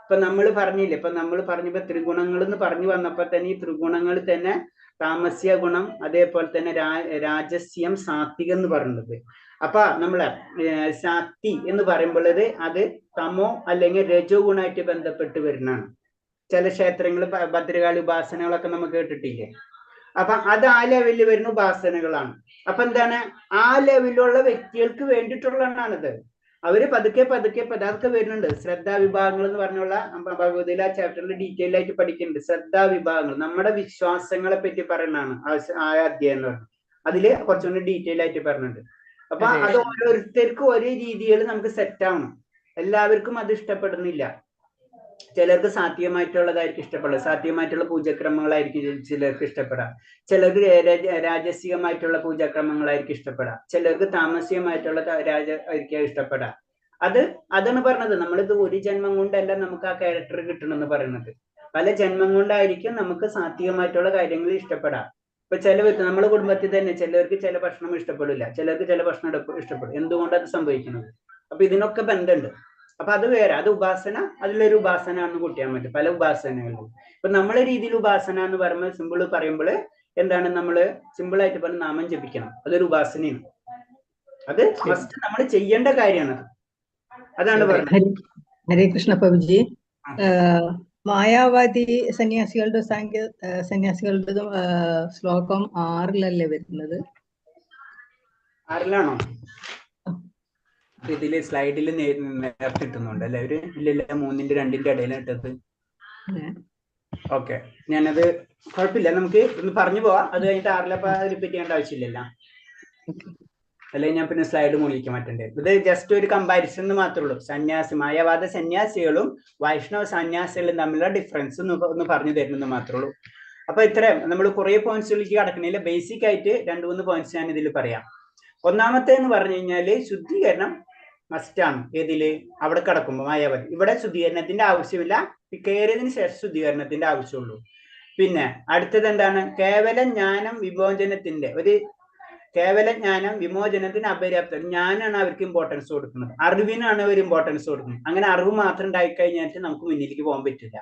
ഇപ്പൊ നമ്മൾ പറഞ്ഞില്ലേ, ഇപ്പൊ നമ്മൾ പറഞ്ഞപ്പോ ത്രിഗുണങ്ങൾ എന്ന് പറഞ്ഞു വന്നപ്പോ തന്നെ ഈ ത്രിഗുണങ്ങൾ തന്നെ താമസ്യ ഗുണം, അതേപോലെ തന്നെ രാജസ്യം, സാത്വികം എന്ന് പറയുന്നത്. അപ്പൊ നമ്മളെ ശാക്തി എന്ന് പറയുമ്പോൾ അത് തമോ അല്ലെങ്കിൽ രജോ ഗുണമായിട്ട് ബന്ധപ്പെട്ട് വരുന്നതാണ്. ചില ക്ഷേത്രങ്ങൾ ഭദ്രകാളി ഉപാസനകളൊക്കെ നമുക്ക് കേട്ടിട്ടില്ലേ? അപ്പൊ അത് ആ ലെവലിൽ വരുന്ന ഉപാസനകളാണ്. അപ്പൊ എന്താണ്, ആ ലെവലിലുള്ള വ്യക്തികൾക്ക് വേണ്ടിയിട്ടുള്ളതാണിത്. അവര് പതുക്കെ അതൊക്കെ വരുന്നുണ്ട്. ശ്രദ്ധാ വിഭാഗങ്ങൾ എന്ന് പറഞ്ഞുള്ള ഭഗവതിയിലെ ചാപ്റ്ററിൽ ഡീറ്റെയിൽ ആയിട്ട് പഠിക്കുന്നുണ്ട്. ശ്രദ്ധാ വിഭാഗങ്ങൾ നമ്മുടെ വിശ്വാസങ്ങളെ പറ്റി പറയുന്നതാണ് ആ അധ്യായം എന്ന് പറഞ്ഞത്. അതില് കുറച്ചുകൂടി ഡീറ്റെയിൽ ആയിട്ട് പറഞ്ഞിട്ടുണ്ട്. അപ്പൊ അത് ഓരോരുത്തർക്കും ഒരേ രീതിയിൽ നമുക്ക് സെറ്റ് ആവണം. എല്ലാവർക്കും അത് ഇഷ്ടപ്പെടുന്നില്ല. ചിലർക്ക് സാത്വികമായിട്ടുള്ളതായിരിക്കും ഇഷ്ടപ്പെടുക, സാത്വികമായിട്ടുള്ള പൂജക്രമങ്ങളായിരിക്കും ചിലർക്ക് ഇഷ്ടപ്പെടാം. ചിലർക്ക് രാജസികമായിട്ടുള്ള പൂജാക്രമങ്ങളായിരിക്കും ഇഷ്ടപ്പെടാം. ചിലർക്ക് താമസികമായിട്ടുള്ള ആയിരിക്കും ഇഷ്ടപ്പെടാം. അതാണ് പറഞ്ഞത്. നമ്മളിത് ഒരു ജന്മം കൊണ്ടല്ല നമുക്ക് ആ ക്യാരക്ടർ കിട്ടണമെന്ന് പറയുന്നത്. പല ജന്മം കൊണ്ടായിരിക്കും നമുക്ക് സാത്വികമായിട്ടുള്ള കാര്യങ്ങൾ ഇഷ്ടപ്പെടാം. ഇപ്പൊ ചിലവർക്ക് നമ്മുടെ കുടുംബത്തിൽ തന്നെ ചിലർക്ക് ചില ഭക്ഷണം ഇഷ്ടപ്പെടില്ല, ചിലർക്ക് ചില ഭക്ഷണം ഇഷ്ടപ്പെടും. എന്തുകൊണ്ട് അത് സംഭവിക്കുന്നത്? അപ്പൊ ഇതിനൊക്കെ ബന്ധമുണ്ട്. അപ്പൊ അത് വേറെ, അത് ഉപാസന, അതിലൊരു ഉപാസന എന്ന് കൂട്ടിയാൽ മതി. പല ഉപാസനകളും. ഇപ്പൊ നമ്മളെ രീതിയിൽ ഉപാസന എന്ന് പറയുമ്പോൾ സിമ്പിൾ പറയുമ്പോൾ എന്താണ്, നമ്മള് സിമ്പിൾ ആയിട്ട് പറഞ്ഞ നാമം ജപിക്കണം. അതൊരു ഉപാസനയാണ്. അത് ഫസ്റ്റ് നമ്മൾ ചെയ്യേണ്ട കാര്യമാണ്. അതാണ് പറയുന്നത്. ഹരേ കൃഷ്ണ പ്രഭുജി. മായാവാദി സന്യാസികളുടെ ശ്ലോകം 6-ലല്ലേ വരുന്നത്? 6-ലാണോ? ഇതില് സ്ലൈഡിൽ നേരത്തെ ഇട്ടുന്നുണ്ട് അല്ലെ? ഒരു ഇല്ല 3-ന്റെ 2-ന്റെ ഇടയിലാണ് ഇട്ടത്. ഓക്കെ, ഞാനത് കുഴപ്പമില്ല, നമുക്ക് ഒന്ന് പറഞ്ഞു പോവാം. അത് കഴിഞ്ഞിട്ട് 6-ലെ റിപ്പീറ്റ് ചെയ്യേണ്ട ആവശ്യമില്ലല്ലോ. അല്ലെങ്കിൽ ഞാൻ പിന്നെ സ്ലൈഡ് മുകളിലേക്ക് മാറ്റേണ്ടി വരും. ഇത് ജസ്റ്റ് ഒരു കമ്പാരിസൺ മാത്രമേ ഉള്ളൂ. മായാവാദ സന്യാസികളും വൈഷ്ണവ സന്യാസികളും തമ്മിലുള്ള ഡിഫറൻസ് ഒന്ന് പറഞ്ഞു തരുന്നത് മാത്രമേ ഉള്ളൂ. അപ്പൊ ഇത്രയും നമ്മൾ കുറെ പോയിന്റ്സുകളിലേക്ക് കടക്കണില്ല. ബേസിക് ആയിട്ട് 2-3 പോയിന്റ്സ് ഞാൻ ഇതിൽ പറയാം. ഒന്നാമത്തെ എന്ന് പറഞ്ഞു കഴിഞ്ഞാല് ശുദ്ധീകരണം മസ്റ്റാണ്. ഏതില്? അവിടെ കിടക്കുമ്പോൾ മായാവാദി. ഇവിടെ ശുദ്ധീകരണത്തിന്റെ ആവശ്യമില്ല, കയറിയതിനു ശേഷം ശുദ്ധീകരണത്തിന്റെ ആവശ്യമുള്ളൂ. പിന്നെ അടുത്തത് എന്താണ്? കേവല ജ്ഞാനം വിമോചനത്തിന്റെ കേവല ജ്ഞാനം വിമോചനത്തിന് അപര്യാപ്തം. ജ്ഞാനാണ് അവർക്ക് ഇമ്പോർട്ടൻസ് കൊടുക്കുന്നത്, അറിവിനാണ് അവർ ഇമ്പോർട്ടൻസ് കൊടുക്കുന്നത്. അങ്ങനെ അറിവ് മാത്രം ഉണ്ടായിക്കഴിഞ്ഞാൽ നമുക്ക് മുന്നിലേക്ക് പോകാൻ പറ്റില്ല.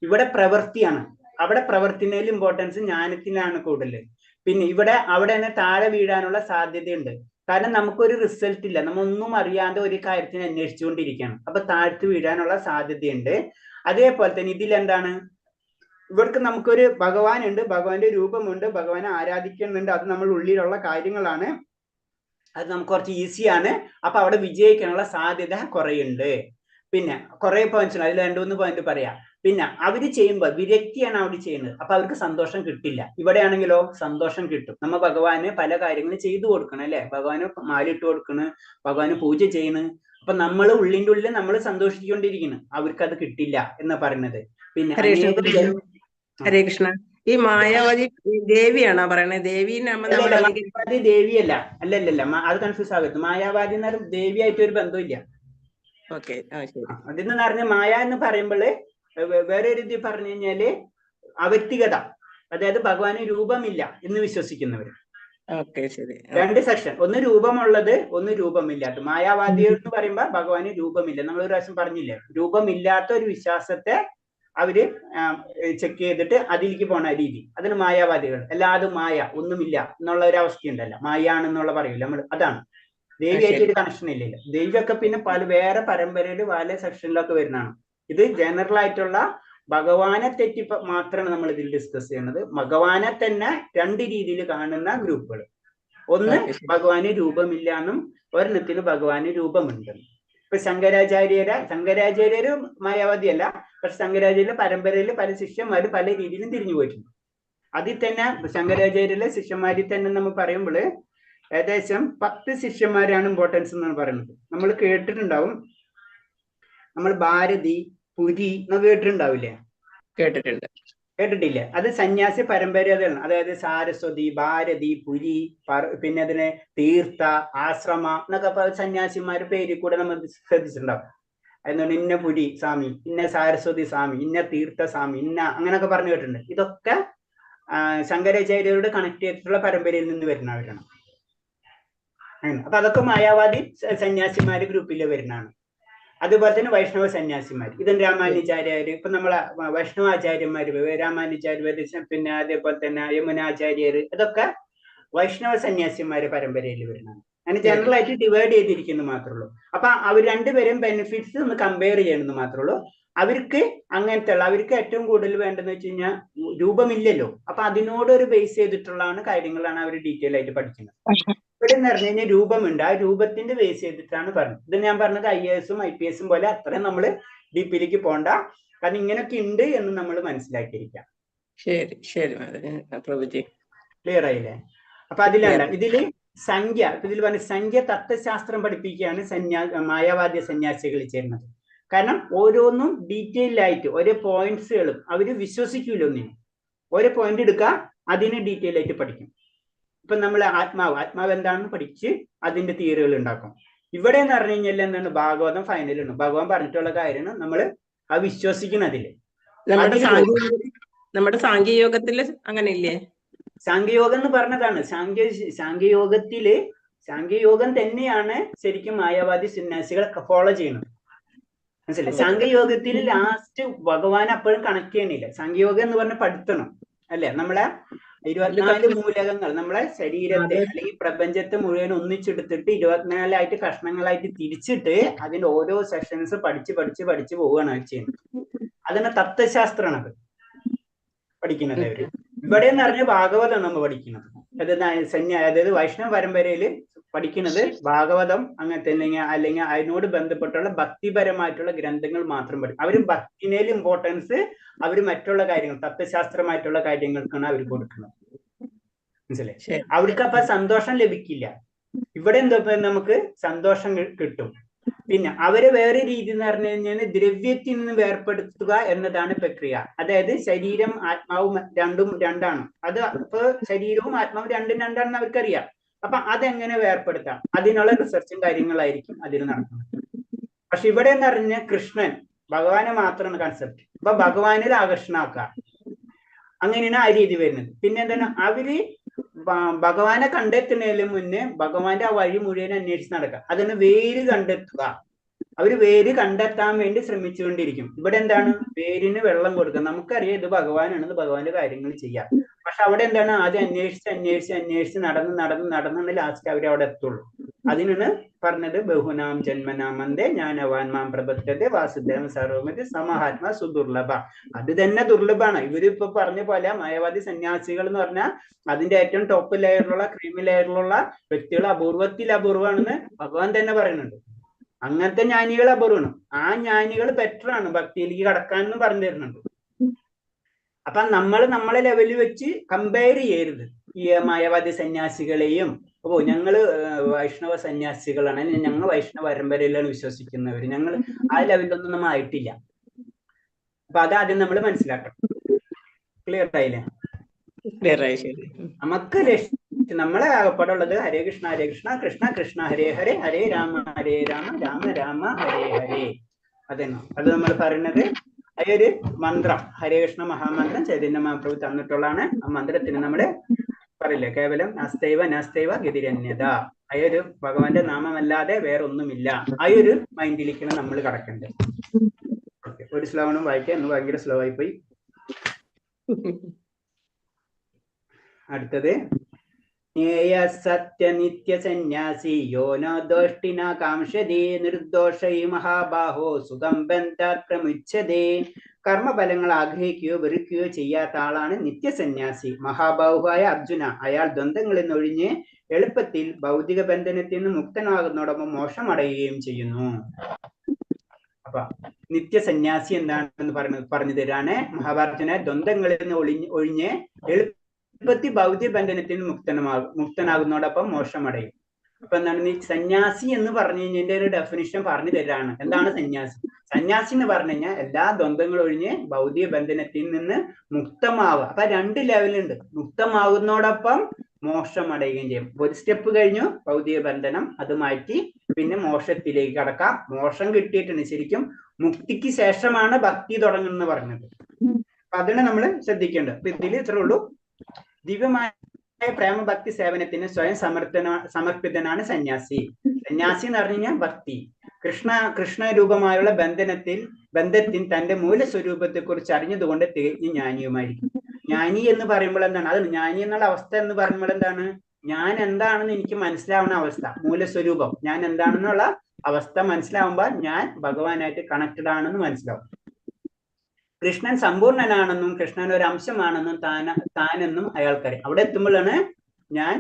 ഇവിടെ പ്രവൃത്തിയാണ്. അവിടെ പ്രവർത്തിനേലും ഇമ്പോർട്ടൻസ് ജ്ഞാനത്തിനാണ് കൂടുതൽ. പിന്നെ അവിടെ തന്നെ താഴെ വീഴാനുള്ള സാധ്യതയുണ്ട്. കാരണം നമുക്കൊരു റിസൾട്ട് ഇല്ല, നമ്മൾ ഒന്നും അറിയാതെ ഒരു കാര്യത്തിന് അന്വേഷിച്ചുകൊണ്ടിരിക്കുകയാണ്. അപ്പൊ താഴ്ത്തു വീഴാനുള്ള സാധ്യതയുണ്ട്. അതേപോലെ തന്നെ ഇതിലെന്താണ്, ഇവർക്ക് നമുക്കൊരു ഭഗവാൻ ഉണ്ട്, ഭഗവാന്റെ രൂപമുണ്ട്, ഭഗവാനെ ആരാധിക്കുന്നുണ്ട്, അത് നമ്മൾ ഉള്ളിലുള്ള കാര്യങ്ങളാണ്, അത് നമുക്ക് കുറച്ച് ഈസിയാണ്. അപ്പൊ അവിടെ വിജയിക്കാനുള്ള സാധ്യത കുറയുണ്ട്. പിന്നെ കുറെ പോയിന്റ്സ് ഉണ്ട്, അതിൽ 2-3 പോയിന്റ് പറയാം. പിന്നെ അവര് ചെയ്യുമ്പോൾ വിരക്തിയാണ് അവിടെ ചെയ്യുന്നത്, അപ്പൊ അവർക്ക് സന്തോഷം കിട്ടില്ല. ഇവിടെ ആണെങ്കിലോ സന്തോഷം കിട്ടും. നമ്മ ഭഗവാന് പല കാര്യങ്ങളും ചെയ്തു കൊടുക്കണം അല്ലെ, ഭഗവാന് മാലിട്ട് കൊടുക്കണം, ഭഗവാന് പൂജ ചെയ്യണം. അപ്പൊ നമ്മൾ ഉള്ളിന്റെ ഉള്ളിൽ നമ്മൾ സന്തോഷിച്ചുകൊണ്ടിരിക്കുന്നു, അവർക്ക് അത് കിട്ടില്ല എന്ന് പറയുന്നത്. പിന്നെ ഹരേ കൃഷ്ണ. ഈ മായാവതി ദേവിയാണോ പറയണത്? മായാവാദി ദേവിയല്ല, അല്ലല്ല, അത് കൺഫ്യൂസ് ആകരുത്. മായാവാദി എന്ന് പറഞ്ഞാൽ ദേവിയായിട്ട് ഒരു ബന്ധമില്ല. അതെന്ന് പറഞ്ഞ മായ എന്ന് പറയുമ്പോള് വേറെ ഒരു രീതി പറഞ്ഞു കഴിഞ്ഞാല് അവ്യക്തിഗത, അതായത് ഭഗവാന് രൂപമില്ല എന്ന് വിശ്വസിക്കുന്നവര്. രണ്ട് സെക്ഷൻ, ഒന്ന് രൂപമുള്ളത്, ഒന്ന് രൂപമില്ലാത്ത. മായാവാദി എന്ന് പറയുമ്പോ ഭഗവാന് രൂപമില്ല, നമ്മൾ ഒരു പ്രാവശ്യം പറഞ്ഞില്ലേ, രൂപമില്ലാത്ത ഒരു വിശ്വാസത്തെ അവര് ചെക്ക് ചെയ്തിട്ട് അതിലേക്ക് പോണ രീതി, അതിന് മായാവാദികൾ. അല്ലാതെ മായ ഒന്നുമില്ല എന്നുള്ള ഒരു അവസ്ഥയുണ്ടല്ലോ, മായാണെന്നുള്ള പറയൂല നമ്മൾ, അതാണ്. ദേവിയായിട്ട് ഒരു കണക്ഷൻ ഇല്ലല്ലോ. ദേവിയൊക്കെ പിന്നെ വേറെ പരമ്പരയിൽ പല സെക്ഷനിലൊക്കെ വരുന്നതാണ്. ഇത് ജനറൽ ആയിട്ടുള്ള ഭഗവാനെ തെറ്റി മാത്രമാണ് നമ്മൾ ഇതിൽ ഡിസ്കസ് ചെയ്യുന്നത്. ഭഗവാനെ തന്നെ 2 രീതിയിൽ കാണുന്ന ഗ്രൂപ്പുകൾ. ഒന്ന് ഭഗവാന് രൂപമില്ല എന്നും, ഒരെണ്ണത്തിന് ഭഗവാന് രൂപമുണ്ടെന്നും. ഇപ്പൊ ശങ്കരാചാര്യര് മായാവാദി അല്ല, പക്ഷെ ശങ്കരാചാര്യ പരമ്പരയിൽ പല ശിഷ്യന്മാര് പല രീതിയിലും തിരിഞ്ഞു പോയിട്ടുണ്ട്. അതിൽ തന്നെ ശങ്കരാചാര്യയിലെ ശിഷ്യന്മാരിൽ തന്നെ നമ്മൾ പറയുമ്പോൾ ഏകദേശം 10 ശിഷ്യന്മാരാണ് ഇമ്പോർട്ടൻസ് എന്നാണ് പറയുന്നത്. നമ്മൾ കേട്ടിട്ടുണ്ടാവും, നമ്മൾ ഭാരതി, പുരി എന്നൊക്കെ കേട്ടിട്ടുണ്ടാവില്ലേ? കേട്ടിട്ടില്ലേ? അത് സന്യാസി പരമ്പരയാണ്. അതായത് സാരസ്വതി, ഭാരതി, പുരി, പിന്നെ അതിന് തീർത്ഥ, ആശ്രമ എന്നൊക്കെ സന്യാസിമാരുടെ പേരിൽ കൂടെ നമ്മൾ ശ്രദ്ധിച്ചിട്ടുണ്ടാവും. അതുകൊണ്ട് ഇന്ന പുരി സ്വാമി, ഇന്ന സാരസ്വതി സ്വാമി, ഇന്ന തീർത്ഥ സ്വാമി, ഇന്ന അങ്ങനെയൊക്കെ പറഞ്ഞു കേട്ടിട്ടുണ്ട്. ഇതൊക്കെ ശങ്കരാചാര്യരോട് കണക്ട് ചെയ്തിട്ടുള്ള പരമ്പരയിൽ നിന്ന് വരുന്നവരാണ്. അപ്പൊ അതൊക്കെ മായാവാദി സന്യാസിമാര് ഗ്രൂപ്പിൽ വരുന്നതാണ്. അതുപോലെ തന്നെ വൈഷ്ണവ സന്യാസിമാർ, ഇതും രാമാനുജാര്യര്, ഇപ്പൊ നമ്മളെ വൈഷ്ണവാചാര്യന്മാര്, രാമാനുജാര്യര്, പിന്നെ അതേപോലെ തന്നെ യമുനാചാര്യര്, ഇതൊക്കെ വൈഷ്ണവ സന്യാസിമാര് പരമ്പരയിൽ വരുന്നതാണ്. അങ്ങനെ ജനറൽ ആയിട്ട് ഡിവൈഡ് ചെയ്തിരിക്കുന്നു മാത്രമേ ഉള്ളൂ. അപ്പൊ അവർ രണ്ടുപേരും ബെനിഫിറ്റ്സ് ഒന്ന് കമ്പയർ ചെയ്യണമെന്ന് മാത്രമേ ഉള്ളൂ. അവർക്ക് അങ്ങനത്തെ ഉള്ള, അവർക്ക് ഏറ്റവും കൂടുതൽ വേണ്ടതെന്ന് വെച്ച് കഴിഞ്ഞാൽ രൂപമില്ലല്ലോ, അപ്പൊ അതിനോടൊരു ബേസ് ചെയ്തിട്ടുള്ളതാണ് കാര്യങ്ങളാണ് അവർ ഡീറ്റെയിൽ ആയിട്ട് പഠിക്കുന്നത്. ഇവിടെ എന്ന് പറഞ്ഞു കഴിഞ്ഞാൽ രൂപമുണ്ട്, ആ രൂപത്തിന്റെ ബേസ് ചെയ്തിട്ടാണ് പറഞ്ഞത്. ഇത് ഞാൻ പറഞ്ഞത് IAS ഉം IPS ഉം പോലെ അത്രയും നമ്മൾ ഡീപ്പിലേക്ക് പോണ്ട, കാരണം ഇങ്ങനെയൊക്കെ ഉണ്ട് എന്ന് നമ്മൾ മനസ്സിലാക്കിയിരിക്കാം. ക്ലിയർ ആയില്ലേ? അപ്പൊ അതിലല്ല, ഇതില് സംഖ്യ, ഇതിൽ പറഞ്ഞ സംഖ്യ തത്വശാസ്ത്രം പഠിപ്പിക്കുകയാണ് മായാവാദ്യ സന്യാസികൾ ചെയ്യുന്നത്. കാരണം ഓരോന്നും ഡീറ്റെയിൽ ആയിട്ട് ഓരോ പോയിന്റ്സുകളും അവര് വിശ്വസിക്കൂല, ഒന്നിനും ഓരോ പോയിന്റ് എടുക്കുക, അതിന് ഡീറ്റെയിൽ ആയിട്ട് പഠിക്കും. ഇപ്പൊ നമ്മൾ ആത്മാവ് എന്താണെന്ന് പഠിച്ച് അതിന്റെ തിയറികൾ ഉണ്ടാക്കും. ഇവിടെ എന്ന് പറഞ്ഞു കഴിഞ്ഞാൽ എന്താണ്, ഭാഗവതം ഫൈനലാണ്, ഭഗവാൻ പറഞ്ഞിട്ടുള്ള കാര്യമാണ് നമ്മൾ ആ വിശ്വസിക്കുന്നതില്. നമ്മുടെ സാഖ്യയോഗത്തില് അങ്ങനെ ഇല്ലേ? സാഖ്യയോഗം എന്ന് പറഞ്ഞതാണ്. സാഖ്യയോഗം തന്നെയാണ് ശരിക്കും മായാവാദി സന്യാസികൾ ഫോളോ ചെയ്യുന്നത്. മനസ്സിലായി? സാഖ്യയോഗത്തിൽ ലാസ്റ്റ് ഭഗവാൻ അപ്പോഴും കണക്ട് ചെയ്യണില്ല. സാഖ്യയോഗം എന്ന് പറഞ്ഞ പഠിത്തണം അല്ലെ, നമ്മളെ 24 മൂലകങ്ങൾ നമ്മളെ ശരീരത്തെ അല്ലെങ്കിൽ പ്രപഞ്ചത്തെ മുഴുവൻ ഒന്നിച്ചെടുത്തിട്ട് 24 കഷ്ണങ്ങളായിട്ട് തിരിച്ചിട്ട് അതിന്റെ ഓരോ സെഷൻസ് പഠിച്ച് പോവുകയാണ് ചെയ്യുന്നത്. അതിന്റെ തത്വശാസ്ത്രമാണ് അത് പഠിക്കുന്നത് അവര്. ഇവിടെ എന്ന് പറഞ്ഞ ഭാഗവതം നമ്മൾ പഠിക്കുന്നത്, അതായത് വൈഷ്ണവ പരമ്പരയില് പഠിക്കുന്നത് ഭാഗവതം അങ്ങനത്തെ, അല്ലെങ്കിൽ അതിനോട് ബന്ധപ്പെട്ടുള്ള ഭക്തിപരമായിട്ടുള്ള ഗ്രന്ഥങ്ങൾ മാത്രം പഠിക്കും. അവര് ഭക്തിനേൽ ഇമ്പോർട്ടൻസ് അവര് മറ്റുള്ള കാര്യങ്ങൾ, തത്വശാസ്ത്രമായിട്ടുള്ള കാര്യങ്ങൾക്കാണ് അവർ കൊടുക്കുന്നത്. മനസ്സിലായി? അവർക്ക് അപ്പൊ സന്തോഷം ലഭിക്കില്ല. ഇവിടെ എന്താ നമുക്ക് സന്തോഷം കിട്ടും. പിന്നെ അവര് വേറെ രീതി എന്ന് പറഞ്ഞു കഴിഞ്ഞാൽ ദ്രവ്യത്തിൽ നിന്ന് വേർപ്പെടുത്തുക എന്നതാണ് പ്രക്രിയ. അതായത് ശരീരം ആത്മാവും രണ്ടാണ്. അത് ഇപ്പൊ ശരീരവും ആത്മാവും രണ്ടാണെന്ന് അവർക്കറിയാം. അപ്പൊ അതെങ്ങനെ വേർപ്പെടുത്താം, അതിനുള്ള റിസർച്ചും കാര്യങ്ങളായിരിക്കും അതിന് നടക്കുന്നത്. പക്ഷെ ഇവിടെ എന്ന് പറഞ്ഞാൽ കൃഷ്ണൻ, ഭഗവാനെ മാത്രമാണ് കൺസെപ്റ്റ്. അപ്പൊ ഭഗവാനിൽ ആകർഷണമാക്കുക, അങ്ങനെയാണ് ആ രീതി വരുന്നത്. പിന്നെ എന്താണ്, അവര് ഭഗവാനെ കണ്ടെത്തുന്നതിന് മുന്നേ ഭഗവാന്റെ ആ വഴി മുഴുവൻ അന്വേഷിച്ച് നടക്കുക, അതിന് വേര് കണ്ടെത്തുക. അവര് വേര് കണ്ടെത്താൻ വേണ്ടി ശ്രമിച്ചുകൊണ്ടിരിക്കും. ഇവിടെ എന്താണ്, വേരിന് വെള്ളം കൊടുക്കുക. നമുക്കറിയാം ഇത് ഭഗവാനാണ്, ഭഗവാന്റെ കാര്യങ്ങൾ ചെയ്യാം. പക്ഷെ അവിടെ എന്താണ് ആദ്യം അന്വേഷിച്ച് നടന്ന് ലാസ്റ്റ് അവർ അവിടെ എത്തുള്ളൂ. അതിനാണ് പറഞ്ഞത് ബഹുനാം ജന്മനാമന്തേ ജ്ഞാനവാൻ മാം പ്രബദ്ധത്തെ വാസുദേവം സർവമതി സമഹാത്മാ സുദുർലഭ. അത് തന്നെ ദുർലഭാണ്. ഇവരിപ്പോ പറഞ്ഞ പോലെ മായാവാദി സന്യാസികൾ എന്ന് പറഞ്ഞാൽ അതിന്റെ ഏറ്റവും ടോപ്പ് ലെയറിലുള്ള ക്രീമി ലെയറിലുള്ള വ്യക്തികൾ അപൂർവമാണെന്ന് ഭഗവാൻ തന്നെ പറയുന്നുണ്ട്. അങ്ങനത്തെ ജ്ഞാനികൾ അപൂർവമാണ്. ആ ജ്ഞാനികൾ ബെറ്റർ ആണ് ഭക്തിയിലേക്ക് കടക്കാനെന്ന് പറഞ്ഞു തരുന്നുണ്ട്. അപ്പൊ നമ്മളെ ലെവലിൽ വെച്ച് കമ്പയർ ചെയ്യരുത് ഈ മായാവാദി സന്യാസികളെയും. ഓ ഞങ്ങള് വൈഷ്ണവ സന്യാസികളാണ്, ഞങ്ങൾ വൈഷ്ണവ പരമ്പരയിലാണ് വിശ്വസിക്കുന്നവര്, ഞങ്ങൾ ആ ലെവലിലൊന്നും നമ്മൾ ആയിട്ടില്ല. അപ്പൊ അതാദ്യം നമ്മൾ മനസ്സിലാക്കണം. ക്ലിയർ ആയില്ലേ? ക്ലിയർ ആയി. ശരി. നമുക്ക് നമ്മളെ ആകപ്പാടുള്ളത് ഹരേ കൃഷ്ണ കൃഷ്ണ കൃഷ്ണ ഹരേ ഹരേ, ഹരേ രാമ രാമ രാമ ഹരേ ഹരേ. അതെന്നോ അത് നമ്മൾ പറയുന്നത് ഈ ഒരു മന്ത്രം ഹരേ കൃഷ്ണ മഹാമന്ത്രം ചൈതന്യ മഹാപ്രഭു തന്നിട്ടുള്ളതാണ്. ആ മന്ത്രത്തിന് നമ്മള് പറയില്ലേ കേവലം നാസ്തൈവ ഗതിരന്യത, ആ ഒരു ഭഗവാന്റെ നാമമല്ലാതെ വേറൊന്നുമില്ല. ആ ഒരു മൈൻഡിലേക്കാണ് നമ്മൾ കടക്കേണ്ടത്. ഒരു ശ്ലോകനും വായിക്കാം. ഇന്ന് ഭയങ്കര സ്ലോ ആയി പോയി. അടുത്തത് സത്യ നിത്യ സന്യാസി യോ നോ ദോഷ്ടിന കാംക്ഷതേ നിർദോഷൈ മഹാബാഹോ സുഖം ബന്ധാത് പ്രമുച്യതേ. കർമ്മഫലങ്ങൾ ആഗ്രഹിക്കുകയോ വെറുക്കുകയോ ചെയ്യാത്ത ആളാണ് നിത്യസന്യാസി. മഹാബാഹുവായ അർജുന, അയാൾ ദ്വന്ദ്ങ്ങളിൽ നിന്നൊഴിഞ്ഞ് എളുപ്പത്തിൽ ഭൗതിക ബന്ധനത്തിൽ നിന്ന് മുക്തനാകുന്നതോടൊപ്പം മോക്ഷം അടയുകയും ചെയ്യുന്നു. അപ്പൊ നിത്യസന്യാസി എന്താണെന്ന് പറഞ്ഞു തരാണ് മഹാഭാരതനെ. ദ്വന്ദ്ങ്ങളിൽ നിന്ന് ഒഴിഞ്ഞ് എളുപ്പത്തിൽ ഭൗതിക ബന്ധനത്തിൽ മുക്തനാകുന്നതോടൊപ്പം മോക്ഷം അടയും. അപ്പൊ എന്താണ് ഈ സന്യാസി എന്ന് പറഞ്ഞു കഴിഞ്ഞതിന്റെ ഒരു ഡെഫിനിഷൻ പറഞ്ഞു തരാണ്. എന്താണ് സന്യാസി? സന്യാസി എന്ന് പറഞ്ഞു കഴിഞ്ഞാൽ എല്ലാ ദ്വന്ദ്ങ്ങളും ഒഴിഞ്ഞ് ഭൗതിക ബന്ധനത്തിൽ നിന്ന് മുക്തമാവുക. അപ്പൊ 2 ലെവലുണ്ട്. മുക്തമാകുന്നതോടൊപ്പം മോക്ഷം അടയുകയും ചെയ്യും. ഒരു സ്റ്റെപ്പ് കഴിഞ്ഞു ഭൗതിക ബന്ധനം, അത് മാറ്റി പിന്നെ മോക്ഷത്തിലേക്ക് കടക്കാം. മോക്ഷം കിട്ടിയിട്ടുണ്ട്. ശരിക്കും മുക്തിക്ക് ശേഷമാണ് ഭക്തി തുടങ്ങുന്നത് പറഞ്ഞത്. അപ്പൊ അതിനെ നമ്മൾ ശ്രദ്ധിക്കേണ്ടത്. അപ്പൊ ഇതിൽ ഇത്രേ ഉള്ളൂ. ദിവ്യമായ പ്രേമഭക്തി സേവനത്തിന് സ്വയം സമർപ്പിതനാണ് സന്യാസി. സന്യാസി എന്ന് പറഞ്ഞു കഴിഞ്ഞാൽ ഭക്തി കൃഷ്ണ രൂപമായുള്ള ബന്ധത്തിൽ തന്റെ മൂലസ്വരൂപത്തെ കുറിച്ച് അറിഞ്ഞതുകൊണ്ട് തികഞ്ഞ ജ്ഞാനിയുമായിരിക്കും. ജ്ഞാനി എന്ന് പറയുമ്പോൾ എന്താണ്? അത് ജ്ഞാനി എന്നുള്ള അവസ്ഥ എന്ന് പറയുമ്പോൾ എന്താണ്? ഞാൻ എന്താണെന്ന് എനിക്ക് മനസ്സിലാവുന്ന അവസ്ഥ, മൂലസ്വരൂപം ഞാൻ എന്താണെന്നുള്ള അവസ്ഥ മനസ്സിലാവുമ്പോൾ ഞാൻ ഭഗവാനായിട്ട് കണക്റ്റഡ് ആണെന്ന് മനസ്സിലാവും. കൃഷ്ണൻ സമ്പൂർണനാണെന്നും കൃഷ്ണൻ ഒരു അംശമാണെന്നും താനെന്നും അയാൾക്കറിയാം. അവിടെ എത്തുമ്പോഴാണ് ഞാൻ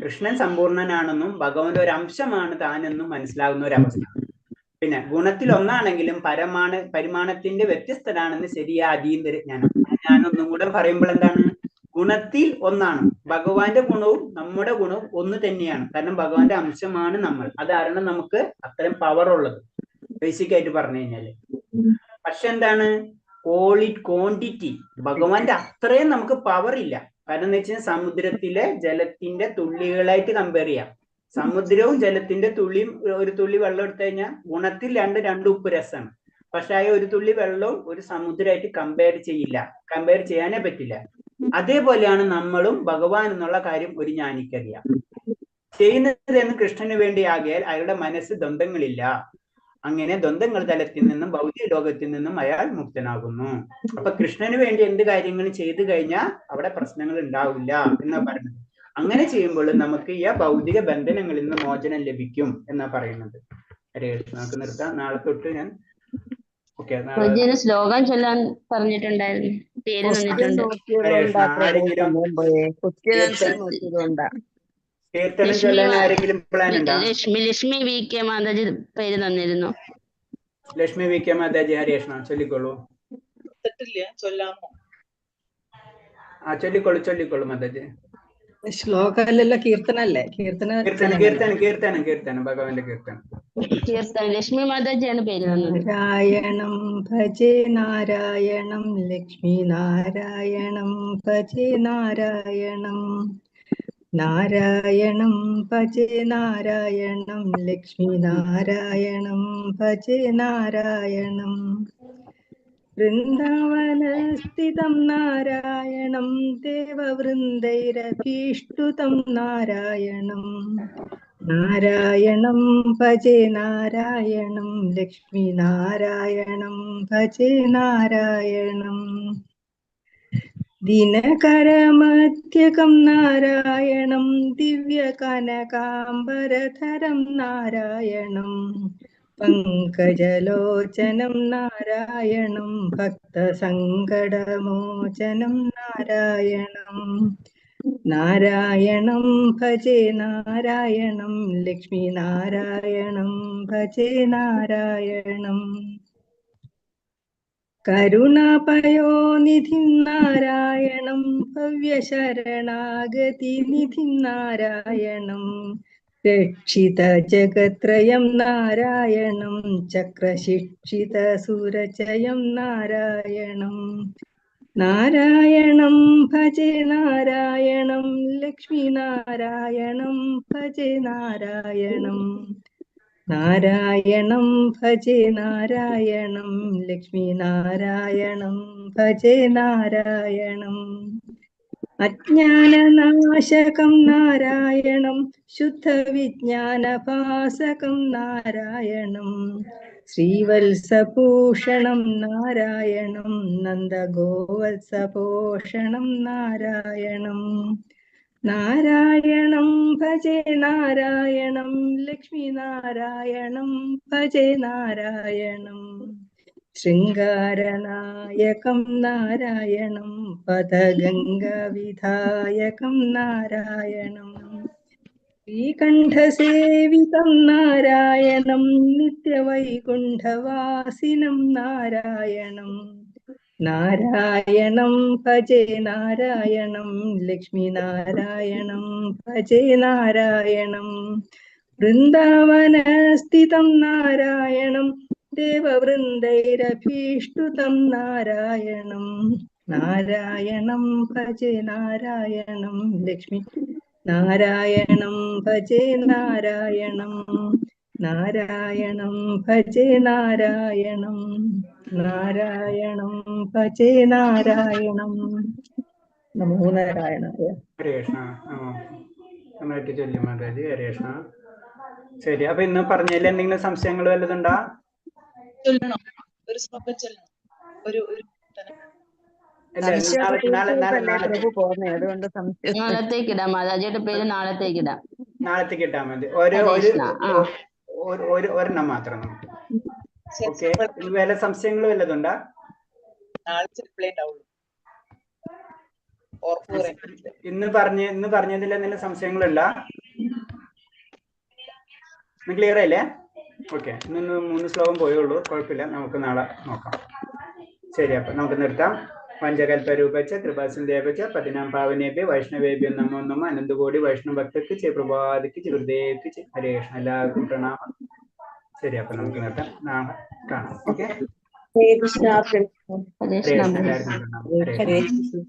കൃഷ്ണൻ സമ്പൂർണനാണെന്നും ഭഗവാന്റെ ഒരു അംശമാണ് താനെന്നും മനസ്സിലാകുന്ന ഒരു അവസ്ഥ. പിന്നെ ഗുണത്തിൽ ഒന്നാണെങ്കിലും പരിമാണത്തിന്റെ വ്യത്യസ്തനാണെന്ന് ശരിയായ അതീന്ദ്ര ഞാനൊന്നും കൂടെ പറയുമ്പോൾ എന്താണ്? ഗുണത്തിൽ ഒന്നാണ്. ഭഗവാന്റെ ഗുണവും നമ്മുടെ ഗുണവും ഒന്ന് തന്നെയാണ്. കാരണം ഭഗവാന്റെ അംശമാണ് നമ്മൾ. അതാണ് നമുക്ക് അത്രയും പവർ ഉള്ളത് ബേസിക് ആയിട്ട് പറഞ്ഞു കഴിഞ്ഞാല്. പക്ഷെ എന്താണ് ക്വാണ്ടിറ്റി ഭഗവാന്റെ അത്രയും നമുക്ക് പവർ ഇല്ല. കാരണം എന്ന് വെച്ചാൽ സമുദ്രത്തിലെ ജലത്തിന്റെ തുള്ളികളായിട്ട് കമ്പയർ ചെയ്യാം. സമുദ്രവും ജലത്തിന്റെ തുള്ളിയും ഒരു തുള്ളി വെള്ളം എടുത്തു കഴിഞ്ഞാൽ ഗുണത്തിൽ രണ്ട് ഉപ്പ് രസമാണ്. പക്ഷെ ആ ഒരു തുള്ളി വെള്ളവും ഒരു സമുദ്രമായിട്ട് കമ്പയർ ചെയ്യാനേ പറ്റില്ല. അതേപോലെയാണ് നമ്മളും ഭഗവാൻ എന്നുള്ള കാര്യം ഒരു ജ്ഞാനിക്കറിയാം. ചെയ്യുന്നത് എന്ന് കൃഷ്ണന് വേണ്ടി ആകിയാൽ അയാളുടെ മനസ്സ് ദ്വന്ദ്ങ്ങളില്ല. അങ്ങനെ ദ്വന്ദ്ങ്ങൾ തലത്തിൽ നിന്നും ഭൗതിക ലോകത്തിൽ നിന്നും അയാൾ മുക്തനാകുന്നു. അപ്പൊ കൃഷ്ണന് വേണ്ടി എന്ത് കാര്യങ്ങളും ചെയ്തു കഴിഞ്ഞാൽ അവിടെ പ്രശ്നങ്ങൾ ഉണ്ടാവില്ല എന്നാ പറയുന്നത്. അങ്ങനെ ചെയ്യുമ്പോൾ നമുക്ക് ഈ ഭൗതിക ബന്ധനങ്ങളിൽ നിന്ന് മോചനം ലഭിക്കും എന്നാ പറയുന്നത്. ഹരേ കൃഷ്ണ. നമുക്ക് നിർത്താം. നാളെ തൊട്ട് ഞാൻ ശ്ലോകം ചൊല്ലാൻ പറഞ്ഞിട്ടുണ്ടായിരുന്നു. പേര് തന്നിട്ടുണ്ട്. കീർത്തനം ചൊല്ലാൻ ആരെങ്കിലും പ്ലാൻ ഉണ്ടോ? ലക്ഷ്മി വി കെ മാതാജി പേര് തന്നിരുന്നു. ലക്ഷ്മി വി കെ മാതാജി ഹരേ കൃഷ്ണ ചൊല്ലിക്കോളൂ. ചൊല്ലാമോ? ചൊല്ലിക്കോളൂ മാതാജി. ശ്ലോകമല്ലല്ലോ, കീർത്തനല്ലേ? കീർത്തനം ഭഗവാന്റെ കീർത്തനം. ലക്ഷ്മി മാതാജിയാണ് പേര് തന്നത്. നാരായണം ഭജേ നാരായണം ലക്ഷ്മി നാരായണം ഭജേ നാരായണം നാരായണം ഭജേ നാരായണം ലക്ഷ്മി നാരായണം ഭജേ നാരായണം വൃന്ദാവനസ്ഥിതം നാരായണം ദേവവൃന്ദൈരഭീഷ്ടുതം നാരായണം നാരായണം ഭജേ നാരായണം ലക്ഷ്മി നാരായണം ഭജേ നാരായണം ദിനകരമധ്യകം നാരായണം ദിവ്യകനകാംബരധരം നാരായണം പങ്കജലോചനം നാരായണം ഭക്തസങ്കടമോചനം നാരായണം നാരായണം ഭജേ നാരായണം ലക്ഷ്മി നാരായണം ഭജേ നാരായണം കരുണാപയോനിധിം നാരായണം ഭവ്യശരണാഗതിനിധിം നാരായണം രക്ഷിതജഗത്രയം നാരായണം ചക്രശിക്ഷിതസുരചയം നാരായണം നാരായണം ഭജേ നാരായണം ലക്ഷ്മി നാരായണം ഭജേ നാരായണം നാരായണം ഭജേ നാരായണം ലക്ഷ്മി നാരായണം ഭജേ നാരായണം അജ്ഞാനനാശകം നാരായണം ശുദ്ധവിജ്ഞാനഭാസകം നാരായണം ശ്രീവത്സഭൂഷണം നാരായണം നന്ദഗോവത്സപോഷണം നാരായണം നാരായണം ഭജേ നാരായണം ലക്ഷ്മി നാരായണം ഭജേ നാരായണം ശൃംഗാരനായകം നാരായണം പദഗംഗവിധായകം നാരായണം ശ്രീകണ്ഠസേവിതം നാരായണം നിത്യവൈകുണ്ഠവാസിനം നാരായണം നാരായണം ഭജേ നാരായണം ലക്ഷ്മി നാരായണം ഭജേ നാരായണം വൃന്ദാവനസ്ഥിതം നാരായണം ദേവവൃന്ദൈരഭീഷ്ടുതം നാരായണം നാരായണം ഭജേ നാരായണം ലക്ഷ്മി നാരായണം ഭജേ നാരായണം നാരായണം ഭജേ നാരായണം നാരായണം ഭജേ നാരായണം നമോ നാരായണായ. ഹരേ കൃഷ്ണ. നന്നായിട്ട് ചൊല്ലും മാതാജി. ഹരേ കൃഷ്ണ. ശരി, അപ്പൊ ഇന്ന് പറഞ്ഞതിൽ എന്തെങ്കിലും സംശയങ്ങൾ വല്ലതുണ്ടാ? ഒരു ശ്ലോകം ചൊല്ലണം. ഒരു നാളത്തേക്കിടാം. മാതാജിയുടെ പേര് നാളത്തേക്കിടാം. നാളത്തേക്ക് ഇട്ടാ മതി. ഒരെണ്ണം മാത്രം നമുക്ക്. ഓക്കെ. വേറെ സംശയങ്ങൾ വല്ലതുണ്ടാ? ഇന്ന് പറഞ്ഞതിൽ എന്തെങ്കിലും സംശയങ്ങളുണ്ടാ? ക്ലിയർ ആയില്ലേ? ഓക്കെ. ഇന്ന് 3 ശ്ലോകം പോയുള്ളൂ. കുഴപ്പമില്ല, നമുക്ക് നാളെ നോക്കാം. ശരി, അപ്പൊ നമുക്ക് നിർത്താം. പഞ്ചകൽപരൂപച്ച കൃപാസിന്ദേവച്ച പതിനാം പാവനേഭ്യ വൈഷ്ണവേഭ്യ നമോ നമ. അനന്തകോടി വൈഷ്ണവ ഭക്തർക്ക് പ്രഭാതിക്ക് ഗുരുദേവ്ക്ക് ഹരേ കൃഷ്ണ. എല്ലാവർക്കും പ്രണാമം. ശരി, അപ്പൊ നമുക്ക് നിർത്താം. നാളെ കാണാം. ഓക്കെ. ഹരേ കൃഷ്ണ. എല്ലാവർക്കും പ്രണാമം. ഹരേ കൃഷ്ണ.